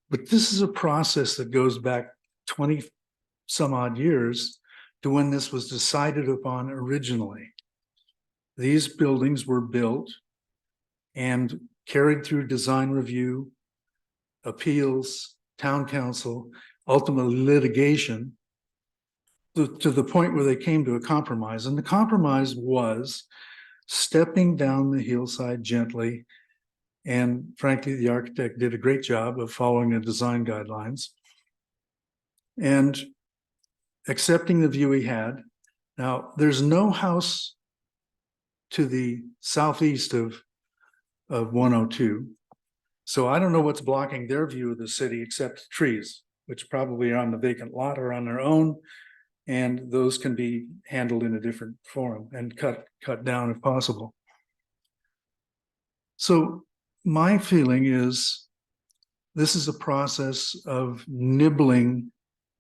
But this is a process that goes back 20 some odd years to when this was decided upon originally. These buildings were built and carried through design review, appeals, town council, ultimately litigation, to the point where they came to a compromise. And the compromise was stepping down the hillside gently. And frankly, the architect did a great job of following the design guidelines and accepting the view he had. Now, there's no house to the southeast of 102. So I don't know what's blocking their view of the city except trees, which probably are on the vacant lot or on their own. And those can be handled in a different forum and cut down if possible. So my feeling is this is a process of nibbling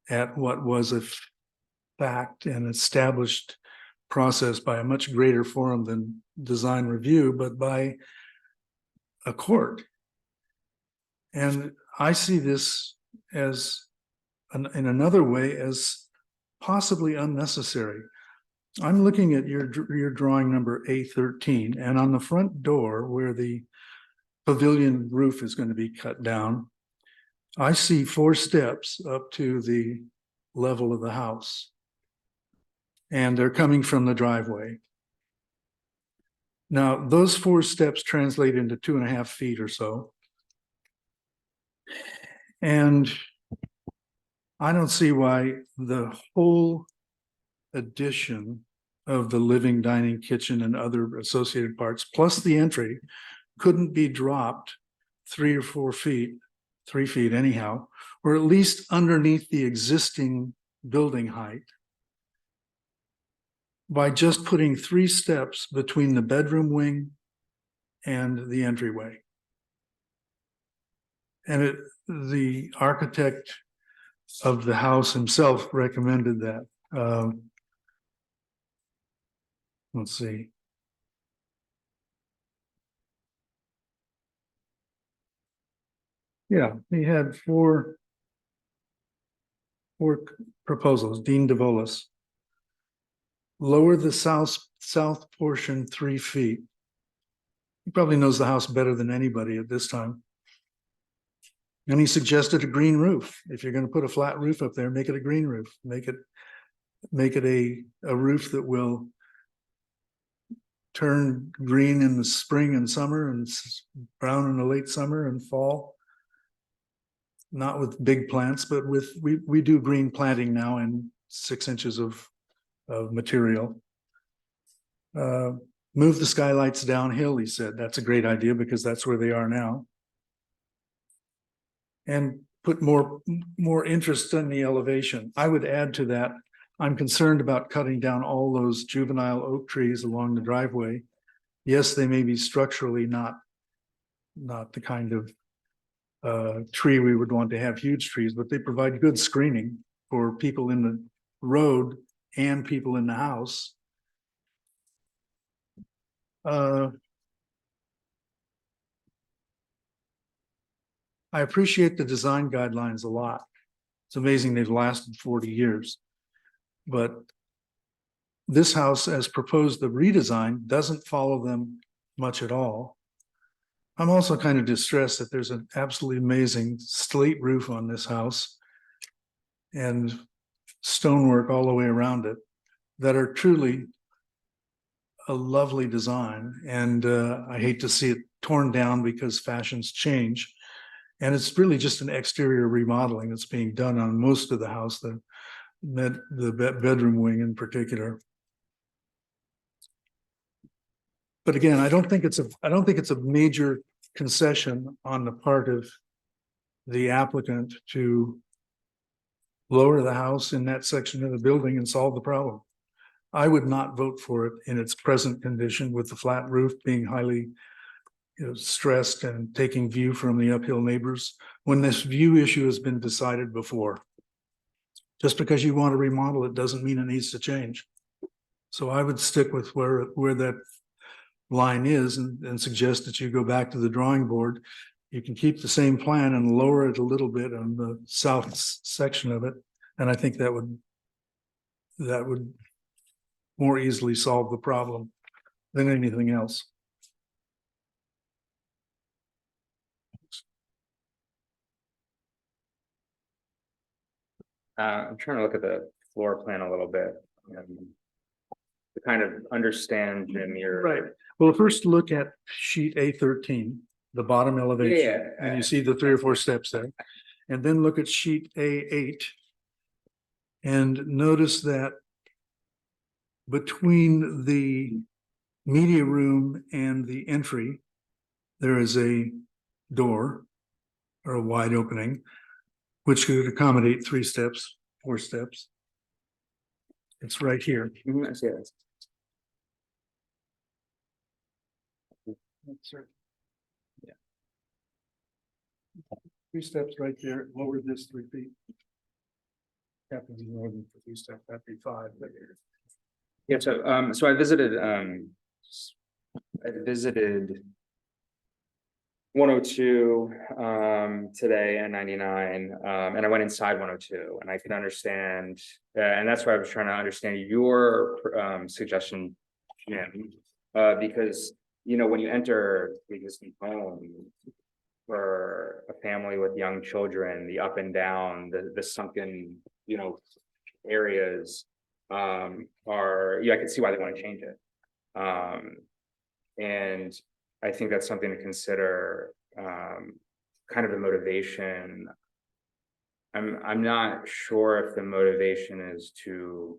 at what was a fact and established process by a much greater forum than design review, but by a court. And I see this as, in another way, as possibly unnecessary. I'm looking at your drawing number A13, and on the front door where the pavilion roof is going to be cut down, I see 4 steps up to the level of the house. And they're coming from the driveway. Now, those 4 steps translate into 2.5 feet or so. And I don't see why the whole addition of the living, dining, kitchen, and other associated parts, plus the entry, couldn't be dropped 3 or 4 feet, 3 feet anyhow, or at least underneath the existing building height, by just putting 3 steps between the bedroom wing and the entryway. And the architect of the house himself recommended that. Let's see. Yeah, he had four proposals. Dean DeVolis. Lower the south portion 3 feet. He probably knows the house better than anybody at this time. And he suggested a green roof. If you're going to put a flat roof up there, make it a green roof. Make it a roof that will turn green in the spring and summer and brown in the late summer and fall. Not with big plants, but with we do green planting now in 6 inches of material. Move the skylights downhill, he said. That's a great idea because that's where they are now. And put more interest in the elevation. I would add to that, I'm concerned about cutting down all those juvenile oak trees along the driveway. Yes, they may be structurally not the kind of tree we would want to have huge trees, but they provide good screening for people in the road and people in the house. I appreciate the design guidelines a lot. It's amazing they've lasted 40 years. But this house, as proposed, the redesign doesn't follow them much at all. I'm also kind of distressed that there's an absolutely amazing slate roof on this house and stonework all the way around it that are truly a lovely design. And I hate to see it torn down because fashions change. And it's really just an exterior remodeling that's being done on most of the house, the bedroom wing in particular. But again, I don't think it's a major concession on the part of the applicant to lower the house in that section of the building and solve the problem. I would not vote for it in its present condition with the flat roof being highly stressed and taking view from the uphill neighbors when this view issue has been decided before. Just because you want to remodel it doesn't mean it needs to change. So I would stick with where that line is and suggest that you go back to the drawing board. You can keep the same plan and lower it a little bit on the south section of it. And I think that would more easily solve the problem than anything else. I'm trying to look at the floor plan a little bit. To kind of understand, Jim, your. Right. Well, first look at sheet A13, the bottom elevation, Yeah. and you see the 3 or 4 steps there. And then look at sheet A8 and notice that between the media room and the entry, there is a door or a wide opening, which could accommodate 3 steps, 4 steps. It's right here. I see it. Yeah. 3 steps right there, lower this 3 feet. Have to be more than 3 steps, that'd be 5. But Yeah, so I visited 102 today and 99 and I went inside 102 and I could understand and that's why I was trying to understand your suggestion, Jim, because when you enter the existing home for a family with young children, the up and down, the sunken areas I can see why they want to change it. And I think that's something to consider, kind of the motivation. I'm not sure if the motivation is to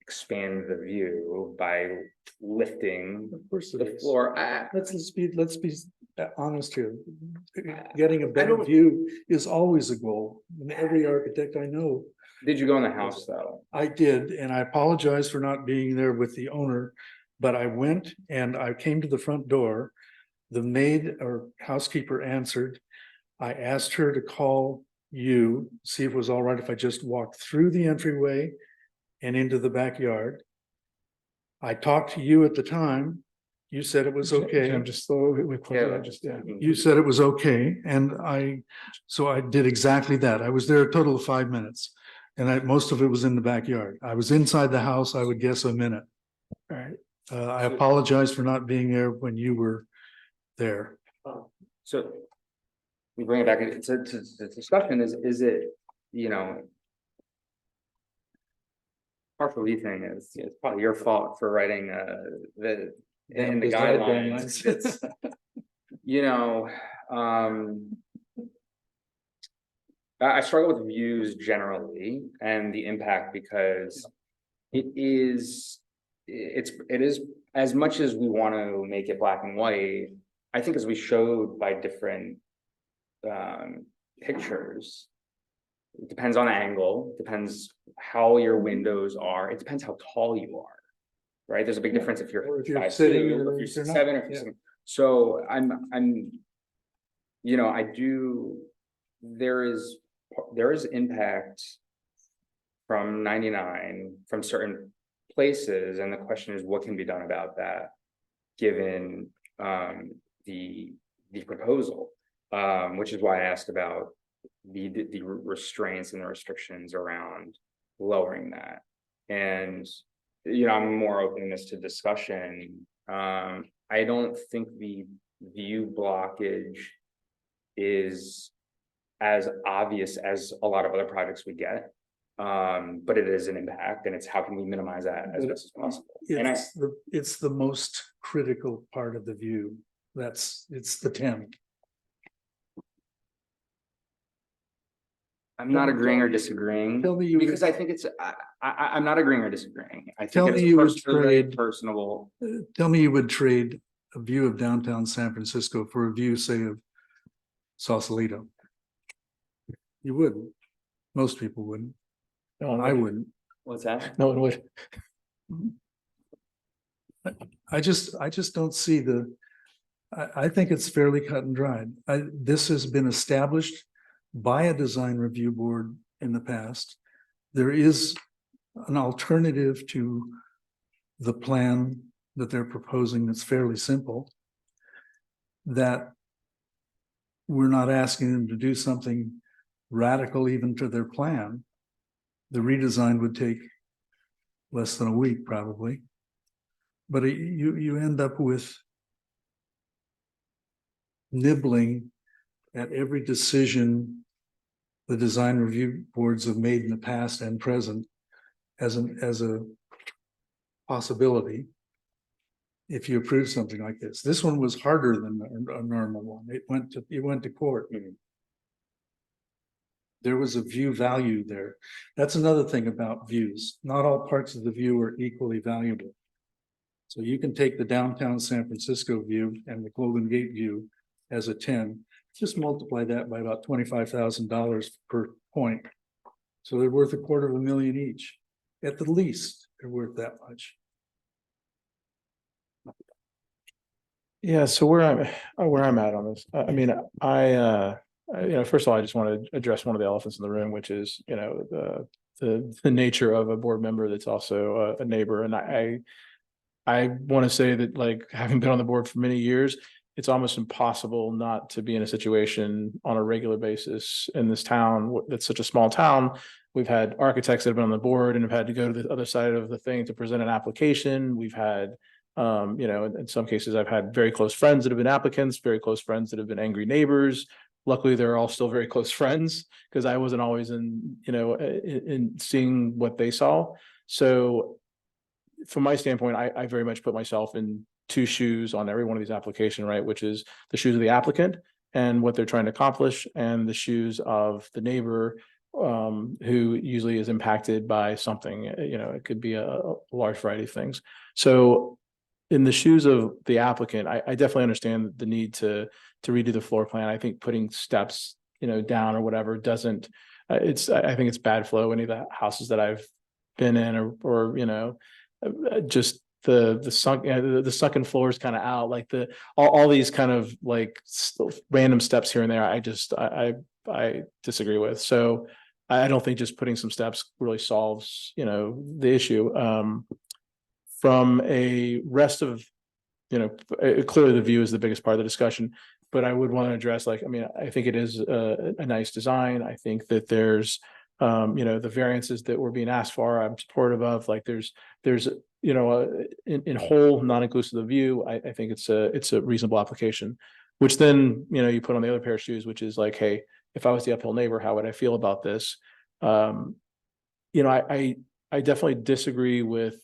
expand the view by lifting the floor. let's be honest here. Getting a better view is always a goal. And every architect I know. Did you go in the house though? I did, and I apologize for not being there with the owner, but I went and I came to the front door. The maid or housekeeper answered. I asked her to call you, see if it was all right if I just walked through the entryway and into the backyard. I talked to you at the time. You said it was okay. I'm just You said it was okay, and so I did exactly that. I was there a total of 5 minutes, and most of it was in the backyard. I was inside the house, I would guess a minute. All right. I apologize for not being there when you were there. So we bring it back to the discussion is it, partial thing is it's probably your fault for writing the guidelines. It's I struggle with views generally and the impact because it is as much as we want to make it black and white, I think as we showed by different pictures, it depends on the angle, depends how your windows are, it depends how tall you are, right? There's a big difference if you're 5'2", sitting or if you're 6'7", or if you're sitting. So there is impact from 99 from certain places, and the question is what can be done about that given the proposal. Which is why I asked about the restraints and the restrictions around lowering that. And, you know, I'm more openness to discussion. I don't think the view blockage is as obvious as a lot of other projects we get. But it is an impact, and it's how can we minimize that as best as possible. And It's the most critical part of the view. It's the 10. I'm not agreeing or disagreeing, Tell me you because I think it's, I'm not agreeing or disagreeing. I Tell think me it's you would very trade- personable. Tell me you would trade a view of downtown San Francisco for a view, say, of Sausalito. You wouldn't. Most people wouldn't. No one I would. wouldn't. What's that? No one would. I just don't see I think it's fairly cut and dried. This has been established by a design review board in the past. There is an alternative to the plan that they're proposing that's fairly simple, that we're not asking them to do something radical even to their plan. The redesign would take less than a week probably. But you end up with nibbling at every decision the design review boards have made in the past and present as a possibility. If you approve something like this, this one was harder than a normal one. It went to court. There was a view value there. That's another thing about views. Not all parts of the view are equally valuable. So you can take the downtown San Francisco view and the Golden Gate view as a 10, just multiply that by about $25,000 per point. So they're worth $250,000 each. At the least, they're worth that much. Yeah, so where I'm at on this, I mean, first of all, I just want to address one of the elephants in the room, which is, you know, the nature of a board member that's also a neighbor. And I want to say that, like, having been on the board for many years, it's almost impossible not to be in a situation on a regular basis in this town. That's such a small town. We've had architects that have been on the board and have had to go to the other side of the thing to present an application. We've had, you know, in some cases, I've had very close friends that have been applicants, very close friends that have been angry neighbors. Luckily, they're all still very close friends because I wasn't always in, you know, in seeing what they saw. So from my standpoint, I very much put myself in two shoes on every one of these applications, right? Which is the shoes of the applicant and what they're trying to accomplish, and the shoes of the neighbor who usually is impacted by something. You know, it could be a large variety of things. So in the shoes of the applicant, I definitely understand the need to redo the floor plan. I think putting steps, you know, down or whatever doesn't, I think it's bad flow. Any of the houses that I've been in or you know, just the sunken floors kind of out, like all these kind of like random steps here and there. I disagree with. So I don't think just putting some steps really solves, you know, the issue. From a rest of, you know, clearly the view is the biggest part of the discussion, but I would want to address, like, I mean, I think it is a nice design. I think that there's, you know, the variances that were being asked for, I'm supportive of. Like there's, you know, in whole, not inclusive of the view, I think it's a reasonable application, which then, you know, you put on the other pair of shoes, which is like, hey, if I was the uphill neighbor, how would I feel about this? You know, I definitely disagree with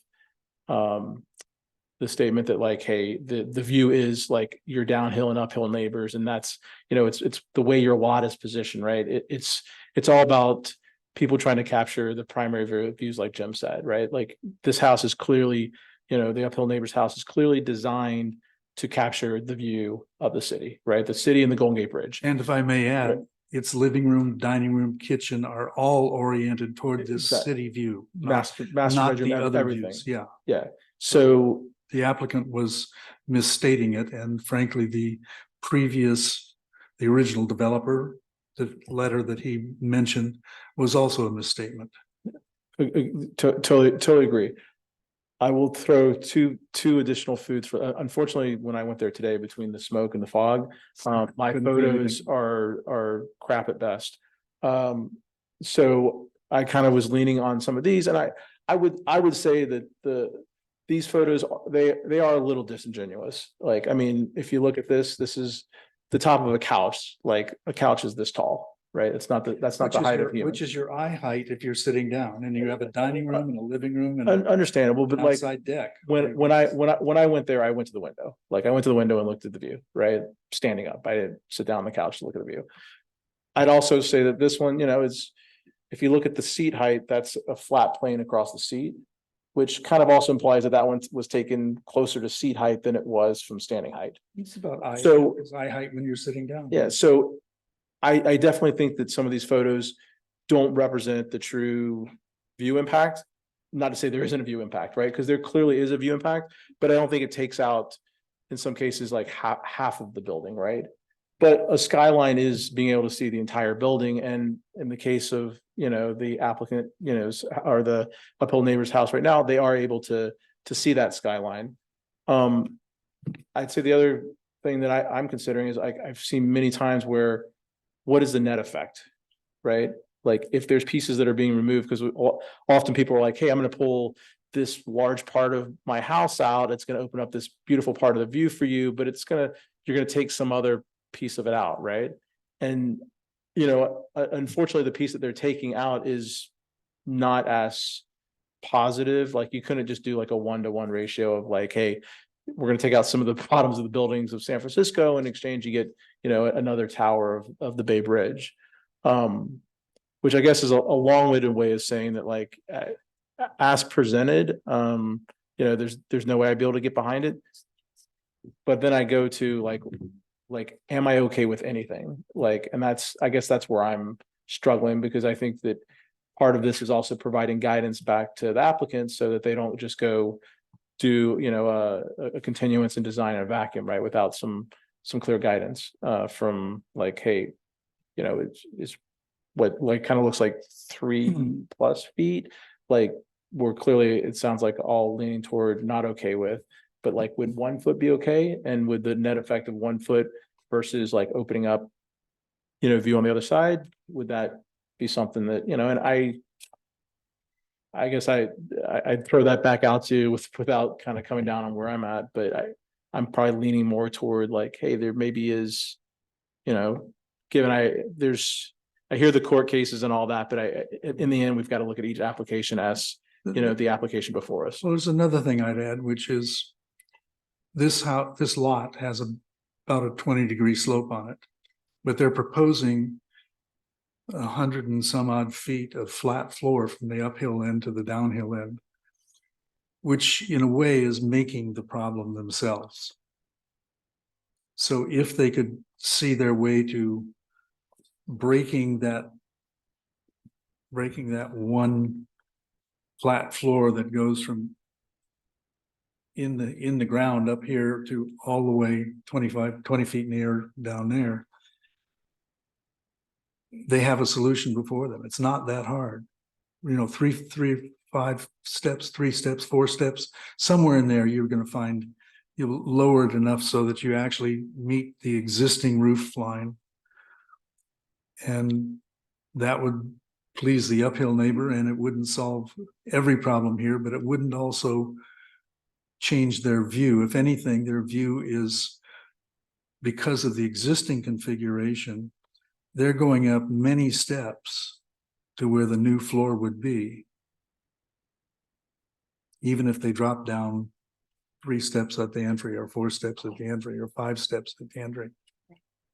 the statement that, like, hey, the view is like your downhill and uphill neighbors, and that's, you know, it's the way your lot is positioned, right? It's all about people trying to capture the primary views, like Jim said, right? Like this house is clearly, you know, the uphill neighbor's house is clearly designed to capture the view of the city, right? The city and the Golden Gate Bridge. And if I may add, Right. its living room, dining room, kitchen are all oriented toward this Exactly. city view. Master not bedroom, the other everything. views. Yeah. Yeah. So The applicant was misstating it, and frankly, the original developer, the letter that he mentioned was also a misstatement. totally agree. I will throw two additional foods for, unfortunately, when I went there today, between the smoke and the fog, my Couldn't do photos are crap at best. So I kind of was leaning on some of these, and I would say that these photos, they are a little disingenuous. Like, I mean, if you look at this is the top of a couch, like a couch is this tall, right? That's not the height of humans. Which is your eye height if you're sitting down, and you have a dining room and a living room and an Understandable, but like outside deck. when I went there, I went to the window. Like, I went to the window and looked at the view, right? Standing up. I didn't sit down on the couch to look at the view. I'd also say that this one, is, if you look at the seat height, that's a flat plane across the seat, which kind of also implies that one was taken closer to seat height than it was from standing height. It's about eye height when you're sitting down. Yeah, so I definitely think that some of these photos don't represent the true view impact. Not to say there isn't a view impact, right? Because there clearly is a view impact, but I don't think it takes out, in some cases, like half of the building, right? But a skyline is being able to see the entire building. And in the case of, the applicant, or the uphill neighbor's house right now, they are able to see that skyline. I'd say the other thing that I'm considering is, I've seen many times where, what is the net effect, right? Like, if there's pieces that are being removed, because often people are like, hey, I'm going to pull this large part of my house out. It's going to open up this beautiful part of the view for you, but you're going to take some other piece of it out, right? And, unfortunately, the piece that they're taking out is not as positive. Like, you couldn't just do like a 1-to-1 ratio of like, hey, we're going to take out some of the bottoms of the buildings of San Francisco. In exchange, you get, another tower of the Bay Bridge. Which I guess is a long-winded way of saying that, like, as presented, there's no way I'd be able to get behind it. But then I go to like, am I okay with anything? Like, and I guess that's where I'm struggling, because I think that part of this is also providing guidance back to the applicants so that they don't just go do, a continuance and design in a vacuum, right? Without some clear guidance from, like, hey, it's what, like, kind of looks like 3+ feet, like, we're clearly, it sounds like all leaning toward not okay with, but like, would 1 foot be okay? And would the net effect of 1 foot versus like opening up, view on the other side, would that be something that, and I guess I'd throw that back out to you without kind of coming down on where I'm at, but I'm probably leaning more toward like, hey, there maybe is, given I hear the court cases and all that, but in the end, we've got to look at each application as, the application before us. Well, there's another thing I'd add, which is this lot has about a 20-degree slope on it, but they're proposing 100 and some odd feet of flat floor from the uphill end to the downhill end, which in a way is making the problem themselves. So if they could see their way to breaking that one flat floor that goes from in the ground up here to all the way 20 feet near down there, they have a solution before them. It's not that hard. 5 steps, 3 steps, 4 steps, somewhere in there, you're going to find you'll lower it enough so that you actually meet the existing roof line. And that would please the uphill neighbor, and it wouldn't solve every problem here, but it wouldn't also change their view. If anything, their view is, because of the existing configuration, they're going up many steps to where the new floor would be. Even if they drop down 3 steps at the entry, or 4 steps at the entry, or 5 steps at the entry.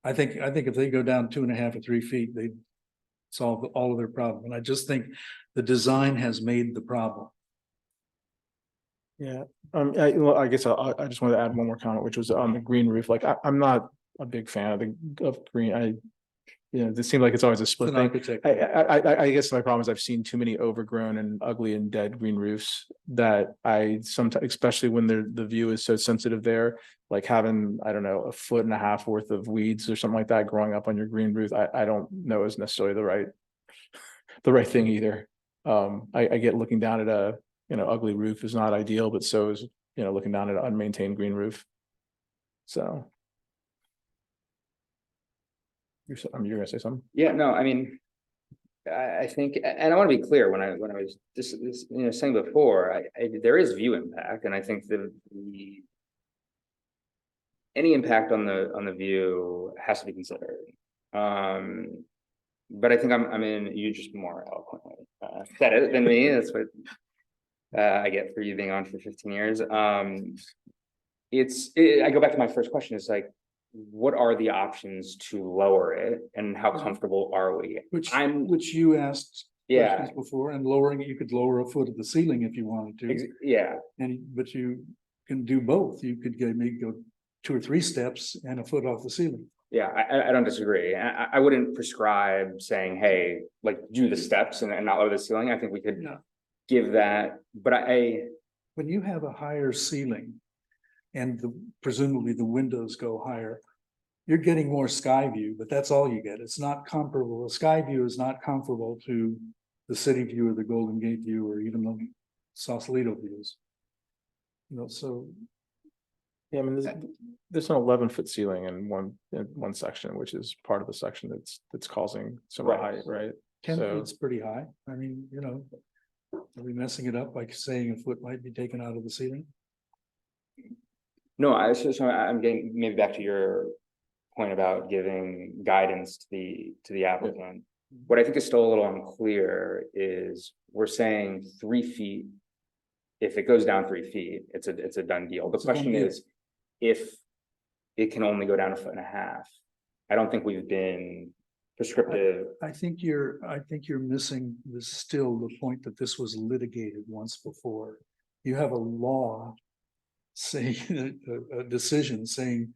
I think if they go down 2.5 or 3 feet, they solve all of their problem. And I just think the design has made the problem. Yeah, I guess I just wanted to add one more comment, which was on the green roof. Like, I'm not a big fan of green. It seems like it's always a split thing. I guess my problem is I've seen too many overgrown and ugly and dead green roofs that I sometimes, especially when the view is so sensitive there, like having, I don't know, 1.5 feet worth of weeds or something like that growing up on your green roof, I don't know is necessarily the right thing either. I get looking down at ugly roof is not ideal, but so is, looking down at an unmaintained green roof. So. You're gonna say something? Yeah, no, I mean, I think, and I want to be clear, when I was saying before, there is view impact, and I think any impact on the view has to be considered. But I think you just more eloquently said it than me. That's what I get for you being on for 15 years. I go back to my first question. It's like, what are the options to lower it, and how comfortable are we? Which you asked Yeah. questions before, and lowering it, you could lower a foot of the ceiling if you wanted to. Yeah. But you can do both. You could maybe go 2 or 3 steps and a foot off the ceiling. Yeah, I don't disagree. I wouldn't prescribe saying, hey, like, do the steps and not lower the ceiling. I think we could give that, but when you have a higher ceiling and presumably the windows go higher, you're getting more sky view, but that's all you get. It's not comparable. The sky view is not comparable to the city view or the Golden Gate view or even the Sausalito views. So. Yeah, I mean, there's an 11-foot ceiling in one section, which is part of the section that's causing some height, right? 10 feet's pretty high. I mean, are we messing it up by saying a foot might be taken out of the ceiling? No, I'm getting maybe back to your point about giving guidance to the applicant. What I think is still a little unclear is we're saying 3 feet. If it goes down 3 feet, it's a done deal. The question is, if it can only go down 1.5 feet. I don't think we've been prescriptive. I think you're missing the point that this was litigated once before. You have a law saying, a decision saying,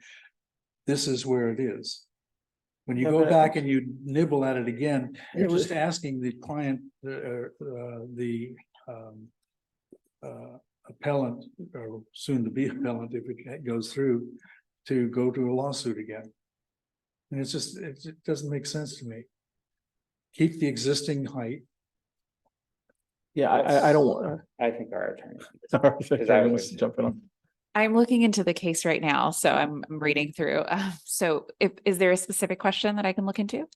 this is where it is. When you go back and you nibble at it again, you're just asking the client, the appellant, or soon to be appellant, if it goes through, to go to a lawsuit again. And it doesn't make sense to me. Keep the existing height. Yeah, I don't want. I think our attorney wants to jump in on. I'm looking into the case right now, so I'm reading through. So is there a specific question that I can look into?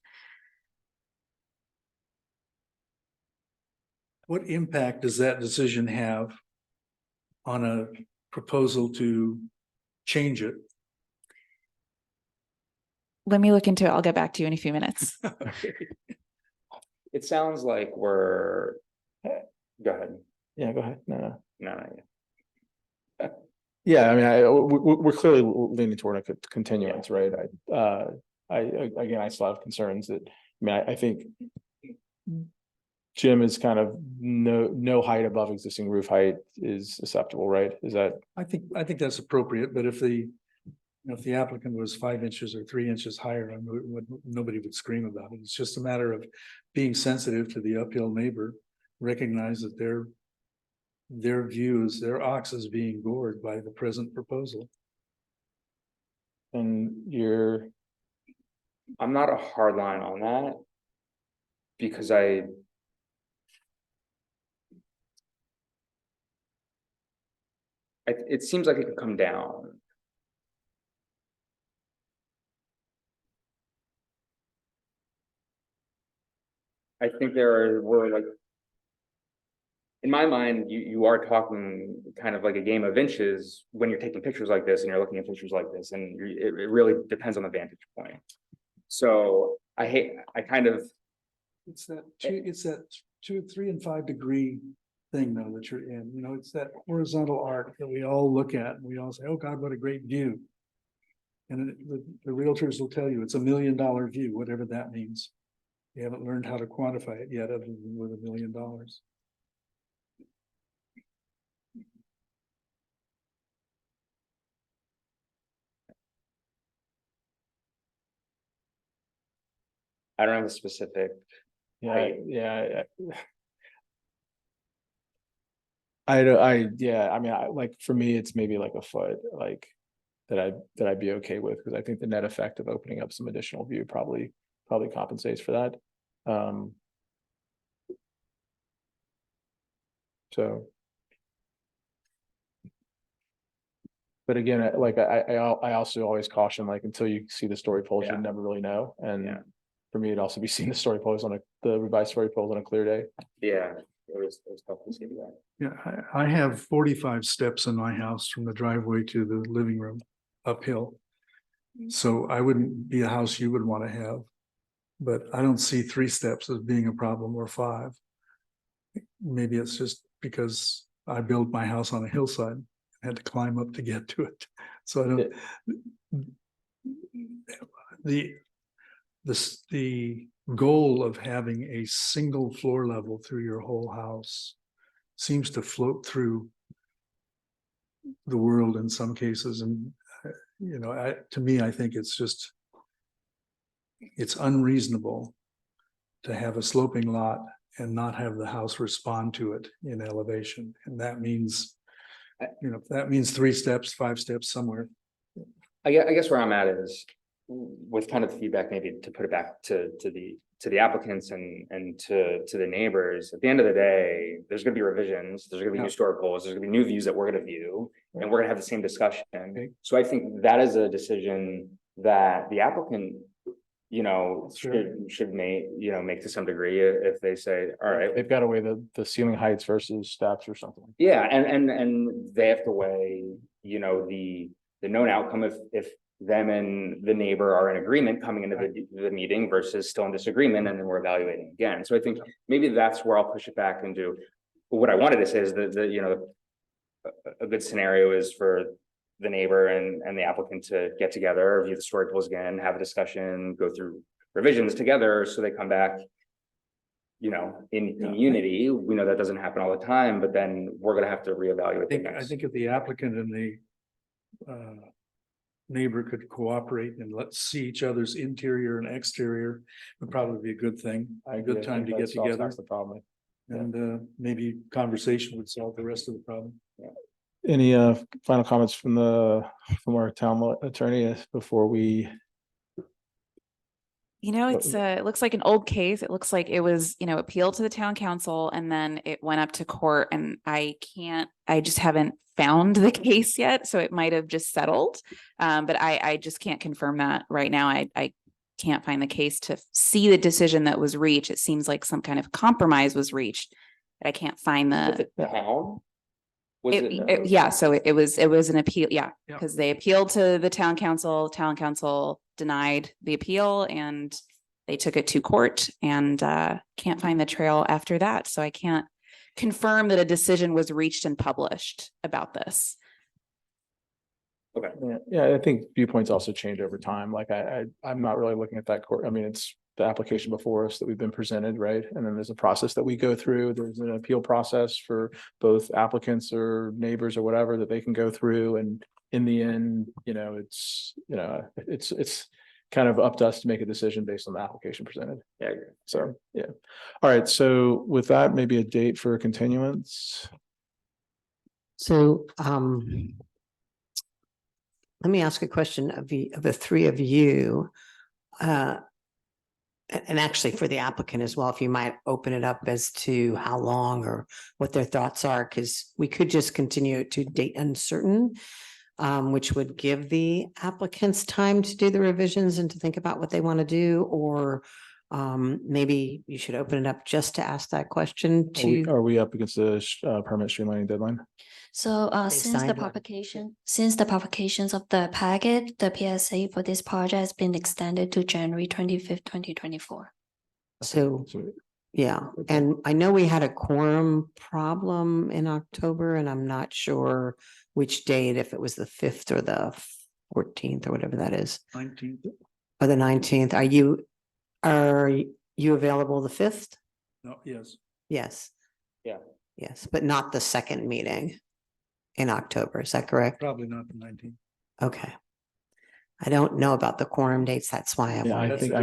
What impact does that decision have on a proposal to change it? Let me look into it. I'll get back to you in a few minutes. It sounds like we're. Go ahead. Yeah, go ahead. No. Yeah, I mean, we're clearly leaning toward a continuance, right? I still have concerns that. I mean, I think Jim is kind of no height above existing roof height is acceptable, right? Is that? I think that's appropriate, but if the applicant was 5 inches or 3 inches higher, nobody would scream about it. It's just a matter of being sensitive to the uphill neighbor, recognize that their views, their ox is being gored by the present proposal. And I'm not a hard line on that, because it seems like it could come down. I think we're like, in my mind, you are talking kind of like a game of inches when you're taking pictures like this and you're looking at pictures like this, and it really depends on the vantage point. So it's that 2, 3, and 5 degree thing though that you're in. It's that horizontal arc that we all look at and we all say, oh God, what a great view. And the realtors will tell you it's $1 million view, whatever that means. You haven't learned how to quantify it yet, other than with $1 million. I don't have a specific. I mean, like, for me, it's maybe like a foot, like that I'd be okay with, because I think the net effect of opening up some additional view probably compensates for that. So But again, like I also always caution, like, until you see the story polls, you Yeah. never really know. Yeah. And for me, it'd also be seeing the story polls the revised story polls on a clear day. Yeah, it was tough to see that. Yeah, I have 45 steps in my house from the driveway to the living room uphill. So I wouldn't be a house you would want to have. But I don't see 3 steps as being a problem or 5. Maybe it's just because I built my house on a hillside, had to climb up to get to it. So I don't. The goal of having a single floor level through your whole house seems to float through the world in some cases. And, to me, I think it's unreasonable to have a sloping lot and not have the house respond to it in elevation. And that means, 3 steps, 5 steps somewhere. I guess where I'm at is with kind of feedback, maybe to put it back to the applicants and to the neighbors. At the end of the day, there's gonna be revisions, there's gonna be new story polls, there's gonna be new views that we're gonna view, and we're gonna have the same discussion. So I think that is a decision that the applicant, should make to some degree if they say, all right. They've got to weigh the ceiling heights versus steps or something. Yeah, and they have to weigh, the known outcome if them and the neighbor are in agreement coming into the meeting versus still in disagreement, and then we're evaluating again. So I think maybe that's where I'll push it back and do. But what I wanted to say is that a good scenario is for the neighbor and the applicant to get together, review the story polls again, have a discussion, go through revisions together, so they come back in unity. We know that doesn't happen all the time, but then we're gonna have to reevaluate. I think if the applicant and the neighbor could cooperate and let's see each other's interior and exterior would probably be a good thing. A good time to get together. That's the problem. And maybe conversation would solve the rest of the problem. Any final comments from our town attorney before we? It looks like an old case. It looks like it was, appealed to the town council and then it went up to court, and I just haven't found the case yet. So it might have just settled. But I just can't confirm that right now. I can't find the case to see the decision that was reached. It seems like some kind of compromise was reached, but I can't find the. So it was an appeal, because they appealed to the town council denied the appeal, and they took it to court, and can't find the trail after that. So I can't confirm that a decision was reached and published about this. Okay. Yeah, I think viewpoints also change over time. Like I'm not really looking at that court. I mean, it's the application before us that we've been presented, right? And then there's a process that we go through. There's an appeal process for both applicants or neighbors or whatever that they can go through. And in the end, it's kind of up to us to make a decision based on the application presented. Yeah, I agree. So, yeah. All right. So with that, maybe a date for continuance. So, let me ask a question of the 3 of you. And actually for the applicant as well, if you might open it up as to how long or what their thoughts are, because we could just continue to date uncertain, which would give the applicants time to do the revisions and to think about what they want to do, or maybe you should open it up just to ask that question Are we up against the permit streamlining deadline? So since the publications of the packet, the PSA for this project has been extended to January 25th, 2024. So, yeah, and I know we had a quorum problem in October, and I'm not sure which date, if it was the 5th or the 14th or whatever that is. 19th. Or the 19th. Are you available the 5th? No, yes. Yes. Yeah. Yes, but not the second meeting in October. Is that correct? Probably not the 19th. Okay. I don't know about the quorum dates. That's why I Yeah, I wanted. think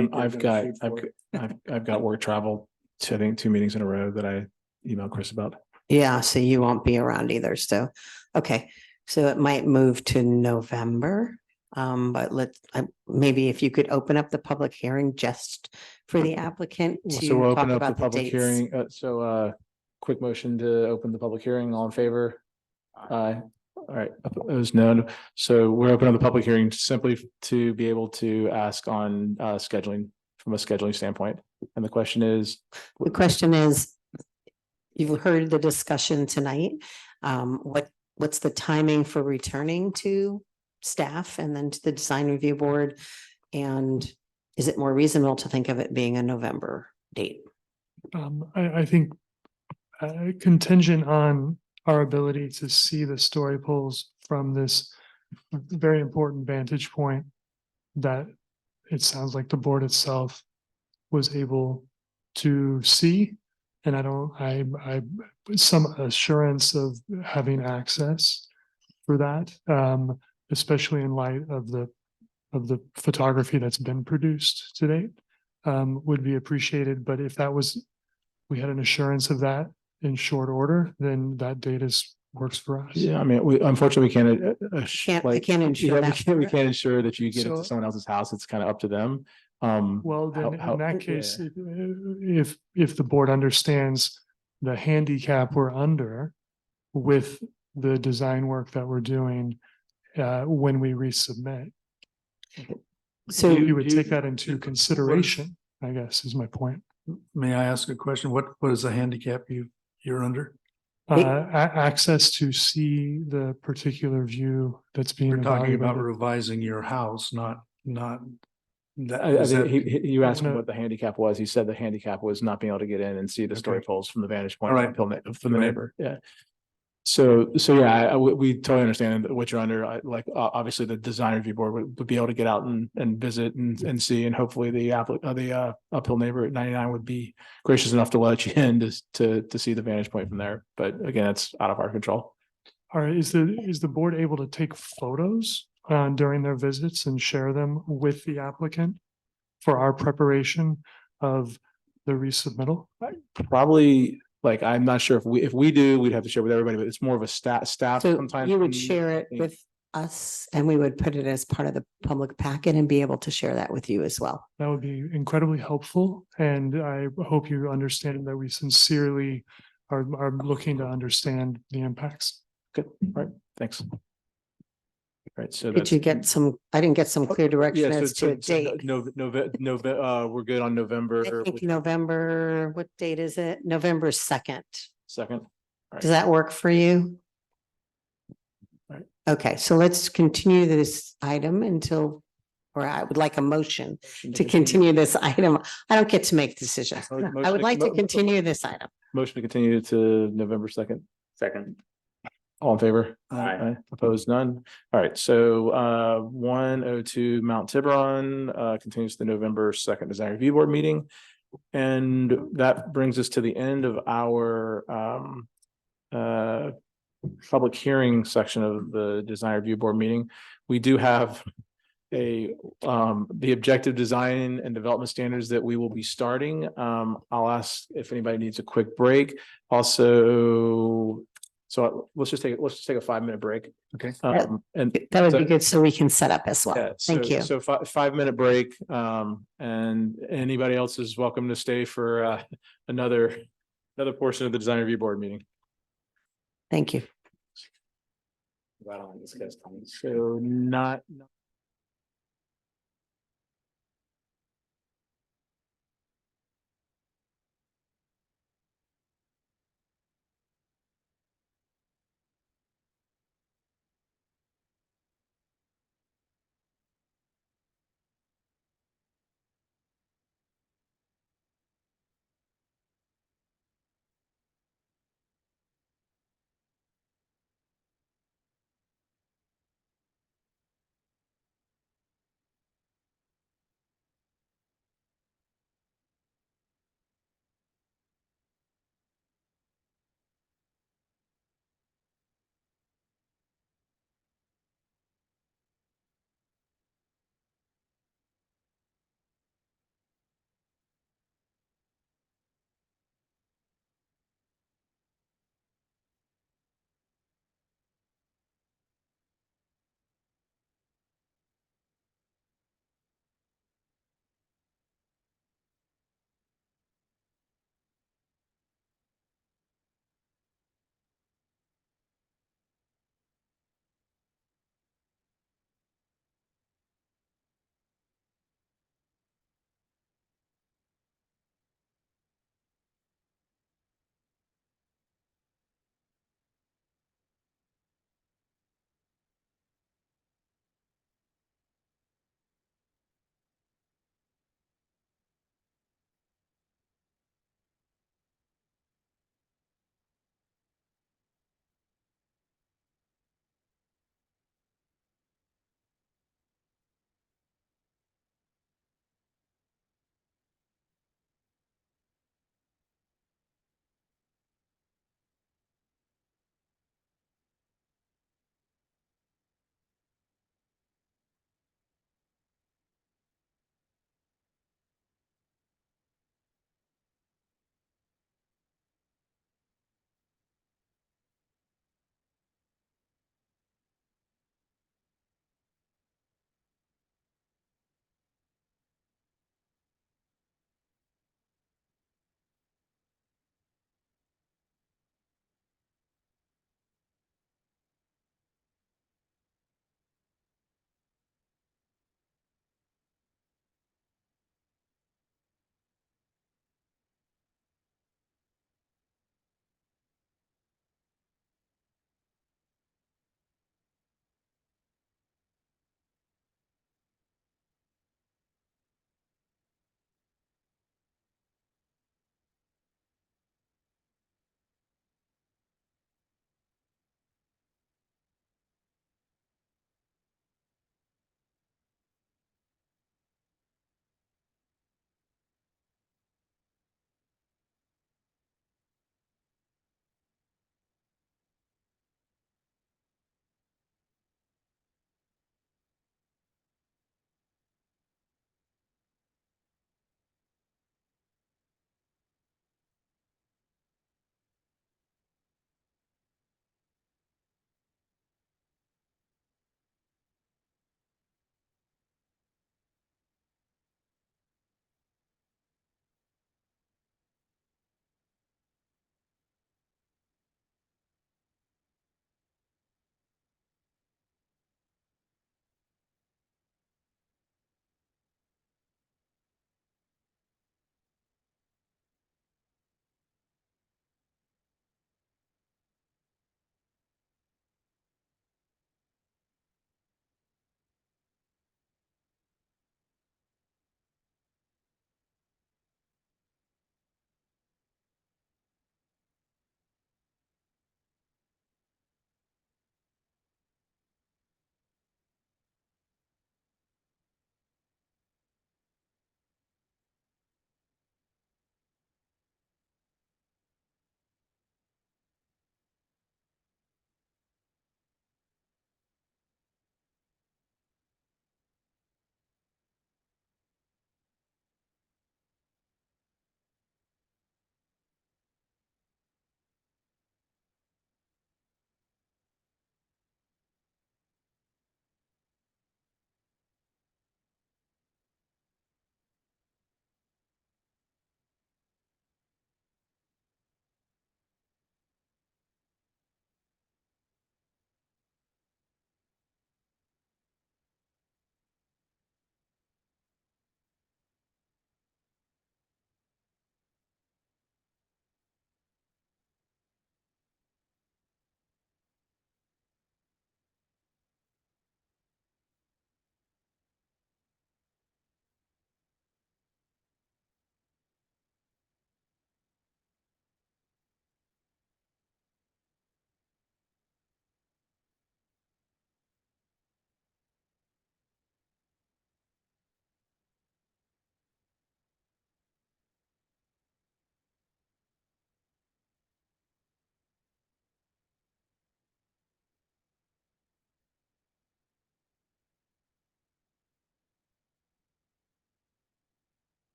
I've got work travel to, I think, 2 meetings in a row that I emailed Chris about. Yeah, so you won't be around either. So, okay. So it might move to November. But maybe if you could open up the public hearing just for the applicant to So we'll talk open up the about the public dates. hearing. Quick motion to open the public hearing. All in favor? Aye. All right, opposed, none. So we're open on the public hearing simply to be able to ask on scheduling from a scheduling standpoint. And the question is, The question is, you've heard the discussion tonight. What's the timing for returning to staff and then to the design review board? And is it more reasonable to think of it being a November date? I think contingent on our ability to see the story poles from this very important vantage point that it sounds like the board itself was able to see. And I some assurance of having access for that, especially in light of the photography that's been produced to date, would be appreciated. But if we had an assurance of that in short order, then that date works for us. yeah, I mean, we unfortunately we I can't ensure yeah, that. we can't ensure that you get it So- to someone else's house. It's kind of up to them. Well, then how- in that yeah. case, if the board understands the handicap we're under with the design work that we're doing, when we resubmit. So You would take that into consideration, I guess, is my point. May I ask a question? What is the handicap you're under? Access to see the particular view that's being We're talking about evaluated. revising your house, not that. I is think that- you asked him No. what the handicap was. He said the handicap was not being able to get in and see the story Okay. poles from the vantage point All right. from the Right. neighbor. Yeah. So yeah, we totally understand what you're under. Obviously the design review board would be able to get out and visit and see, and hopefully the uphill neighbor at 99 would be gracious enough to let you in to see the vantage point from there. But again, it's out of our control. All right, is the board able to take photos during their visits and share them with the applicant for our preparation of the resubmittal? Probably, like, I'm not sure if we do, we'd have to share with everybody, but it's more of a staff So sometimes. you would share it with us and we would put it as part of the public packet and be able to share that with you as well. That would be incredibly helpful, and I hope you understand that we sincerely are looking to understand the impacts. Good, all right, thanks. All right, so Did that's. you get I didn't get some clear direction Yeah, as to a date. We're good on November. I think November, what date is it? November 2nd. Second. All right. Does that work for you? Right. Okay, so let's continue this item until, or I would like a motion to continue this item. I don't get to make decisions. I would like to continue this item. Motion to continue to November 2nd. Second. All in favor? Aye. Opposed, none. All right, so 102 Mount Tiburon continues the November 2nd Design Review Board meeting. And that brings us to the end of our public hearing section of the Design Review Board meeting. We do have the objective design and development standards that we will be starting. I'll ask if anybody needs a quick break. Also, so let's just take a 5-minute break. Okay. And That would so- be good so we can set up as well. yeah, Thank so- you. So 5-minute break, and anybody else is welcome to stay for another portion of the Design Review Board meeting. Thank you. So not.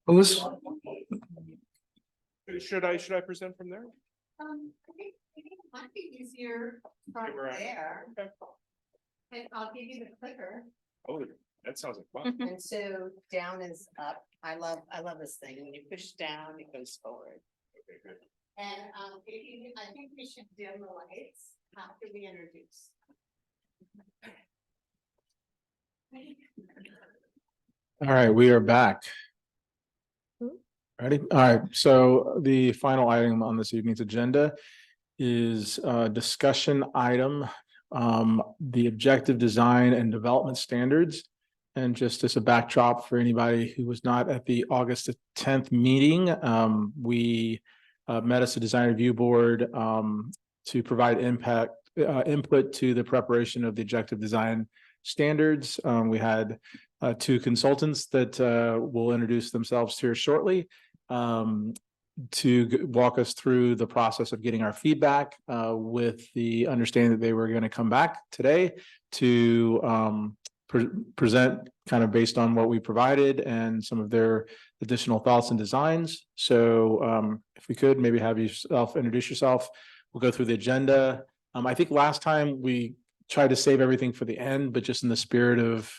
Alyssa? Should I present from there? I think it might be easier from there. And I'll give you the clicker. Oh, that sounds like fun. And so down is up. I love this thing. When you push down, it goes forward. Okay, good. And I think we should dim the lights after we introduce. All right, we are back. Ready? All right, so the final item on this evening's agenda is a discussion item, the objective design and development standards. And just as a backdrop for anybody who was not at the August 10th meeting, we met as a design review board to provide input to the preparation of the objective design standards. We had two consultants that will introduce themselves here shortly to walk us through the process of getting our feedback with the understanding that they were going to come back today to present kind of based on what we provided and some of their additional thoughts and designs. So if we could maybe have yourself introduce yourself, we'll go through the agenda. I think last time we tried to save everything for the end, but just in the spirit of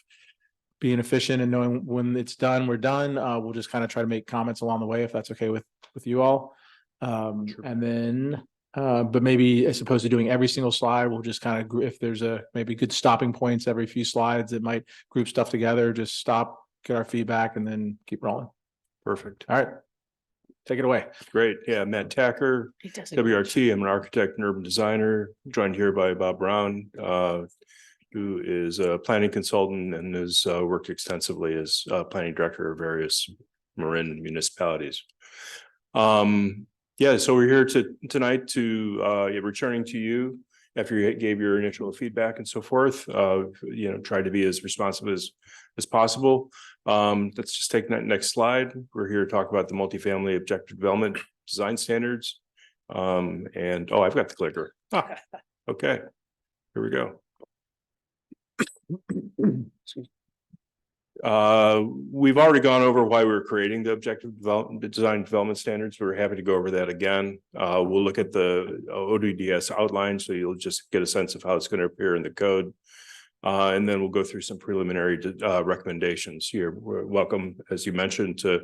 being efficient and knowing when it's done, we're done. We'll just kind of try to make comments along the way, if that's okay with you all. And then, but maybe as opposed to doing every single slide, we'll just kind of, if there's maybe good stopping points every few slides that might group stuff together, just stop, get our feedback, and then keep rolling. Perfect. All right. Take it away. Great. Yeah, Matt Tacker, WRT. I'm an architect and urban designer, joined here by Bob Brown, who is a planning consultant and has worked extensively as planning director of various Marin municipalities. Yeah, so we're here tonight to returning to you after you gave your initial feedback and so forth. Try to be as responsive as possible. Let's just take that next slide. We're here to talk about the multifamily objective development design standards. I've got the clicker. Okay, here we go. We've already gone over why we're creating the objective design development standards. We're happy to go over that again. We'll look at the ODDS outline, so you'll just get a sense of how it's going to appear in the code. And then we'll go through some preliminary recommendations. You're welcome, as you mentioned, to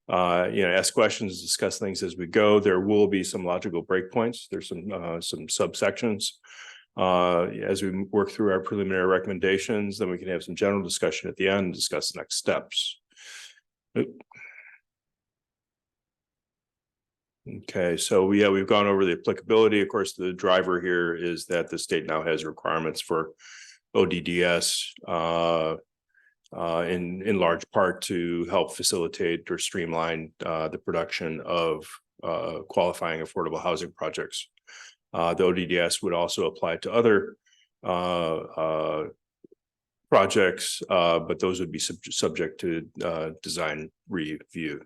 ask questions, discuss things as we go. There will be some logical breakpoints. There's some subsections. As we work through our preliminary recommendations, then we can have some general discussion at the end and discuss next steps. Okay, so we've gone over the applicability. Of course, the driver here is that the state now has requirements for ODDS in large part to help facilitate or streamline the production of qualifying affordable housing projects. The ODDS would also apply to other projects, but those would be subject to design review.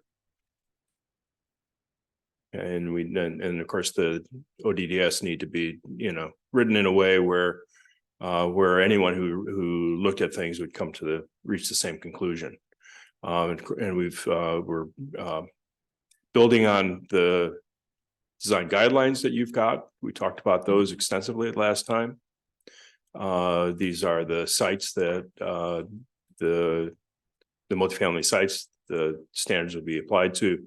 And of course, the ODDS need to be, written in a way where anyone who looked at things would reach the same conclusion. And we're building on the design guidelines that you've got. We talked about those extensively last time. These are the sites that the multifamily sites, the standards will be applied to.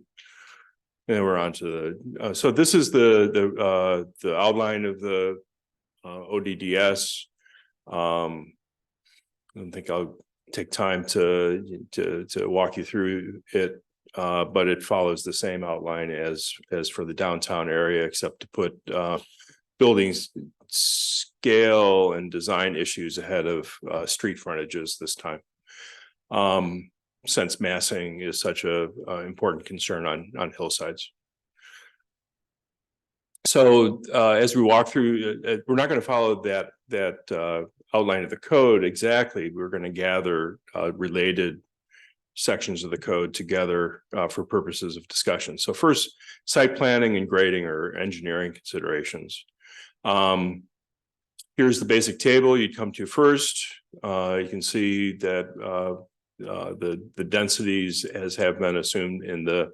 And we're on to the, so this is the outline of the ODDS. I don't think I'll take time to walk you through it. But it follows the same outline as for the downtown area, except to put buildings scale and design issues ahead of street frontages this time, since massing is such a important concern on hillsides. So as we walk through, we're not going to follow that outline of the code exactly. We're going to gather related sections of the code together for purposes of discussion. So first, site planning and grading or engineering considerations. Here's the basic table you'd come to first. You can see that the densities as have been assumed in the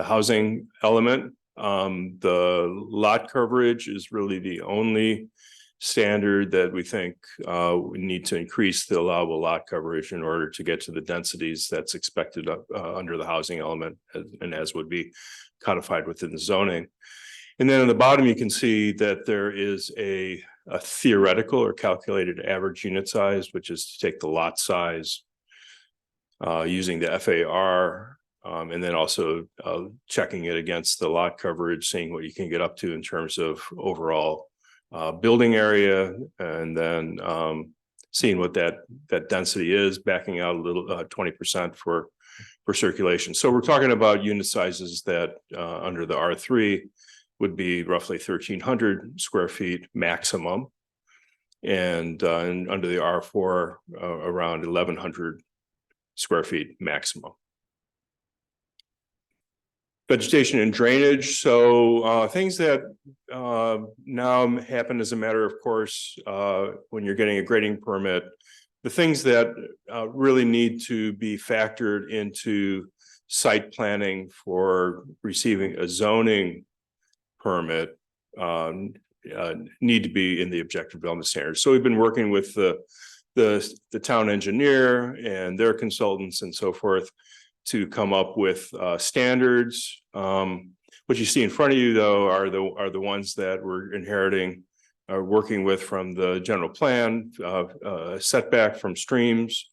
housing element. The lot coverage is really the only standard that we think we need to increase the allowable lot coverage in order to get to the densities that's expected under the housing element and as would be codified within the zoning. And then on the bottom, you can see that there is a theoretical or calculated average unit size, which is to take the lot size using the FAR, and then also checking it against the lot coverage, seeing what you can get up to in terms of overall building area, and then seeing what that density is, backing out a little 20% for circulation. So we're talking about unit sizes that under the R3 would be roughly 1,300 square feet maximum, and under the R4 around 1,100 square feet maximum. Vegetation and drainage. So things that now happen as a matter of course when you're getting a grading permit, the things that really need to be factored into site planning for receiving a zoning permit need to be in the objective development standards. So we've been working with the town engineer and their consultants and so forth to come up with standards. What you see in front of you, though, are the ones that we're inheriting, working with from the general plan, setback from streams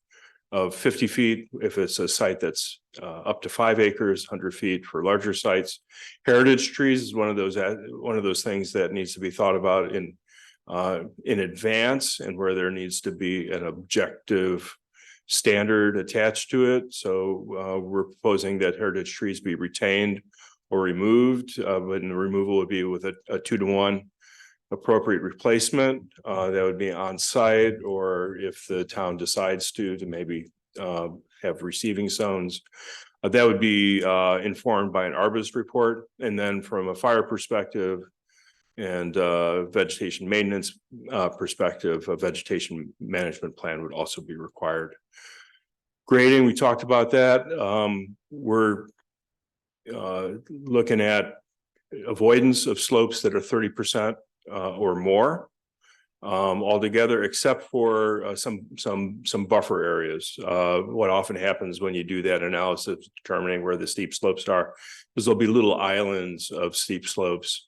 of 50 feet if it's a site that's up to 5 acres, 100 feet for larger sites. Heritage trees is one of those things that needs to be thought about in advance, and where there needs to be an objective standard attached to it. So we're proposing that heritage trees be retained or removed, but the removal would be with a 2-to-1 appropriate replacement that would be on site, or if the town decides to maybe have receiving zones, that would be informed by an arborist report. And then from a fire perspective and vegetation maintenance perspective, a vegetation management plan would also be required. Grading, we talked about that. We're looking at avoidance of slopes that are 30% or more altogether, except for some buffer areas. What often happens when you do that analysis, determining where the steep slopes are, is there'll be little islands of steep slopes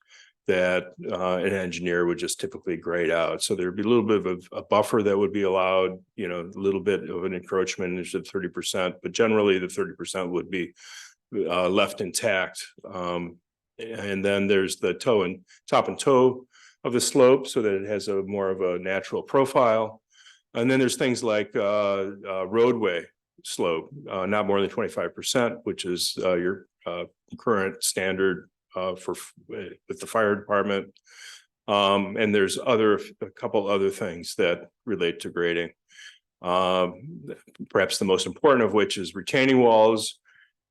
that an engineer would just typically grade out. So there'd be a little bit of a buffer that would be allowed, a little bit of an encroachment into 30%, but generally the 30% would be left intact. And then there's the top and toe of the slope, so that it has a more of a natural profile. And then there's things like roadway slope, not more than 25%, which is your current standard with the fire department. And there's a couple other things that relate to grading. Perhaps the most important of which is retaining walls,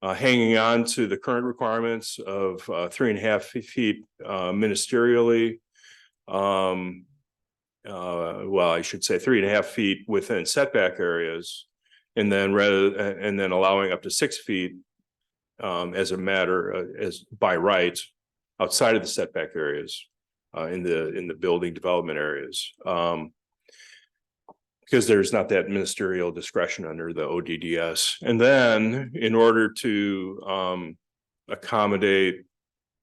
hanging on to the current requirements of 3.5 feet ministerially. Well, I should say 3.5 feet within setback areas, and then allowing up to 6 feet as a matter as by right outside of the setback areas in the building development areas, because there's not that ministerial discretion under the ODDS. And then in order to accommodate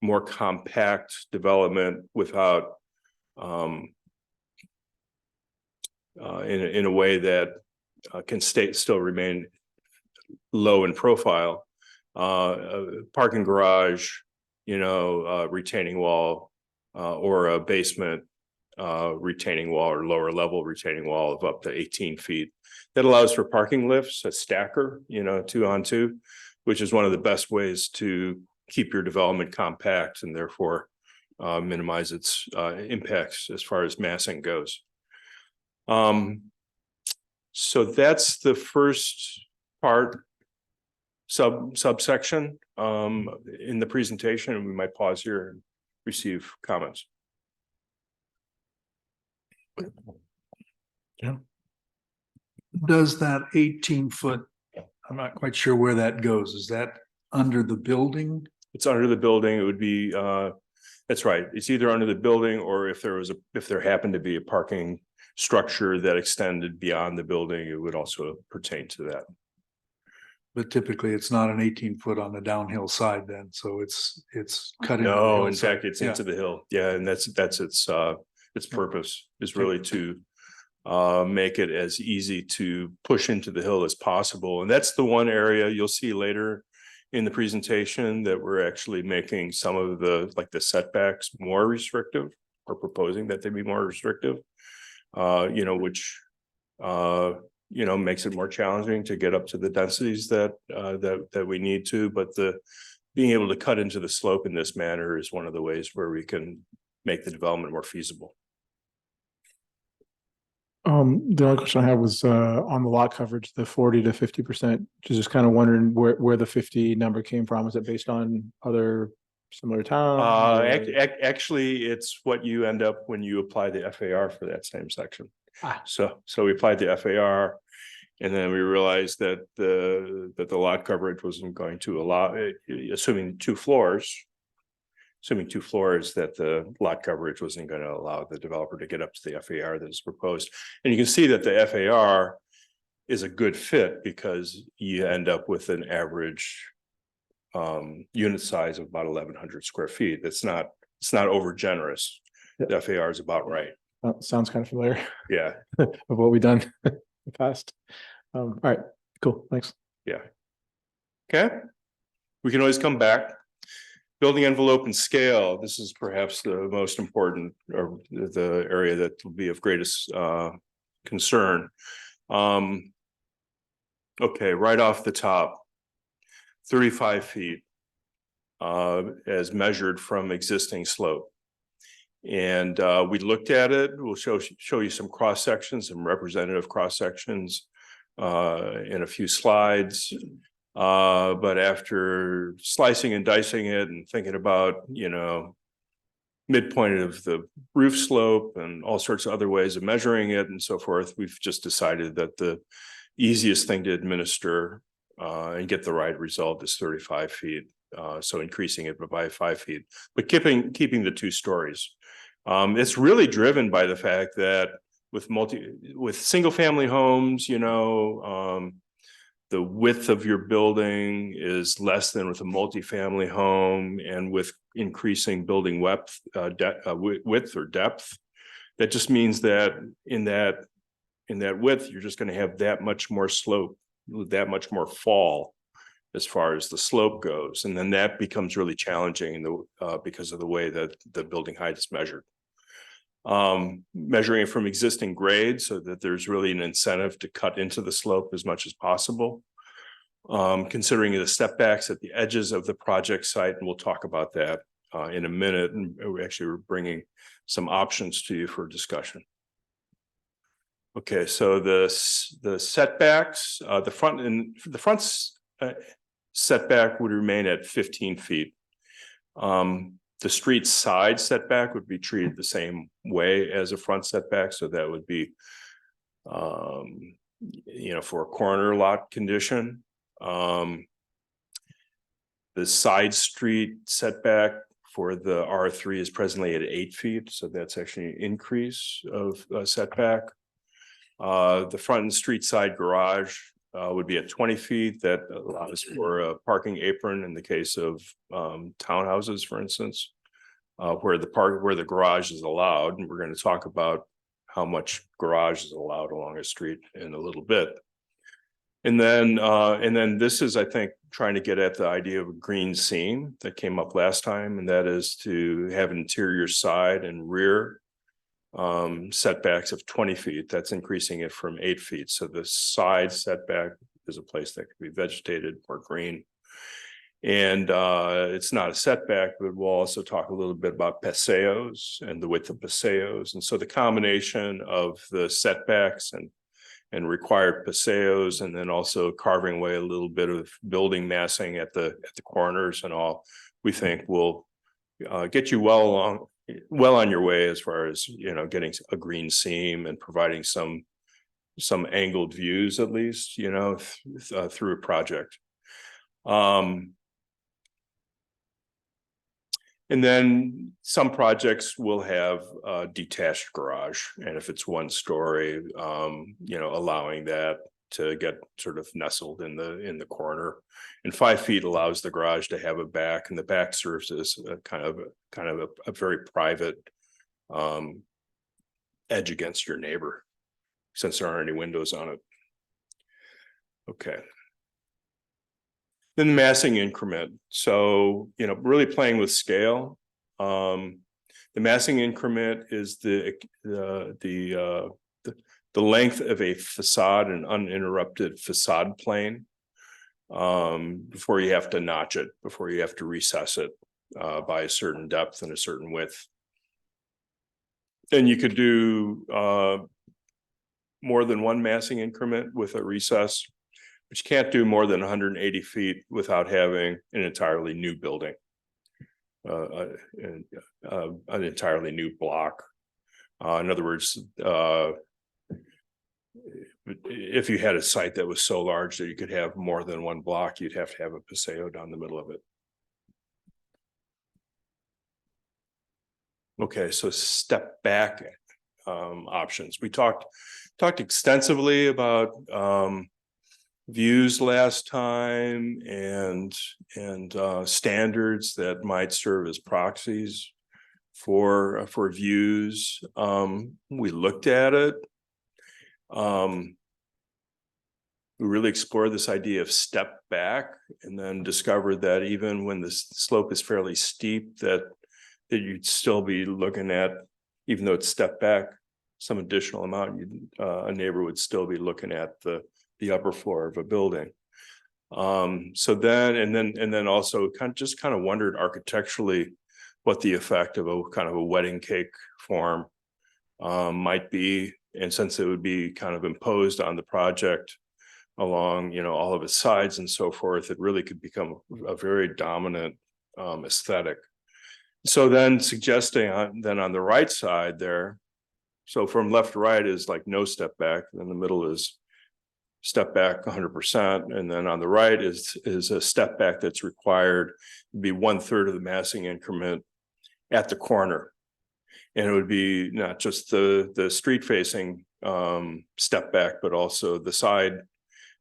more compact development without in a way that can still remain low in profile, parking garage, retaining wall, or a basement retaining wall or lower level retaining wall of up to 18 feet. That allows for parking lifts, a stacker, 2-on-2, which is one of the best ways to keep your development compact and therefore minimize its impacts as far as massing goes. So that's the first part subsection in the presentation, and we might pause here and receive comments. Does that 18-foot, I'm not quite sure where that goes. Is that under the building? It's under the building. It would be, that's right. It's either under the building, or if there happened to be a parking structure that extended beyond the building, it would also pertain to that. But typically it's not an 18-foot on the downhill side then, so it's cut into the No, in hillside. fact, it's Yeah. into the hill. Yeah, and that's its purpose is really to make it as easy to push into the hill as possible. And that's the one area you'll see later in the presentation that we're actually making some of the setbacks more restrictive, or proposing that they be more restrictive. Which makes it more challenging to get up to the densities that we need to, but being able to cut into the slope in this manner is one of the ways where we can make the development more feasible. The only question I had was on the lot coverage, the 40 to 50%. Just kind of wondering where the 50 number came from. Is it based on other similar towns? Actually, it's what you end up when you apply the FAR for that same section. Ah. So we applied the FAR, and then we realized that the lot coverage wasn't going to allow, assuming two floors, that the lot coverage wasn't going to allow the developer to get up to the FAR that is proposed. And you can see that the FAR is a good fit because you end up with an average unit size of about 1,100 square feet. It's not over generous. Yep. The FAR is about right. Sounds kind of familiar. Yeah. Of what we've done in the past. All right, cool, thanks. Yeah. Okay. We can always come back. Building envelope and scale. This is perhaps the most important, or the area that will be of greatest concern. Okay, right off the top, 35 feet as measured from existing slope. And we looked at it. We'll show you some cross sections, some representative cross sections in a few slides. But after slicing and dicing it and thinking about, midpoint of the roof slope and all sorts of other ways of measuring it and so forth, we've just decided that the easiest thing to administer and get the right result is 35 feet. So increasing it by 5 feet, but keeping the 2 stories. It's really driven by the fact that with single family homes, the width of your building is less than with a multifamily home, and with increasing building width or depth, that just means that in that width, you're just going to have that much more slope, that much more fall as far as the slope goes. And then that becomes really challenging because of the way that the building height is measured. Measuring it from existing grades so that there's really an incentive to cut into the slope as much as possible. Considering the step-backs at the edges of the project site, and we'll talk about that in a minute. And we're bringing some options to you for discussion. Okay, so the setbacks, the front setback would remain at 15 feet. The street side setback would be treated the same way as a front setback. So that would be, for a corner lot condition. The side street setback for the R3 is presently at 8 feet. So that's actually an increase of setback. The front and street side garage would be at 20 feet. That allows for a parking apron in the case of townhouses, for instance, where the garage is allowed. And we're going to talk about how much garage is allowed along a street in a little bit. And then this is, I think, trying to get at the idea of a green seam that came up last time, and that is to have interior side and rear setbacks of 20 feet. That's increasing it from 8 feet. So the side setback is a place that could be vegetated or green. And it's not a setback, but we'll also talk a little bit about paseos and the width of paseos. And so the combination of the setbacks and required paseos, and then also carving away a little bit of building massing at the corners and all, we think will get you well on your way as far as, you know, getting a green seam and providing some angled views at least, you know, through a project. And then some projects will have a detached garage, and if it's 1 story, you know, allowing that to get sort of nestled in the corner. And 5 feet allows the garage to have a back, and the back serves as a kind of a very private edge against your neighbor, since there aren't any windows on it. Okay. Then the massing increment. So, you know, really playing with scale. The massing increment is the length of a facade, an uninterrupted facade plane, before you have to notch it, before you have to recess it by a certain depth and a certain width. Then you could do more than 1 massing increment with a recess, but you can't do more than 180 feet without having an entirely new building, an entirely new block. In other words, if you had a site that was so large that you could have more than 1 block, you'd have to have a paseo down the middle of it. Okay, so step back options. We talked extensively about views last time, and standards that might serve as proxies for views. We looked at it. We really explored this idea of step back, and then discovered that even when the slope is fairly steep, that you'd still be looking at, even though it's step back some additional amount, a neighbor would still be looking at the upper floor of a building. So then, and then also kind of wondered architecturally what the effect of a kind of a wedding cake form might be. And since it would be kind of imposed on the project along, you know, all of its sides and so forth, it really could become a very dominant aesthetic. So then suggesting then on the right side there, so from left to right is like no step back, and the middle is step back 100%, and then on the right is a step back that's required to be 1/3 of the massing increment at the corner. And it would be not just the street facing step back, but also the side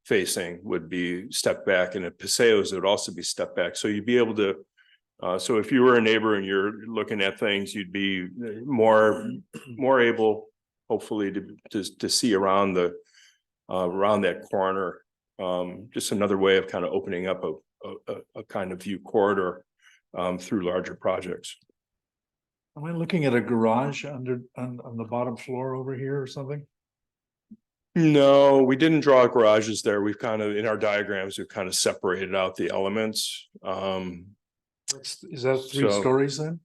facing would be step back, and at paseos it would also be step back. So you'd be able to, so if you were a neighbor and you're looking at things, you'd be more able, hopefully, to see around that corner. Just another way of kind of opening up a kind of view corridor through larger projects. Am I looking at a garage on the bottom floor over here or something? No, we didn't draw garages there. We've kind of, in our diagrams, we've kind of separated out the elements. Is that 3 stories then?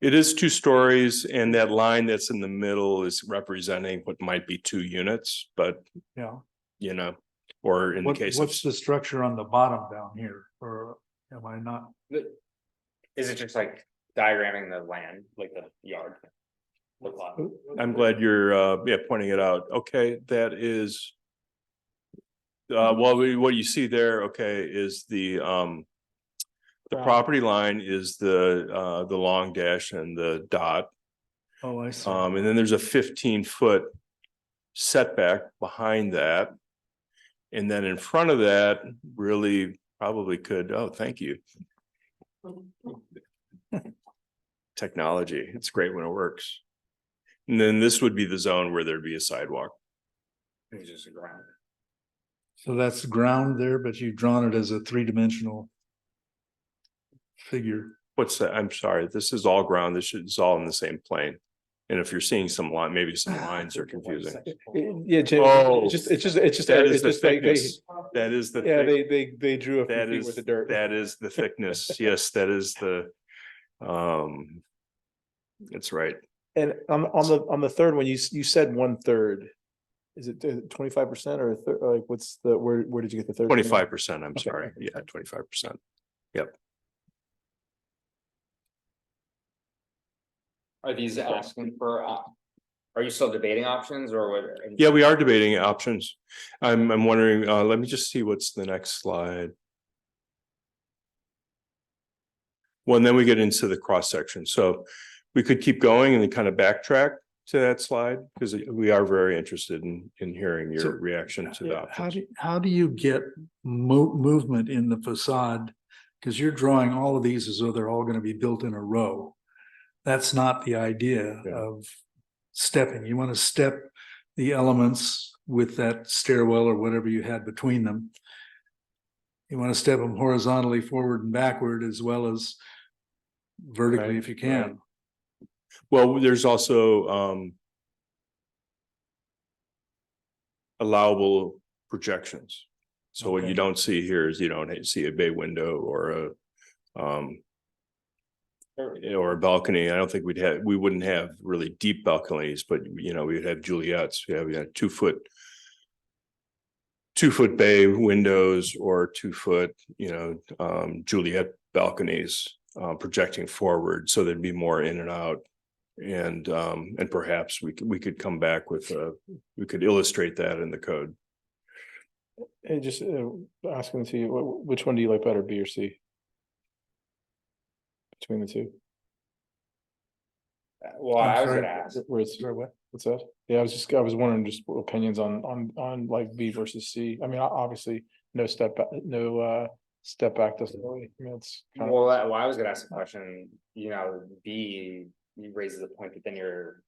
It is 2 stories, and that line that's in the middle is representing what might be 2 units, but Yeah. you know, or in the case What's the structure on the bottom down here, or am I not? Is it just like diagramming the land, like the yard? The plot? I'm glad you're pointing it out. Okay, that is well, what you see there, okay, is the property line is the long dash and the dot. Oh, I see. And then there's a 15-foot setback behind that. And then in front of that, really probably could, oh, thank you. Technology, it's great when it works. And then this would be the zone where there'd be a sidewalk. It's just a ground. So that's the ground there, but you've drawn it as a 3-dimensional figure. What's that? I'm sorry, this is all ground. This is all in the same plane. And if you're seeing some line, maybe some lines are confusing. Yeah, Jim, Oh, it's just that is it's the just they thickness. That is the yeah, thick- they drew a few that feet is with the dirt. that is the thickness. Yes, that is the that's right. And on the third one, you said 1/3. is it 25% or like, what's the, where did you get the 13? 25%, I'm Okay. sorry. Yeah, 25%. Yep. Are these asking for, are you still debating options or what? Yeah, we are debating options. I'm wondering, let me just see what's the next slide. Well, and then we get into the cross section. So we could keep going and then kind of backtrack to that slide because we are very interested in hearing your So, reaction to that. How do you get movement in the facade? Because you're drawing all of these as though they're all going to be built in a row. That's not the idea of stepping. You want to step the elements with that stairwell or whatever you had between them. You want to step them horizontally forward and backward as well as vertically if you can. Right. Well, there's also allowable projections. So what you don't see here is you don't see a bay window or a balcony. I don't think we wouldn't have really deep balconies, but we'd have Juliet's. We have 2-foot bay windows or 2-foot Juliet balconies projecting forward, so there'd be more in and out. And perhaps we could come back with we could illustrate that in the code. And just asking to you, which one do you like better, B or C? Between the two. Well, I was gonna ask. What's that? Yeah, I was wondering just opinions on like B versus C. I mean, obviously, no step back doesn't really. I mean, it's kind of. Well, I was gonna ask a question. B raises a point that then you're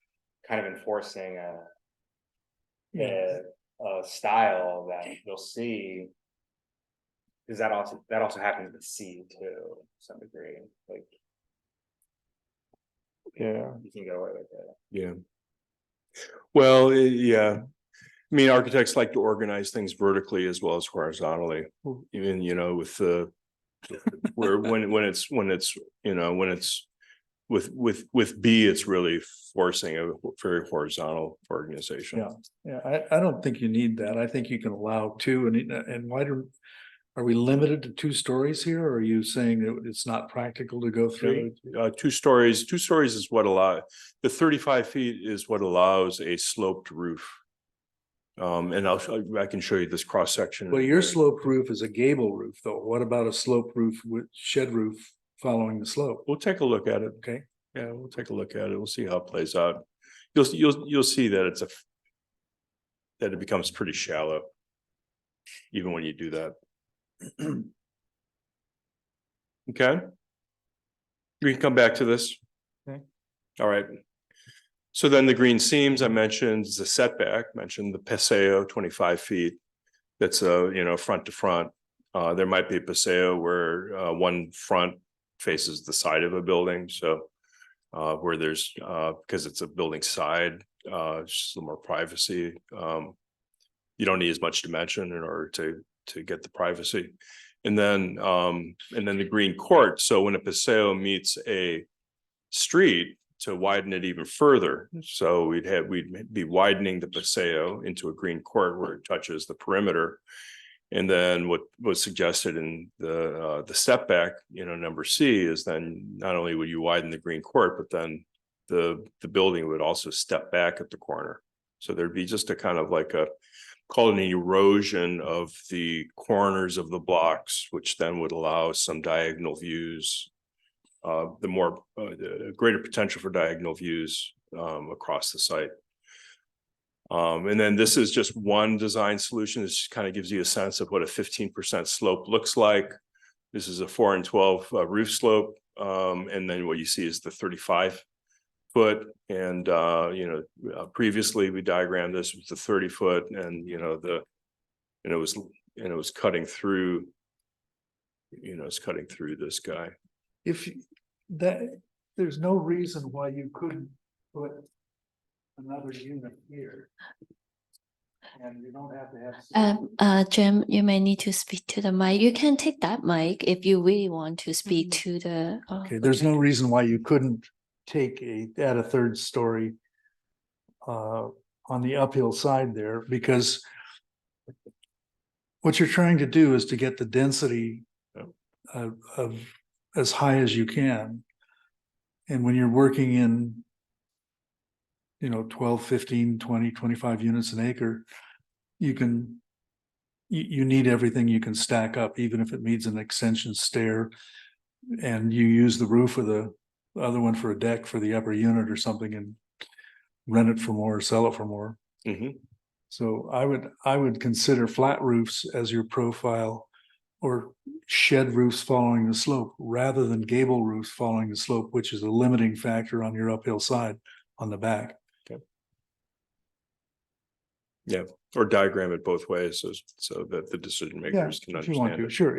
kind of enforcing a style that you'll see. Because that also happens with C too, to some degree. Like, yeah, you can go away with it. Yeah. Well, yeah. I mean, architects like to organize things vertically as well as horizontally. Even with the where when it's with B, it's really forcing a very horizontal organization. Yeah. I don't think you need that. I think you can allow 2 and why are we limited to 2 stories here? Or are you saying that it's not practical to go 3? 2 stories. 2 stories is what the 35 feet is what allows a sloped roof. And I can show you this cross section. Well, your sloped roof is a gable roof though. What about a sloped roof with shed roof following the slope? We'll take a look at it. Okay. Yeah, we'll take a look at it. We'll see how it plays out. You'll see that that it becomes pretty shallow, even when you do that. Okay. We can come back to this. Okay. All right. So then the green seams I mentioned is the setback, mentioned the paseo 25 feet. That's front to front. There might be a paseo where one front faces the side of a building. So where there's because it's a building side, just a little more privacy. You don't need as much dimension in order to get the privacy. And then the green court. So when a paseo meets a street, to widen it even further. So we'd be widening the paseo into a green court where it touches the perimeter. And then what was suggested in the setback, number C, is then not only would you widen the green court, but then the building would also step back at the corner. So there'd be just a kind of like call it an erosion of the corners of the blocks, which then would allow some diagonal views, the greater potential for diagonal views across the site. And then this is just one design solution. This kind of gives you a sense of what a 15% slope looks like. This is a 4 and 12 roof slope. And then what you see is the 35 foot. And, previously we diagrammed this with the 30 foot and, it was cutting through, it's cutting through this guy. There's no reason why you couldn't put another unit here. And you don't have to have. Jim, you may need to speak to the mic. You can take that mic if you really want to speak to the. Okay, there's no reason why you couldn't add a 3rd story on the uphill side there, because what you're trying to do is to get the density of as high as you can. And when you're working in, 12, 15, 20, 25 units an acre, you need everything you can stack up, even if it needs an extension stair. And you use the roof of the other one for a deck for the upper unit or something and rent it for more or sell it for more. So I would consider flat roofs as your profile, or shed roofs following the slope, rather than gable roofs following the slope, which is a limiting factor on your uphill side on the back. Yeah, or diagram it both ways so that the decision makers can If you want understand to, it. sure.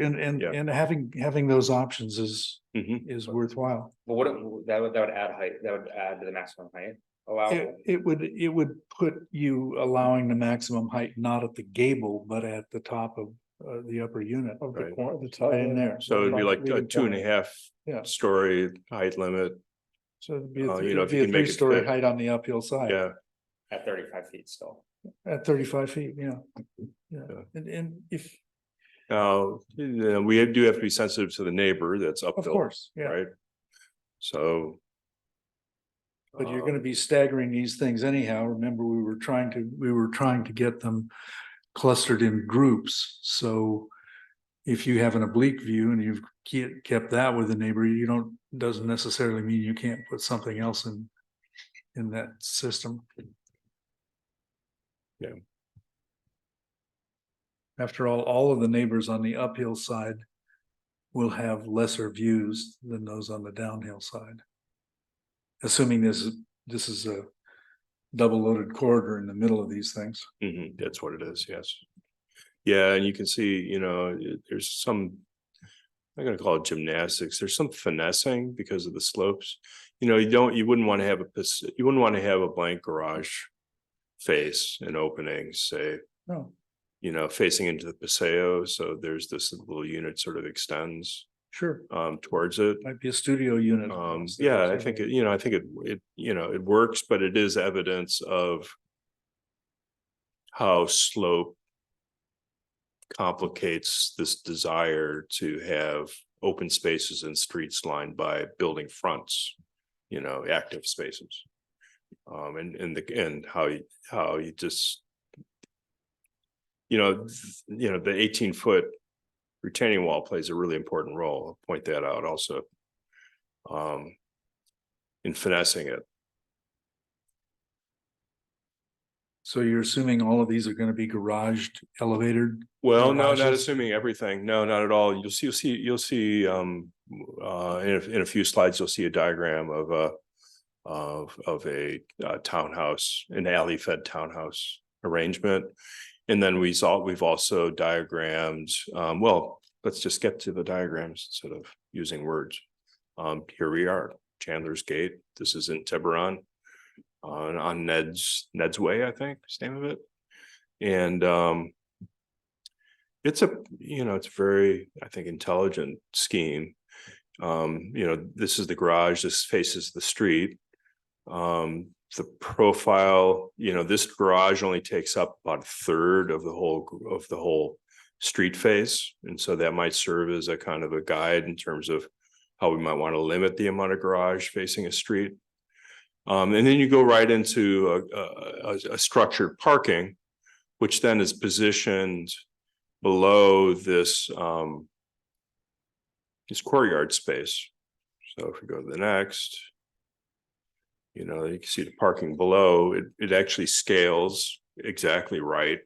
And having those options is worthwhile. But that would add height, that would add to the maximum height allowable. It would put you allowing the maximum height, not at the gable, but at the top of the upper unit. Of the Right. corner, the top. Right in there. So it'd be like a Leading 2.5 Yeah. story height limit. So it'd be you know, a if you can make it three-story fit. height on the uphill side. Yeah, At 35 feet still. At 35 feet, yeah. And if, we do have to be sensitive to the neighbor that's uphill. of course, yeah. Right. So. But you're gonna be staggering these things anyhow. Remember, we were trying to get them clustered in groups. So if you have an oblique view and you've kept that with the neighbor, doesn't necessarily mean you can't put something else in that system. Yeah. After all of the neighbors on the uphill side will have lesser views than those on the downhill side. Assuming this is a double loaded corridor in the middle of these things. That's what it is, yes. Yeah, and you can see, there's some, I'm gonna call it gymnastics. There's some finessing because of the slopes. You wouldn't want to have a blank garage face and openings, say, No. Facing into the Paseo. So there's this little unit sort of extends Sure. Towards it. Might be a studio unit. Yeah, I think it works, but it is evidence of how slope complicates this desire to have open spaces and streets lined by building fronts, active spaces. And how you just, the 18-foot retaining wall plays a really important role. I'll point that out also. In finessing it. So you're assuming all of these are going to be garaged, elevated? Well, no, not garages? assuming everything. No, not at all. You'll see in a few slides, you'll see a diagram of a townhouse, an alley fed townhouse arrangement. And then we've also diagrammed, let's just get to the diagrams instead of using words. Here we are, Chandler's Gate. This is in Tiburon, on Ned's Way, I think, is the name of it. And it's it's very, I think, intelligent scheme. This is the garage, this faces the street. The profile, this garage only takes up about a third of the whole street face. And so that might serve as a kind of a guide in terms of how we might want to limit the amount of garage facing a street. And then you go right into a structured parking, which then is positioned below this courtyard space. So if we go to the next, you can see the parking below. It actually scales exactly right.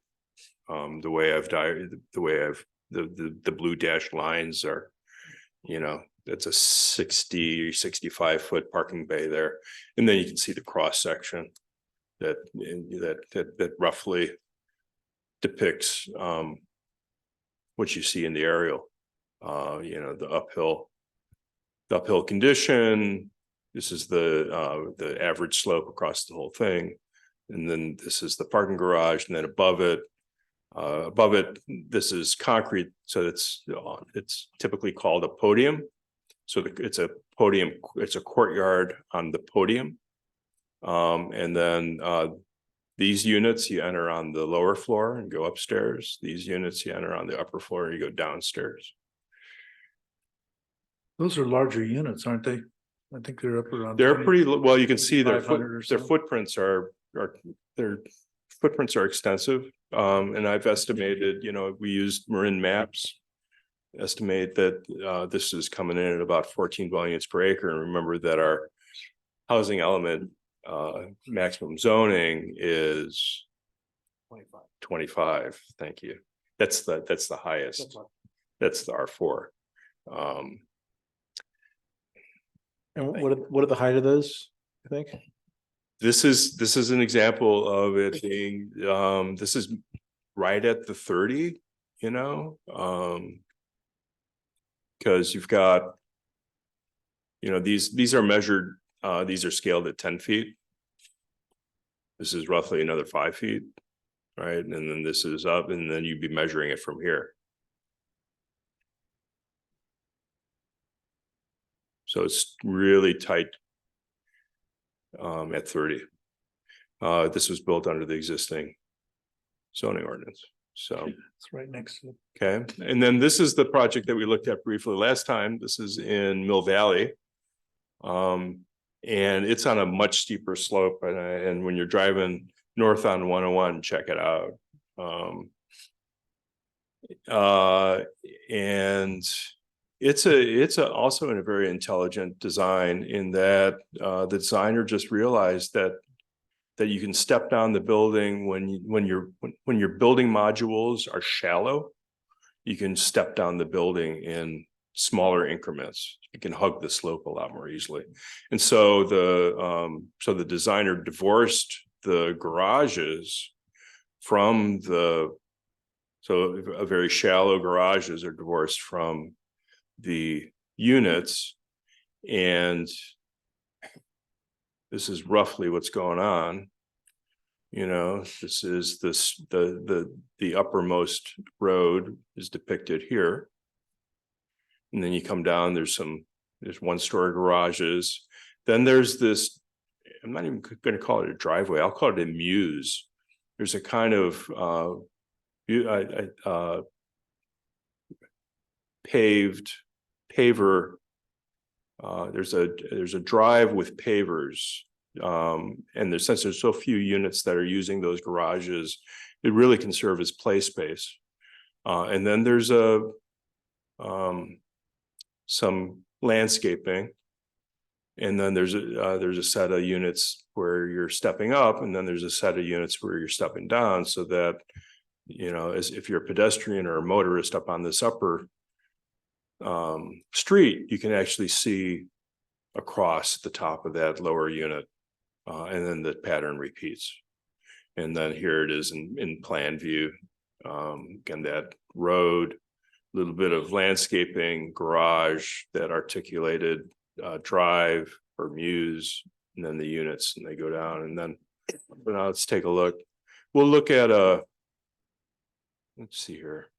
The way the blue dashed lines are, that's a 65 foot parking bay there. And then you can see the cross section that roughly depicts what you see in the aerial. The uphill condition. This is the average slope across the whole thing. And then this is the parking garage, and then above it, this is concrete. So it's typically called a podium. So it's a podium, it's a courtyard on the podium. And then These units you enter on the lower floor and go upstairs. These units you enter on the upper floor and you go downstairs. Those are larger units, aren't they? I think they're up around. They're pretty, well, you can see their 2,500 or their so. footprints their footprints are extensive. And I've estimated, we used Marin maps. Estimate that this is coming in at about 14 dwelling units per acre. And remember that our housing element maximum zoning is 25. Thank you. That's the highest. That's the R4. And what are the height of those, I think? This is an example of it being, this is right at the 30, because you've got, these are measured, these are scaled at 10 feet. This is roughly another 5 feet, right? And then this is up, and then you'd be measuring it from here. So it's really tight at 30. This was built under the existing zoning ordinance. So It's right next to it. okay, and then this is the project that we looked at briefly last time. This is in Mill Valley. And it's on a much steeper slope, and when you're driving north on 101, check it out. And it's also in a very intelligent design in that the designer just realized that you can step down the building when your building modules are shallow. You can step down the building in smaller increments. You can hug the slope a lot more easily. And so the designer divorced the garages from a very shallow garages are divorced from the units. And this is roughly what's going on. This is the uppermost road is depicted here. And then you come down, there's 1-story garages. Then there's this, I'm not even going to call it a driveway. I'll call it a mews. There's a kind of paver. There's a drive with pavers. And since there's so few units that are using those garages, it really can serve as play space. And then there's some landscaping, and then there's a set of units where you're stepping up, and then there's a set of units where you're stepping down, so that as if you're a pedestrian or a motorist up on this upper street, you can actually see across the top of that lower unit, and then the pattern repeats. And then here it is in plan view. Again, that road, a little bit of landscaping, garage, that articulated drive or mews, and then the units, and they go down. And then now let's take a look. We'll look at let's see here.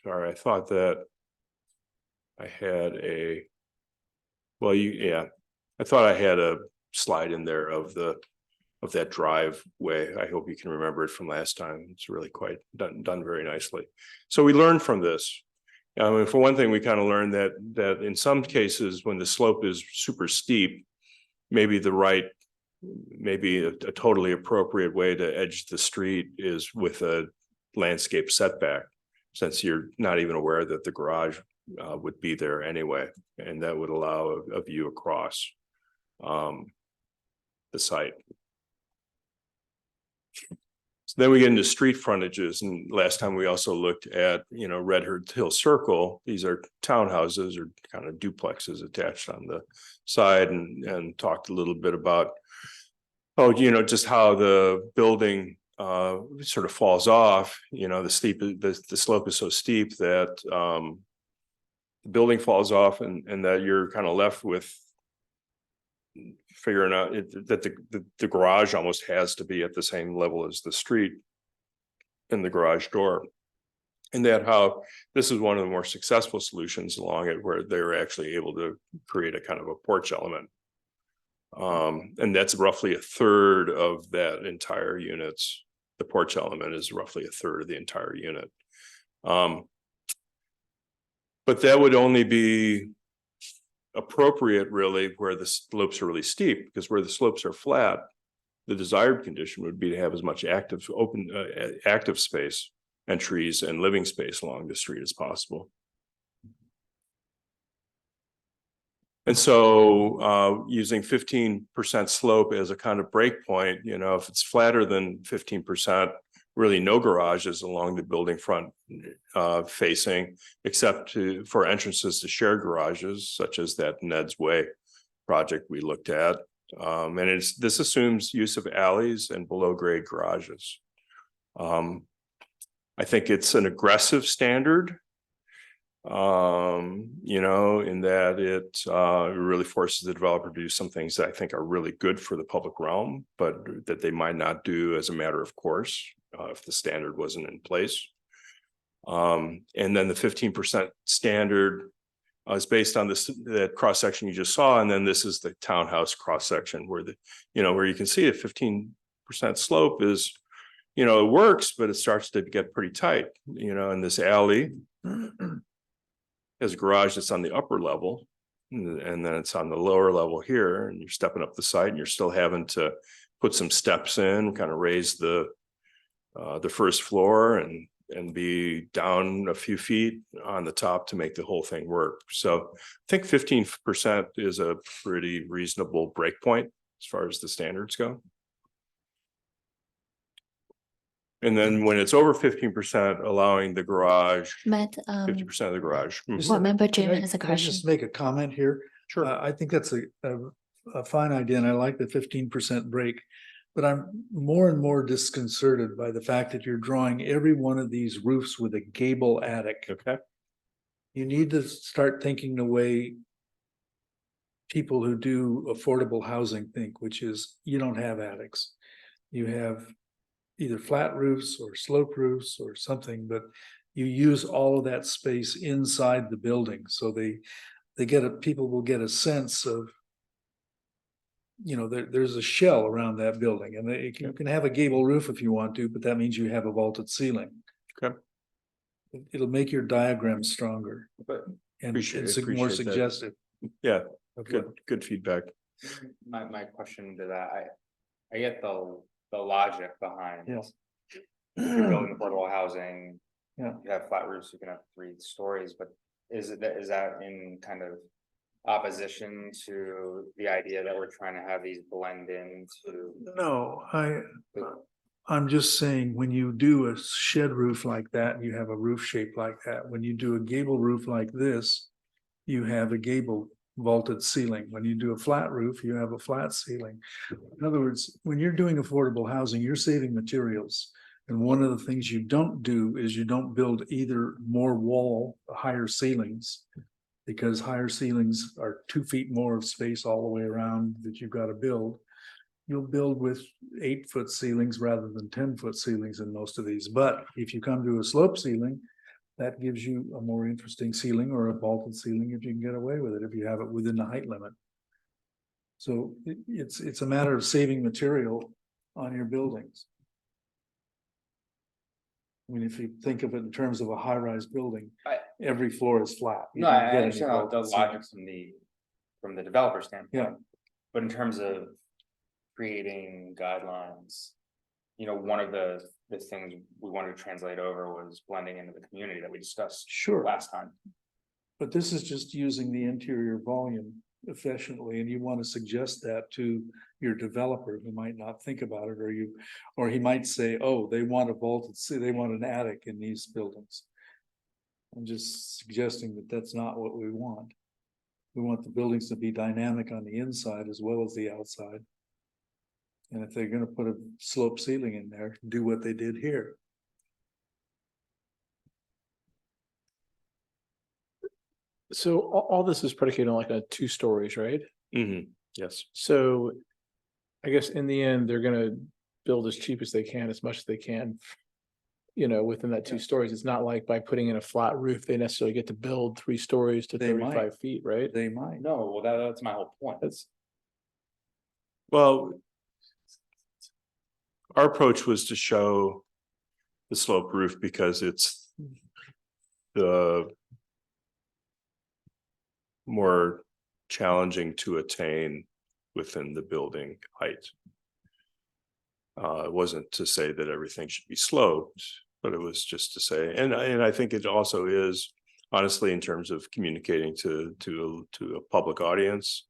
Sorry, I thought that I had I thought I had a slide in there of that driveway. I hope you can remember it from last time. It's really quite done very nicely. So we learned from this. For one thing, we kind of learned that in some cases, when the slope is super steep, maybe a totally appropriate way to edge the street is with a landscape setback, since you're not even aware that the garage would be there anyway, and that would allow a view across the site. So then we get into street frontages, and last time we also looked at, Red Hill Circle. These are townhouses or kind of duplexes attached on the side, and talked a little bit about, just how the building sort of falls off. The slope is so steep that the building falls off, and that you're kind of left with figuring out that the garage almost has to be at the same level as the street and the garage door. And that how this is one of the more successful solutions along it, where they're actually able to create a kind of a porch element And that's roughly a third of that entire unit's, the porch element is roughly a third of the entire unit. But that would only be appropriate really where the slopes are really steep, because where the slopes are flat, the desired condition would be to have as much active active space and trees and living space along the street as possible. And so using 15% slope as a kind of break point, you know, if it's flatter than 15%, really no garages along the building front facing, except for entrances to shared garages, such as that Ned's Way project we looked at. And this assumes use of alleys and below grade garages. I think it's an aggressive standard, you know, in that it really forces the developer to do some things that I think are really good for the public realm, but that they might not do as a matter of course if the standard wasn't in place. And then the 15% standard is based on that cross section you just saw, and then this is the townhouse cross section where where you can see a 15% slope is, you know, it works, but it starts to get pretty tight, you know, in this alley. There's a garage that's on the upper level, and then it's on the lower level here, and you're stepping up the side, and you're still having to put some steps in, kind of raise the first floor and be down a few feet on the top to make the whole thing work. So I think 15% is a pretty reasonable break point as far as the standards go. And then when it's over 15%, allowing the garage, Matt, 50% of the garage. Board Member Jim Can I- has a can I question. just make a comment here? Sure. I think that's a fine idea, and I like the 15% break. But I'm more and more disconcerted by the fact that you're drawing every one of these roofs with a gable attic. Okay. You need to start thinking the way people who do affordable housing think, which is you don't have attics. You have either flat roofs or slope roofs or something, but you use all of that space inside the building. So people will get a sense of, you know, there's a shell around that building, and you can have a gable roof if you want to, but that means you have a vaulted ceiling. Okay. It'll make your diagram stronger and more Appreciate that. suggestive. Yeah, Okay. good feedback. My question to that, I get the logic behind. Yeah. You're building affordable housing. Yeah. You have flat roofs, you can have 3 stories, but is that in kind of opposition to the idea that we're trying to have these blend into? No, I'm just saying, when you do a shed roof like that, you have a roof shape like that. When you do a gable roof like this, you have a gable vaulted ceiling. When you do a flat roof, you have a flat ceiling. In other words, when you're doing affordable housing, you're saving materials. And one of the things you don't do is you don't build either more wall, higher ceilings, because higher ceilings are 2 feet more of space all the way around that you've got to build. You'll build with 8-foot ceilings rather than 10-foot ceilings in most of these. But if you come to a slope ceiling, that gives you a more interesting ceiling, or a vaulted ceiling if you can get away with it, if you have it within the height limit. So it's a matter of saving material on your buildings. I mean, if you think of it in terms of a high-rise building, every floor is flat. You No, don't I get any understand the vaulted ceiling. logic from the developer standpoint. Yeah. But in terms of creating guidelines, you know, one of the things we wanted to translate over was blending into the community that we discussed Sure. last time. But this is just using the interior volume efficiently, and you want to suggest that to your developer who might not think about it, or he might say, oh, they want a vaulted, they want an attic in these buildings. I'm just suggesting that that's not what we want. We want the buildings to be dynamic on the inside as well as the outside. And if they're going to put a slope ceiling in there, do what they did here. So all this is predicated on like a 2 stories, right? Yes. So I guess in the end, they're gonna build as cheap as they can, as much as they can, you know, within that 2 stories. It's not like by putting in a flat roof, they necessarily get to build 3 stories to They might. 35 feet, right? They might. No, well, that's my whole point. Well, our approach was to show the sloped roof because it's the more challenging to attain within the building height. It wasn't to say that everything should be sloped, but it was just to say, and I think it also is, honestly, in terms of communicating to a public audience,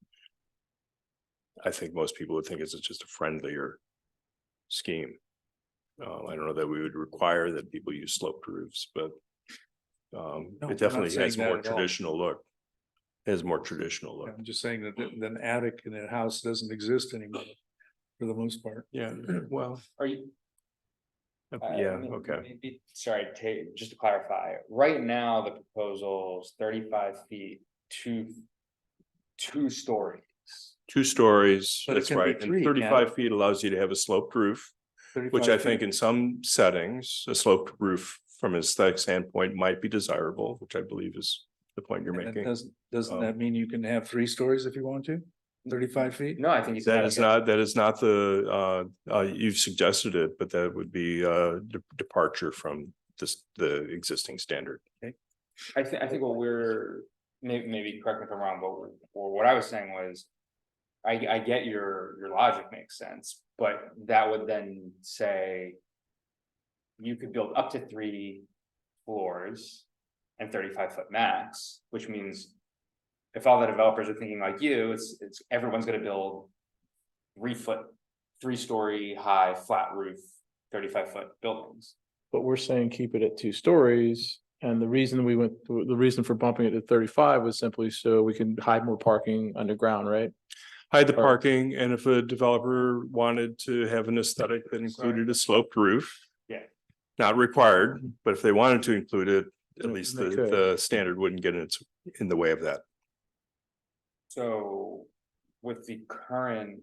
I think most people would think it's just a friendlier scheme. I don't know that we would require that people use sloped roofs, but we're it not definitely saying has that more at all. traditional look. It has more traditional look. I'm just saying that an attic in a house doesn't exist anymore for the most part. Yeah, well, Are you? yeah, okay. Sorry, just to clarify, right now, the proposal is 35 feet to 2 stories. 2 stories, But it that's can be right, 3, and can't 35 it? feet allows you to have a sloped roof, which 35 I think feet. in some settings, a sloped roof from an aesthetic standpoint might be desirable, which I believe is the point you're And making. Doesn't that mean you can have 3 stories if you want to? 35 feet? No, I think That is not the, you've suggested it, but that would be a departure from the existing standard. I think what we're, maybe correct me if I'm wrong, but what I was saying was. I get your logic makes sense, but that would then say. You could build up to 3 floors and 35-foot max, which means. If all the developers are thinking like you, it's everyone's gonna build 3-story high flat roof, 35-foot buildings. But we're saying keep it at 2 stories. And the reason the reason for bumping it to 35 was simply so we can hide more parking underground, right? Hide the parking, and if a developer wanted to have an aesthetic that included a sloped roof. Yeah. Not required, but if they wanted to include it, at least They could. the standard wouldn't get in the way of that. So with the current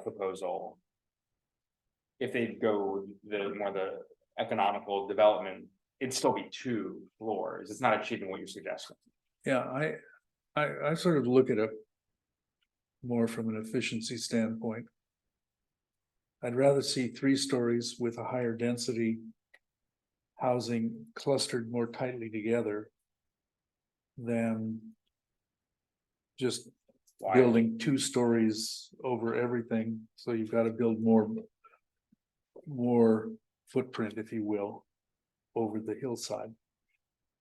proposal. If they go the economical development, it'd still be 2 floors. It's not achieving what you're suggesting. Yeah, I sort of look at it more from an efficiency standpoint. I'd rather see 3 stories with a higher density housing clustered more tightly together than just building 2 stories over everything. So you've got to build more footprint, if you will, over the hillside.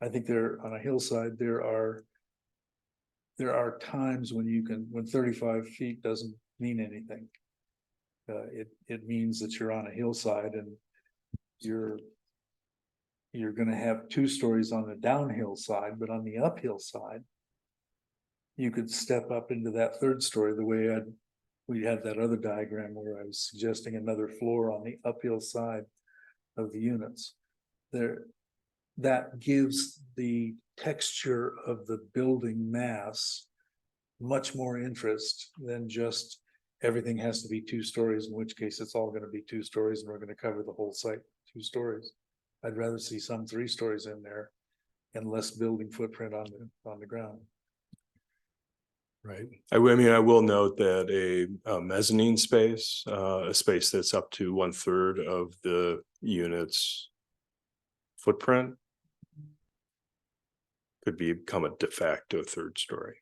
I think on a hillside, there are times when 35 feet doesn't mean anything. It means that you're on a hillside and you're gonna have 2 stories on the downhill side, but on the uphill side, you could step up into that 3rd story the way we had that other diagram where I was suggesting another floor on the uphill side of the units. That gives the texture of the building mass much more interest than just everything has to be 2 stories, in which case it's all going to be 2 stories and we're going to cover the whole site 2 stories. I'd rather see some 3 stories in there and less building footprint on the ground. Right. I mean, I will note that a mezzanine space, a space that's up to 1/3 of the unit's footprint could become a de facto 3rd story,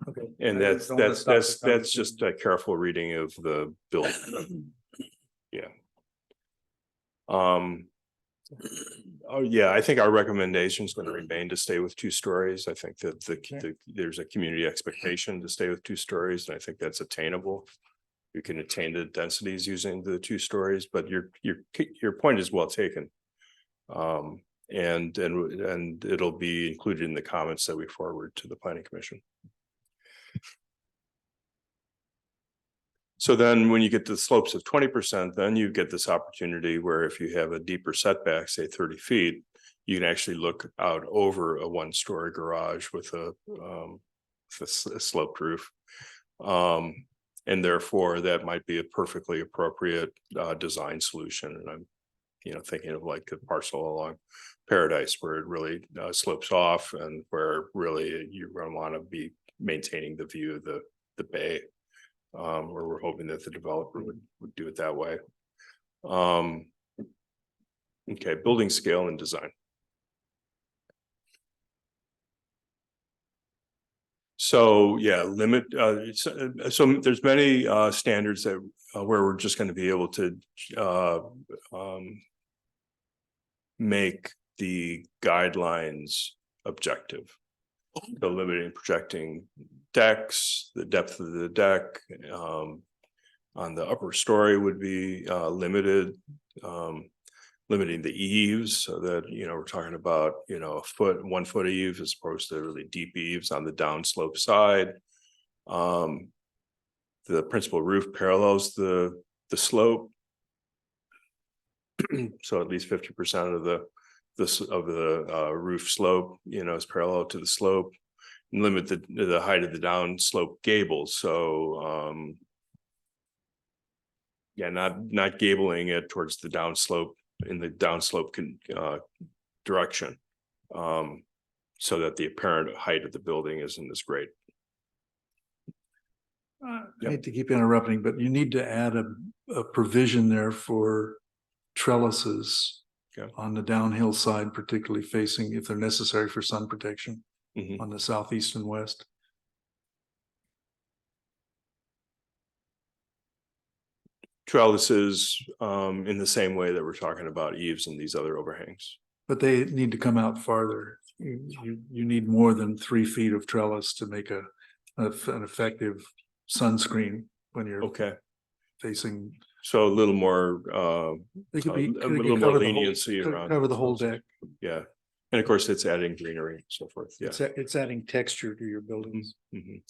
Okay. And I just don't wanna stop the that's conversation. just a careful reading of the building. Yeah. Oh, yeah, I think our recommendation is going to remain to stay with 2 stories. I think that there's a community expectation to stay with 2 stories, and I think that's attainable. You can attain the densities using the 2 stories, but your point is well taken. And it'll be included in the comments that we forward to the planning commission. So then when you get to the slopes of 20%, then you get this opportunity where if you have a deeper setback, say 30 feet, you can actually look out over a 1-story garage with a sloped roof. And therefore that might be a perfectly appropriate design solution. And thinking of like the parcel along Paradise where it really slopes off and where really you're going to want to be maintaining the view of the bay. Where we're hoping that the developer would do it that way. Okay, building scale and design. So yeah, limit, so there's many standards that where we're just going to be able to make the guidelines objective. So limiting projecting decks, the depth of the deck on the upper story would be limited. Limiting the eaves so that, we're talking about, a foot, 1 foot eave as opposed to really deep eaves on the downslope side. The principal roof parallels the slope. So at least 50% of the roof slope, is parallel to the slope. And limit the height of the downslope gables. So yeah, not gabling it towards the downslope in the downslope direction, so that the apparent height of the building isn't as great. I hate to keep interrupting, but you need to add a provision there for trellises on the downhill side, particularly facing if they're necessary for sun protection on the southeast and west. Trellises in the same way that we're talking about eaves and these other overhangs. But they need to come out farther. You need more than 3 feet of trellis to make an effective sunscreen when you're facing. So a little more They could be a little more leniency around cover the whole deck. Yeah, and of course it's adding greenery and so forth. Yeah, It's adding texture to your buildings.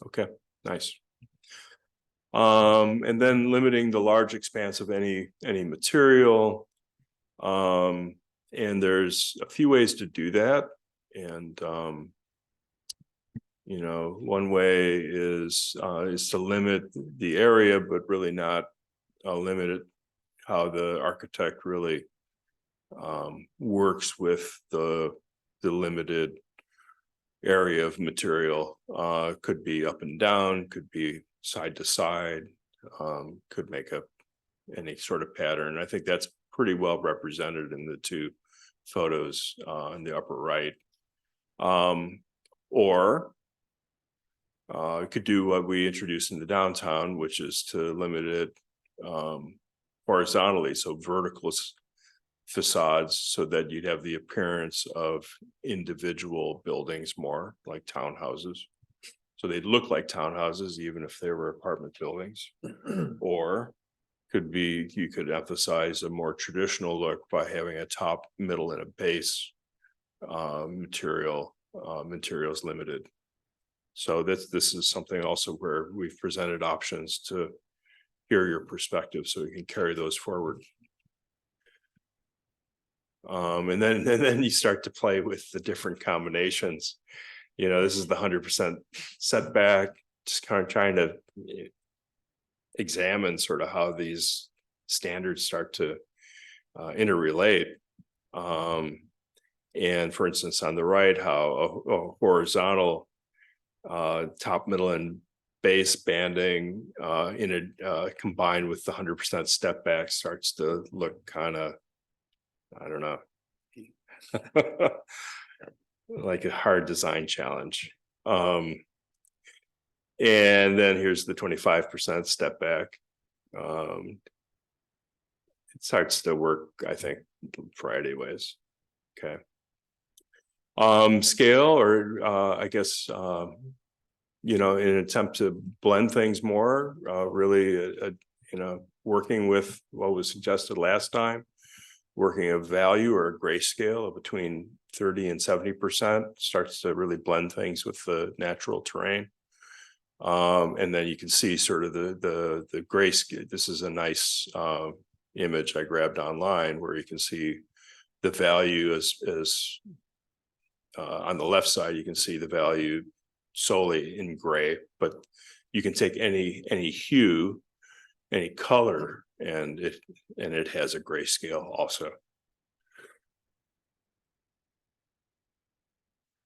Okay, nice. And then limiting the large expanse of any material. And there's a few ways to do that. And one way is to limit the area, but really not limit it how the architect really works with the limited area of material. Could be up and down, could be side to side, could make up any sort of pattern. I think that's pretty well represented in the 2 photos in the upper right. Or could do what we introduced in the downtown, which is to limit it horizontally, so vertical facades, so that you'd have the appearance of individual buildings more like townhouses. So they'd look like townhouses, even if they were apartment buildings. Or could be, you could emphasize a more traditional look by having a top, middle, and a base materials limited. So this is something also where we've presented options to hear your perspective so we can carry those forward. And then you start to play with the different combinations. This is the 100% setback, just kind of trying to examine sort of how these standards start to interrelate. And for instance, on the right, how a horizontal top, middle, and base banding combined with the 100% step back starts to look kind of, I don't know, like a hard design challenge. And then here's the 25% step back. It starts to work, I think, a variety of ways. Okay. Scale, or I guess, in an attempt to blend things more, really, working with what was suggested last time, working a value or a grayscale of between 30 and 70% starts to really blend things with the natural terrain. And then you can see sort of the grayscale. This is a nice image I grabbed online where you can see the value as on the left side, you can see the value solely in gray, but you can take any hue, any color, and it has a grayscale also.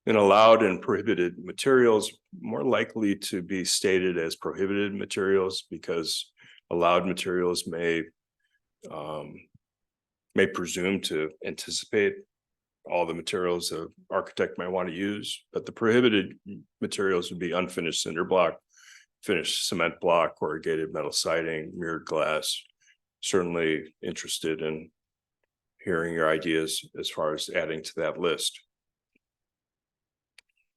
And allowed and prohibited materials more likely to be stated as prohibited materials because allowed materials may presume to anticipate all the materials an architect might want to use, but the prohibited materials would be unfinished cinder block, finished cement block, corrugated metal siding, mirrored glass. Certainly interested in hearing your ideas as far as adding to that list.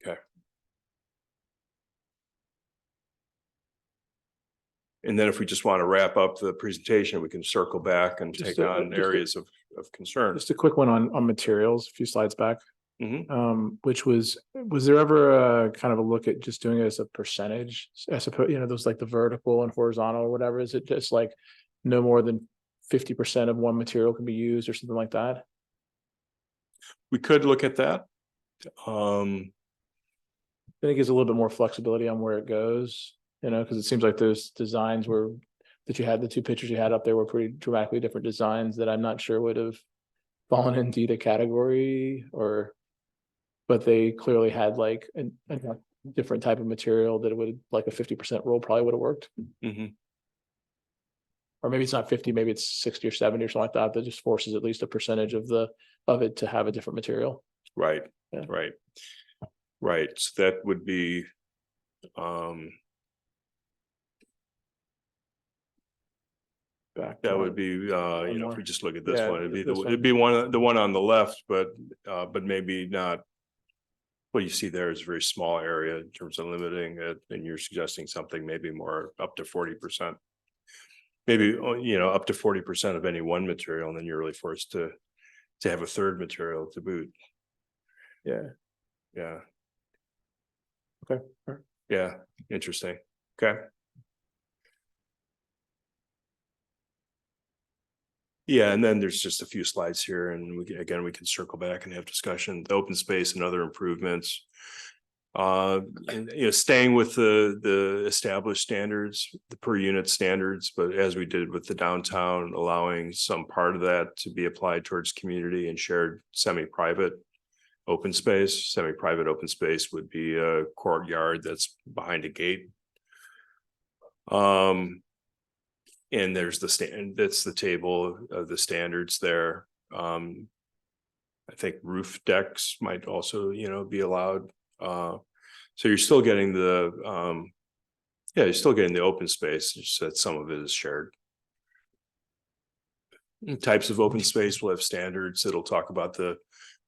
Okay. And then if we just want to wrap up the presentation, we can circle back and take on areas of concern. Just a quick one on materials, a few slides back. Mhm. Which was there ever a kind of a look at just doing it as a percentage? I suppose, those like the vertical and horizontal or whatever. Is it just like no more than 50% of one material can be used or something like that? We could look at that. Then it gives a little bit more flexibility on where it goes, because it seems like those designs that you had, the two pictures you had up there were pretty dramatically different designs that I'm not sure would have fallen into either category but they clearly had like a different type of material that it would like a 50% rule probably would have worked. Mhm. Or maybe it's not 50, maybe it's 60 or 70 or something like that. That just forces at least a percentage of it to have a different material. Right, Yeah. right. So that would be back. that would be if more. we just look at this Yeah, one, it'd be this it'd be the one on the left, but maybe not. What you see there is a very small area in terms of limiting it, and you're suggesting something maybe more up to 40%. Maybe up to 40% of any one material, and then you're really forced to have a third material to boot. Yeah. Yeah. Okay. Yeah. Interesting. Okay. Yeah, and then there's just a few slides here, and we can circle back and have discussion, the open space and other improvements. And, staying with the established standards, the per unit standards, but as we did with the downtown, allowing some part of that to be applied towards community and shared semi-private open space. Semi-private open space would be a courtyard that's behind a gate. And there's that's the table of the standards there. I think roof decks might also, be allowed. So you're still getting you're still getting the open space, just that some of it is shared. Types of open space will have standards that'll talk about the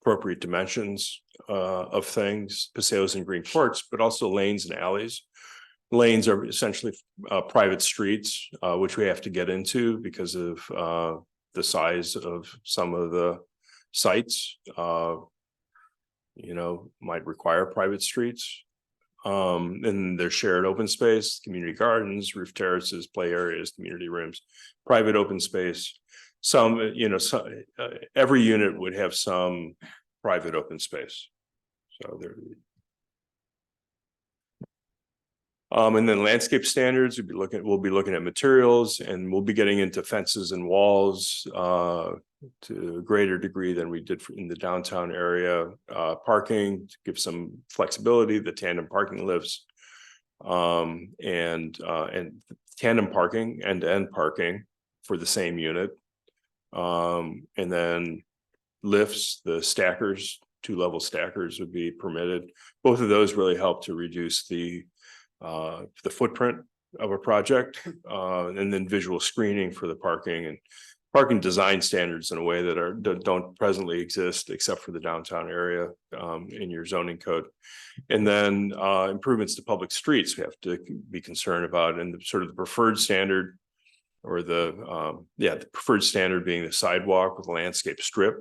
appropriate dimensions of things, paseos and green courts, but also lanes and alleys. Lanes are essentially private streets, which we have to get into because of the size of some of the sites. Might require private streets. And there's shared open space, community gardens, roof terraces, play areas, community rooms, private open space. Some, every unit would have some private open space. So there. And then landscape standards, we'll be looking at materials, and we'll be getting into fences and walls to a greater degree than we did in the downtown area. Parking to give some flexibility, the tandem parking lifts, and tandem parking, end-to-end parking for the same unit. And then lifts, the stackers, 2-level stackers would be permitted. Both of those really help to reduce the footprint of a project, and then visual screening for the parking and parking design standards in a way that don't presently exist except for the downtown area in your zoning code. And then improvements to public streets we have to be concerned about, and the preferred standard, or the preferred standard being the sidewalk with a landscape strip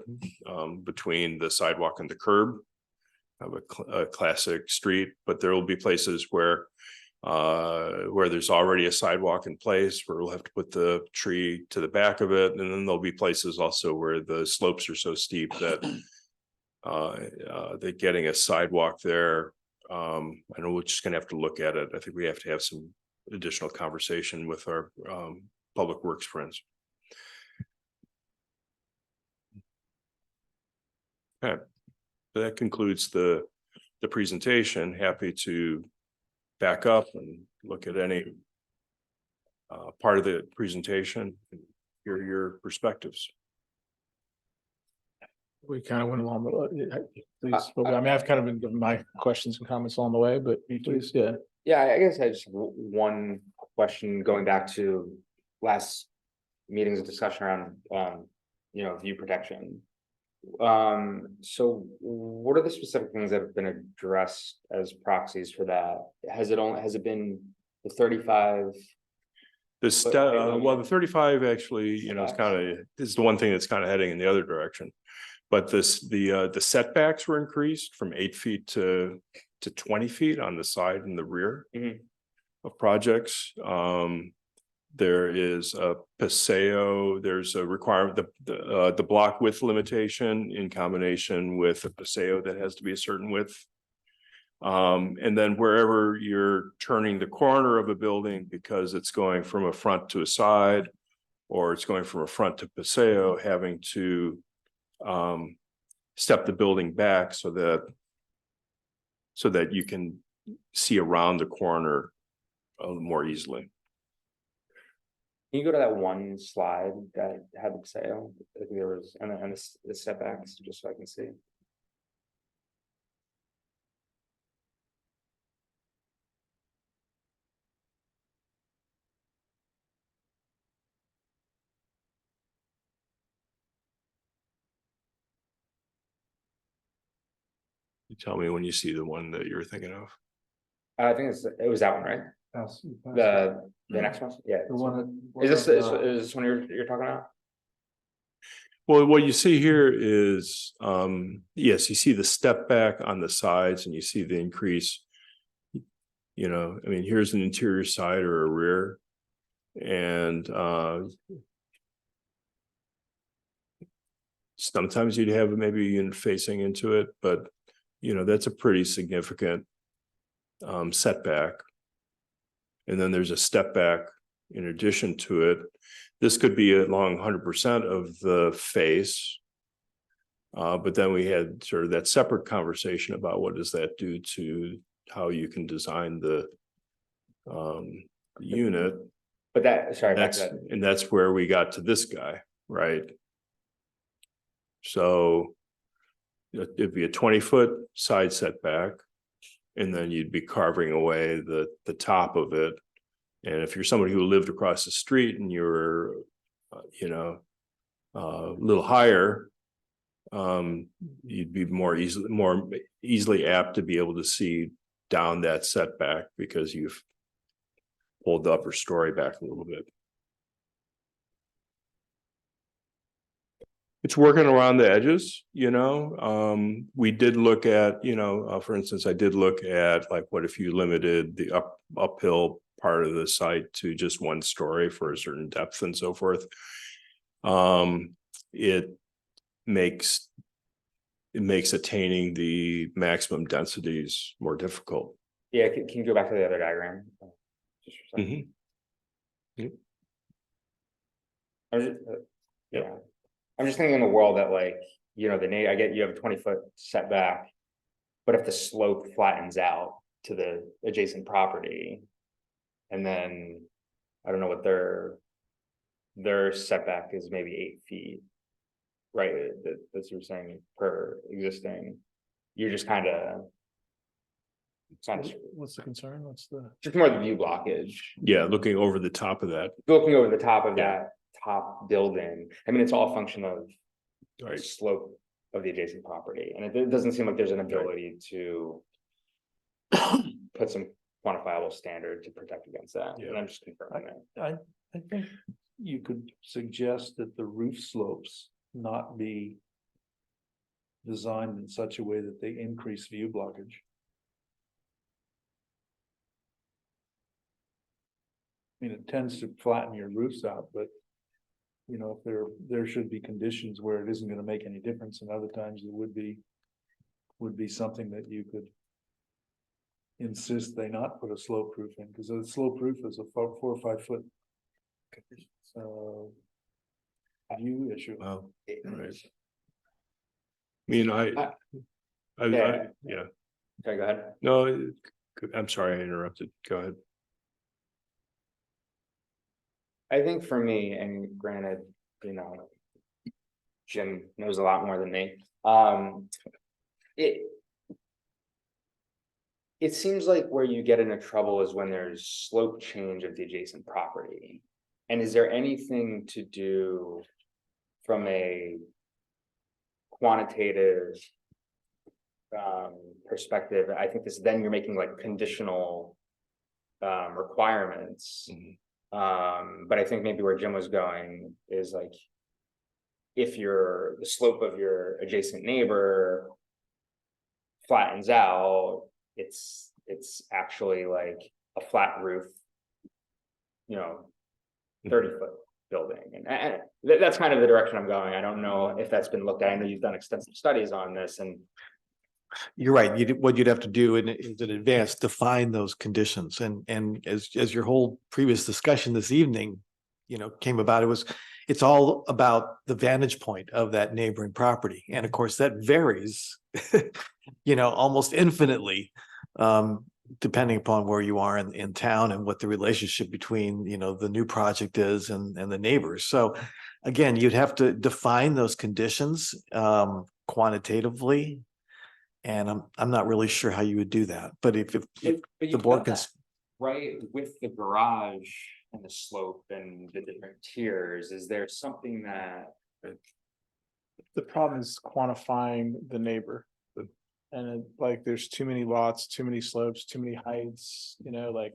between the sidewalk and the curb of a classic street. But there will be places where there's already a sidewalk in place where we'll have to put the tree to the back of it. And then there'll be places also where the slopes are so steep that that getting a sidewalk there, I know we're just gonna have to look at it. I think we have to have some additional conversation with our public works friends. Okay, that concludes the the presentation, happy to back up and look at any part of the presentation, and hear your perspectives. We kind of went along, please, I mean, I've kind of been giving my questions and comments along the way, but please, yeah. Yeah, I guess I just have one question going back to last meeting's discussion around, view protection. So what are the specific things that have been addressed as proxies for that? Has it been the 35? The 35 actually, is the one thing that's kind of heading in the other direction. But the setbacks were increased from 8 feet to 20 feet on the side and the rear of projects. There is a paseo, there's a requirement, the block width limitation in combination with a paseo that has to be a certain width. And then wherever you're turning the corner of a building because it's going from a front to a side, or it's going from a front to paseo, having to step the building back so that you can see around the corner more easily. Can you go to that one slide that had the sale? I think there was, and the setbacks, just so I can see. You tell me when you see the one that you're thinking of. I think it was that one, right? The next one, yeah. The one Is this one you're talking about? Well, what you see here is, yes, you see the step back on the sides and you see the increase. I mean, here's an interior side or a rear. And sometimes you'd have maybe a unit facing into it, but that's a pretty significant setback. And then there's a step back in addition to it. This could be along 100% of the face. But then we had sort of that separate conversation about what does that do to how you can design the unit. But that's where we got to this guy, right? So it'd be a 20-foot side setback, and then you'd be carving away the top of it. And if you're somebody who lived across the street and you're, a little higher, you'd be more easily apt to be able to see down that setback because you've pulled the upper story back a little bit. It's working around the edges, we did look at, for instance, I did look at like, what if you limited the uphill part of the site to just one story for a certain depth and so forth. It makes attaining the maximum densities more difficult. Yeah, can you go back to the other diagram? Just for a second. Yeah. I'm just thinking in the world that I get you have a 20-foot setback, but if the slope flattens out to the adjacent property, and then I don't know what their setback is, maybe 8 feet, right? That's what you're saying per existing. You're just kind of. What's the concern? Just more the view blockage? Yeah, looking over the top of that. Looking over the top of that top building. I mean, it's all a function of the slope of the adjacent property, and it doesn't seem like there's an ability to put some quantifiable standard to protect against that. And I'm just confirming that. I think you could suggest that the roof slopes not be designed in such a way that they increase view blockage. I mean, it tends to flatten your roofs out, but if there should be conditions where it isn't going to make any difference, and other times it would be something that you could insist they not put a slope roof in, because a slope roof is a 4 or 5 foot view issue. Wow. Right. I mean, yeah. Sorry, go ahead. No, I'm sorry, I interrupted. Go ahead. I think for me, and granted, you know, Jim knows a lot more than me. It seems like where you get into trouble is when there's slope change of the adjacent property. And is there anything to do from a quantitative perspective? I think then you're making like conditional requirements. But I think maybe where Jim was going is like, if the slope of your adjacent neighbor flattens out, it's actually like a flat roof, 30-foot building. And that's kind of the direction I'm going. I don't know if that's been looked at. I know you've done extensive studies on this, and You're right. What you'd have to do is in advance, define those conditions. And as your whole previous discussion this evening, came about, it's all about the vantage point of that neighboring property. And of course, that varies, almost infinitely, depending upon where you are in town and what the relationship between, the new project is and the neighbors. So again, you'd have to define those conditions quantitatively. And I'm not really sure how you would do that, but if the board can. Right, with the garage and the slope and the different tiers, is there something that? The problem is quantifying the neighbor. And there's too many lots, too many slopes, too many heights, like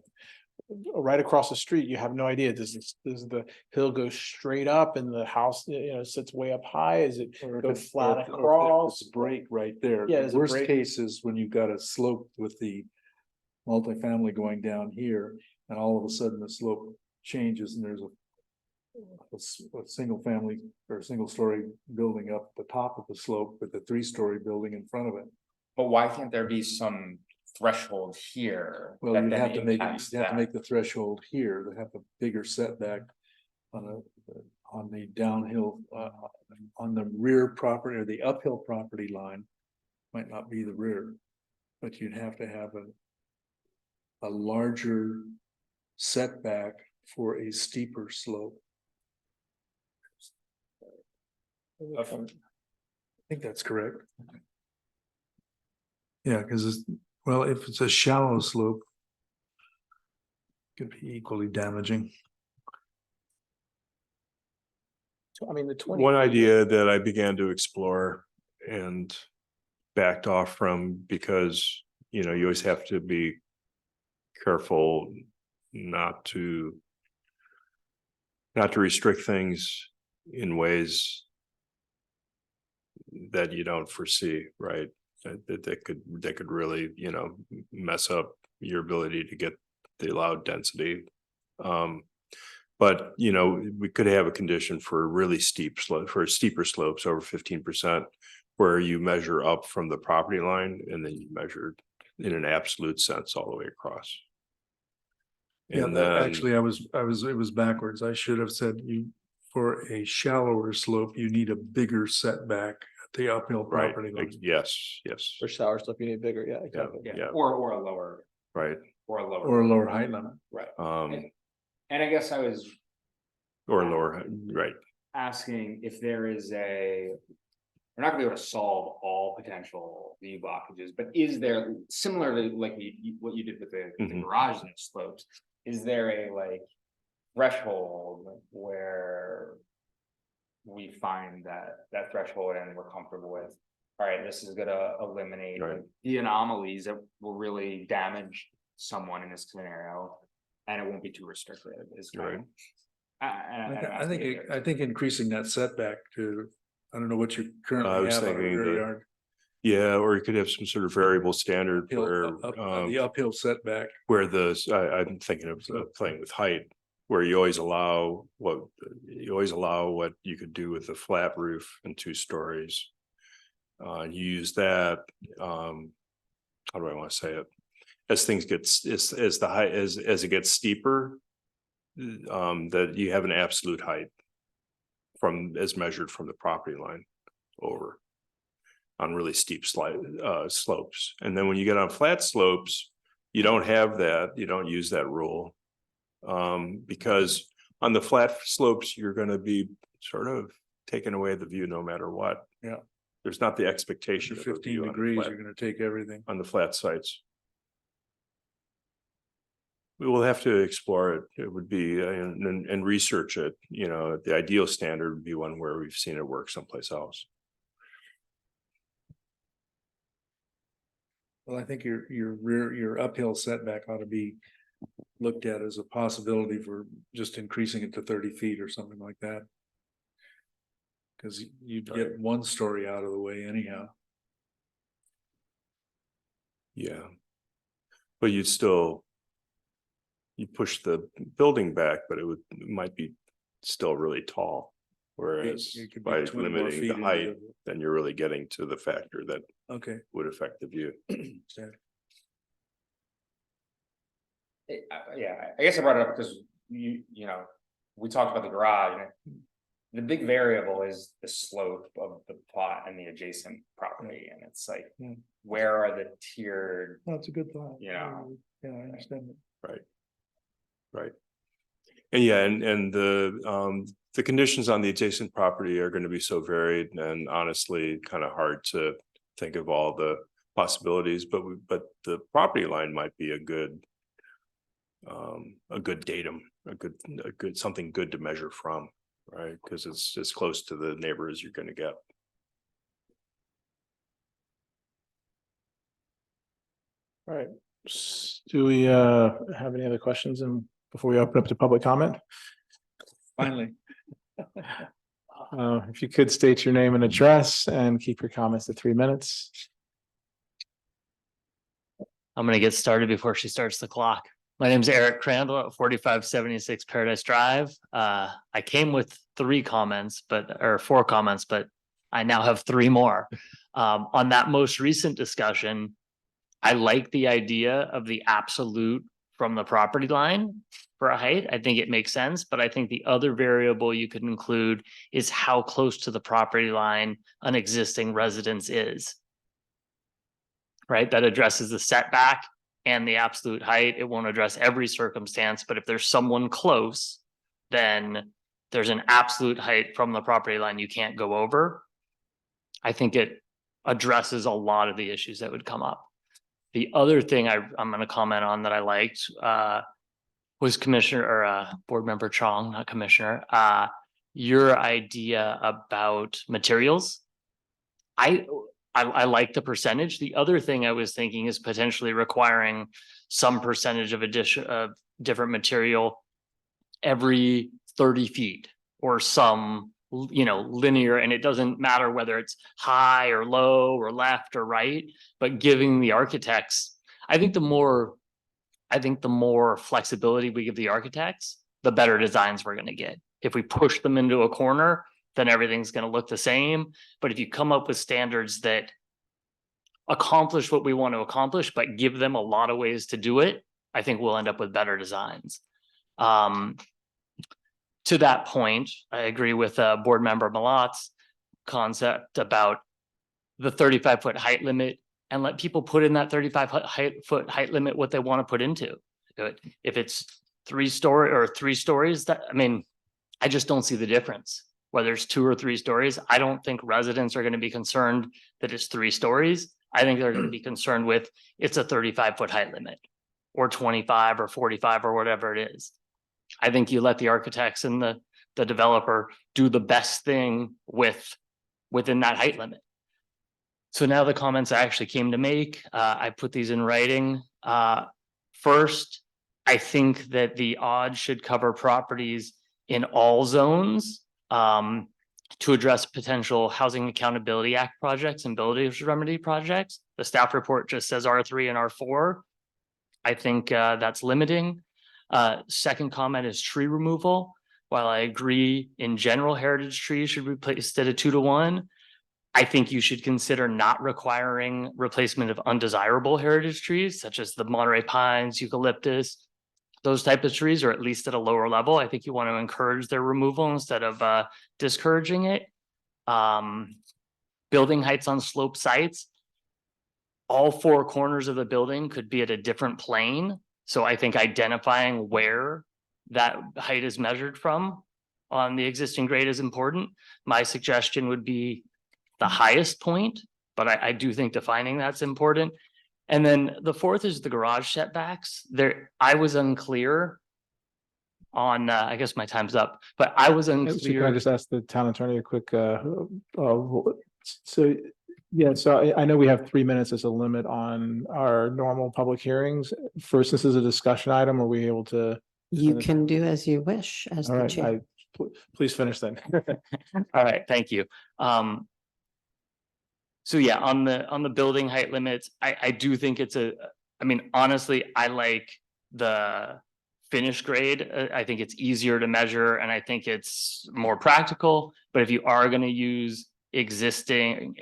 right across the street, you have no idea. Does the hill go straight up and the house, sits way up high? Is it go flat across? Break right there. Yeah, The worst case is when you've got a slope with the multifamily going down here, and all of a sudden the slope changes and there's a single family or single story building up the top of the slope with a 3-story building in front of it. But why can't there be some threshold here? Well, that you then have to make impacts you have to that? make the threshold here. They have a bigger setback on the downhill on the rear property, or the uphill property line. Might not be the rear, but you'd have to have a larger setback for a steeper slope. I think that's correct. Yeah, because if it's a shallow slope, it could be equally damaging. So, I mean, the 20. One idea that I began to explore and backed off from, because, you always have to be careful not to restrict things in ways that you don't foresee, right? That could really, mess up your ability to get the allowed density. But, we could have a condition for really steep slope, for steeper slopes over 15%, where you measure up from the property line and then you measure in an absolute sense all the way across. And then, Actually, it was backwards. I should have said for a shallower slope, you need a bigger setback at the uphill right, property line. yes. For shower stuff, you need bigger, yeah, exactly. Yeah. Or a lower. Right. Or a lower. Or a lower height limit. Right. And I guess I was or lower, right. asking if there is we're not gonna be able to solve all potential view blockages, but is there, similarly like what you did with the garage and the slopes, is there a threshold where we find that threshold and we're comfortable with, all right, this is gonna eliminate the anomalies that will really damage someone in this scenario, and it won't be too restrictive, is kind of. I think increasing that setback to, I don't know what you currently have on a rear yard. Yeah, or you could have some sort of variable standard where The uphill setback. where I'm thinking of playing with height, where you always allow what you could do with a flat roof and 2 stories. You use that, how do I want to say it? As things get, as the height, as it gets steeper, that you have an absolute height as measured from the property line over. on really steep slopes. And then when you get on flat slopes, you don't have that, you don't use that rule. Because on the flat slopes, you're gonna be sort of taking away the view no matter what. Yeah. There's not the expectation of a 15 view on the degrees, flat- you're gonna take everything. on the flat sites. We will have to explore it. It would be and research it. You know, the ideal standard would be one where we've seen it work someplace else. Well, I think your uphill setback ought to be looked at as a possibility for just increasing it to 30 feet or something like that. Cause you'd get one story out of the way anyhow. Yeah. But you'd push the building back, but it might be still really tall. Whereas it could be by 20 more limiting feet the into height, then you're really getting to the factor that Okay. would affect the view. Yeah, I guess I brought it up because you know, we talked about the garage and the big variable is the slope of the plot and the adjacent property. And it's like, where are the tiered, That's a good thought. you know? Yeah, I understand it. Right. And yeah, and the conditions on the adjacent property are going to be so varied and honestly kind of hard to think of all the possibilities, but the property line might be a good datum, a good something good to measure from, right? Because it's as close to the neighbor as you're going to get. All right. Do we have any other questions and before we open up to public comment? Finally. If you could state your name and address and keep your comments to 3 minutes. I'm gonna get started before she starts the clock. My name is Eric Crandall at 4576 Paradise Drive. I came with 4 comments, but I now have 3 more. On that most recent discussion, I like the idea of the absolute from the property line for a height. I think it makes sense, but I think the other variable you could include is how close to the property line an existing residence is. Right, that addresses the setback and the absolute height. It won't address every circumstance, but if there's someone close, then there's an absolute height from the property line you can't go over. I think it addresses a lot of the issues that would come up. The other thing I'm going to comment on that I liked was Commissioner or Board Member Chong, not Commissioner, your idea about materials. I like the percentage. The other thing I was thinking is potentially requiring some percentage of different material every 30 feet or some, linear, and it doesn't matter whether it's high or low or left or right, but giving the architects, I think the more flexibility we give the architects, the better designs we're going to get. If we push them into a corner, then everything's going to look the same. But if you come up with standards that accomplish what we want to accomplish, but give them a lot of ways to do it, I think we'll end up with better designs. To that point, I agree with Board Member Malat's concept about the 35-foot height limit and let people put in that 35-foot height limit what they want to put into it. If it's 3 stories, I just don't see the difference. Whether it's 2 or 3 stories, I don't think residents are going to be concerned that it's 3 stories. I think they're going to be concerned with it's a 35-foot height limit or 25 or 45 or whatever it is. I think you let the architects and the developer do the best thing within that height limit. So now the comments I actually came to make, I put these in writing. First, I think that the odds should cover properties in all zones to address potential Housing Accountability Act projects and buildings remedy projects. The staff report just says R3 and R4. I think that's limiting. Second comment is tree removal. While I agree in general heritage trees should be placed at a 2-to-1, I think you should consider not requiring replacement of undesirable heritage trees such as the Monterey pines, eucalyptus, those type of trees, or at least at a lower level. I think you want to encourage their removal instead of discouraging it. building heights on slope sites, all four corners of the building could be at a different plane. So I think identifying where that height is measured from on the existing grade is important. My suggestion would be the highest point, but I do think defining that's important. And then the fourth is the garage setbacks. There, I was unclear on, I guess my time's up, but I was So can I unclear. just ask the town attorney a quick, so, yeah, so I know we have 3 minutes as a limit on our normal public hearings. First, this is a discussion item. Are we able to? You can do as you wish as All the right, chair. please finish then. All right, thank you. So yeah, on the building height limits, I do think it's I mean, honestly, I like the finish grade. I think it's easier to measure and I think it's more practical. But if you are going to use existing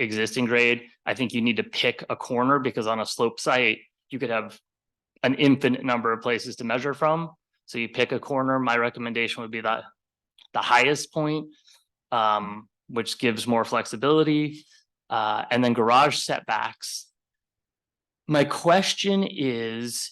grade, I think you need to pick a corner because on a slope site, you could have an infinite number of places to measure from. So you pick a corner. My recommendation would be the highest point, which gives more flexibility. And then garage setbacks. My question is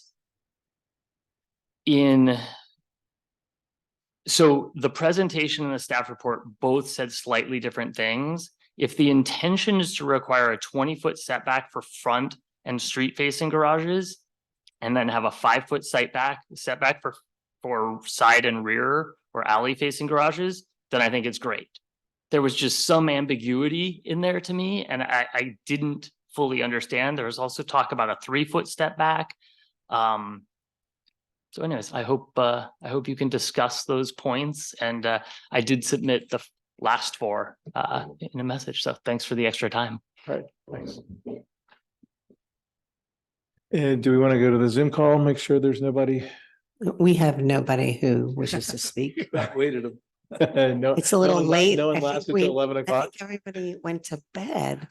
so the presentation and the staff report both said slightly different things. If the intention is to require a 20-foot setback for front and street facing garages, and then have a 5-foot setback for side and rear or alley facing garages, then I think it's great. There was just some ambiguity in there to me, and I didn't fully understand. There was also talk about a 3-foot step back. So anyways, I hope you can discuss those points. And I did submit the last 4 in a message. So thanks for the extra time. All right, thanks. And do we want to go to the Zoom call, make sure there's nobody? We have nobody who wishes to speak. Waited. No, It's a little no one- late. No one I think lasted we- till 11 I o'clock. think everybody went to bed.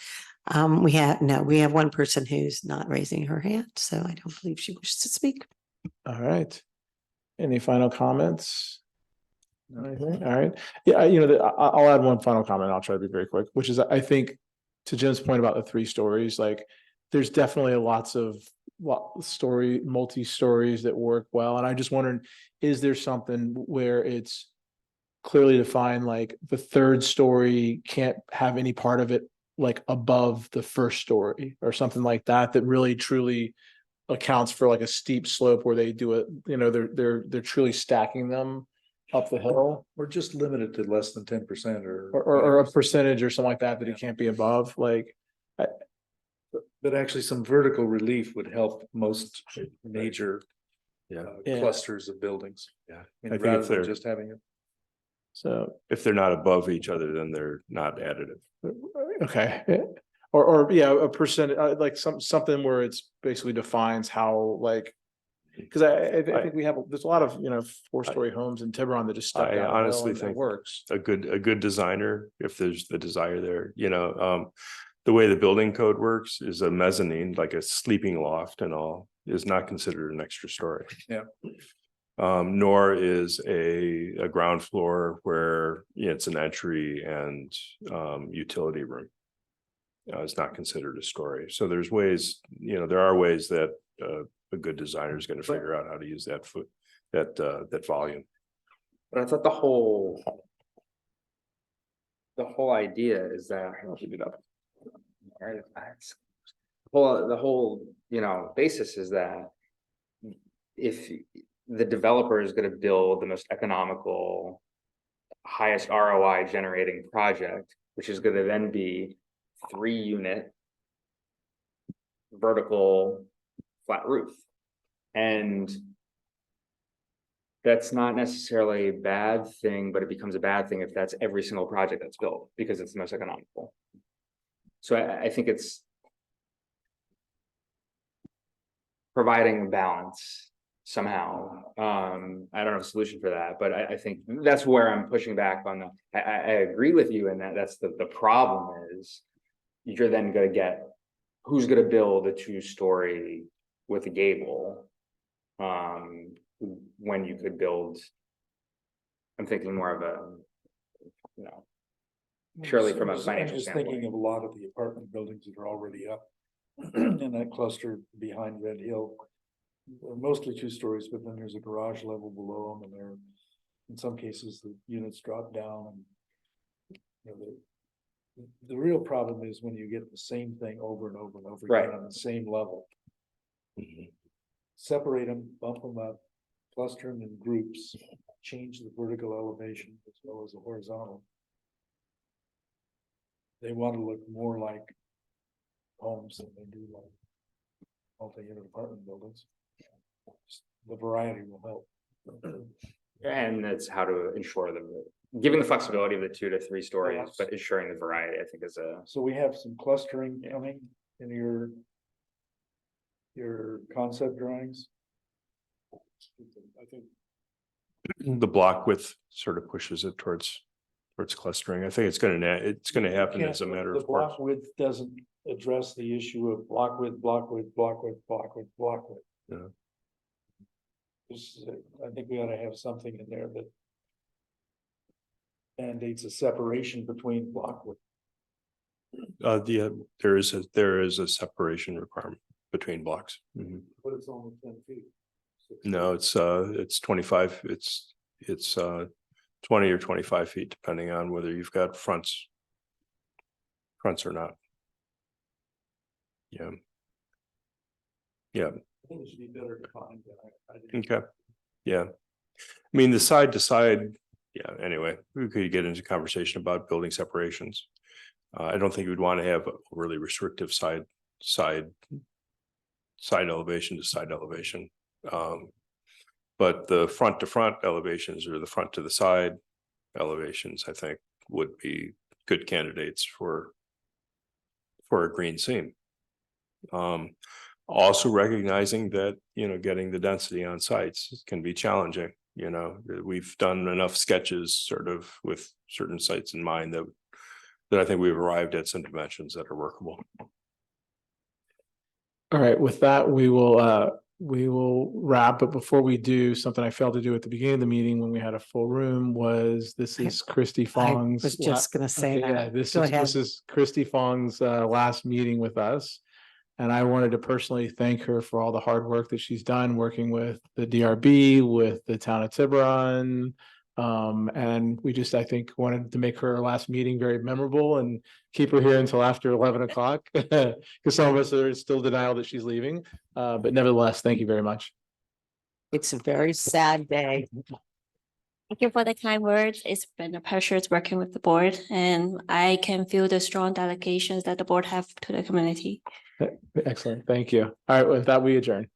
We have one person who's not raising her hand, so I don't believe she wishes to speak. All right. Any final comments? Anything? All right. Yeah, I'll add one final comment. I'll try to be very quick, which is I think to Jim's point about the 3 stories, like there's definitely lots of multi-stories that work well. And I just wondering, is there something where it's clearly defined, like the 3rd story can't have any part of it like above the 1st story or something like that, that really truly accounts for like a steep slope where they do it, they're truly stacking them up the hill, Or just limited to less than 10% or a percentage or something like that, that it can't be above, like. But actually some vertical relief would help most major Yeah. clusters of buildings. Yeah. I I mean, think rather if than they're, just having it. So, if they're not above each other, then they're not additive. okay, or yeah, a percent, like something where it's basically defines how, like. Because I think there's a lot of, 4-story homes in Tiburon that just step I down. honestly and it think works. a good designer, if there's the desire there, the way the building code works is a mezzanine, like a sleeping loft and all, is not considered an extra story. Yeah. Nor is a ground floor where it's an entry and utility room. It's not considered a story. So there's ways, there are ways that a good designer is going to figure out how to use that that volume. But I thought the whole idea is that. Keep it up. The whole, basis is that if the developer is going to build the most economical, highest ROI generating project, which is going to then be 3-unit vertical flat roof. And that's not necessarily a bad thing, but it becomes a bad thing if that's every single project that's built because it's the most economical. So I think it's providing balance somehow. I don't have a solution for that, but I think that's where I'm pushing back on I agree with you in that that's the problem is you're then going to get who's going to build a 2-story with a gable when you could build, I'm thinking more of a, purely from a I'm financial just thinking standpoint. of a lot of the apartment buildings that are already up in that cluster behind Red Hill. They're mostly 2 stories, but then there's a garage level below them, and there, in some cases, the units drop down. And you know, the real problem is when you get the same thing over and over and over Right. again on the same level. Mhm. Separate them, bump them up, cluster them in groups, change the vertical elevation as well as the horizontal. They want to look more like homes than they do like multi-unit apartment buildings. The variety will help. And that's how to ensure giving the flexibility of the 2 to 3 stories, Yes. but ensuring the variety, I think is a. So we have some clustering coming in your concept drawings. I think The block width sort of pushes it towards clustering. I think it's gonna happen as a matter the of course. block width doesn't address the issue of block width, block width, block width, block width, block width. Yeah. I think we ought to have something in there that mandates a separation between block width. There is a separation requirement between blocks. Mhm. But it's only 10 feet. No, it's 25, it's 20 or 25 feet, depending on whether you've got fronts or not. Yeah. Yeah, I think it should be better defined. I didn't- okay, yeah. I mean, the side to side, yeah, anyway, we could get into conversation about building separations. I don't think we'd want to have a really restrictive side elevation to side elevation. But the front to front elevations or the front to the side elevations, I think would be good candidates for a green seam. Also recognizing that, getting the density on sites can be challenging. We've done enough sketches sort of with certain sites in mind that I think we've arrived at some dimensions that are workable. All right, with that, we will wrap, but before we do, something I failed to do at the beginning of the meeting when we had a full room was this is Christy Fong's. was just gonna say Okay, yeah, that. This Go is, ahead. this is Christy Fong's last meeting with us. And I wanted to personally thank her for all the hard work that she's done working with the DRB, with the town of Tiburon. And we just, I think, wanted to make her last meeting very memorable and keep her here until after 11 o'clock. Because some of us are still denial that she's leaving. But nevertheless, thank you very much. It's a very sad day. Thank you for the kind words. It's been a pleasure working with the board, and I can feel the strong delegations that the board have to the community. Excellent. Thank you. All right, with that, we adjourn.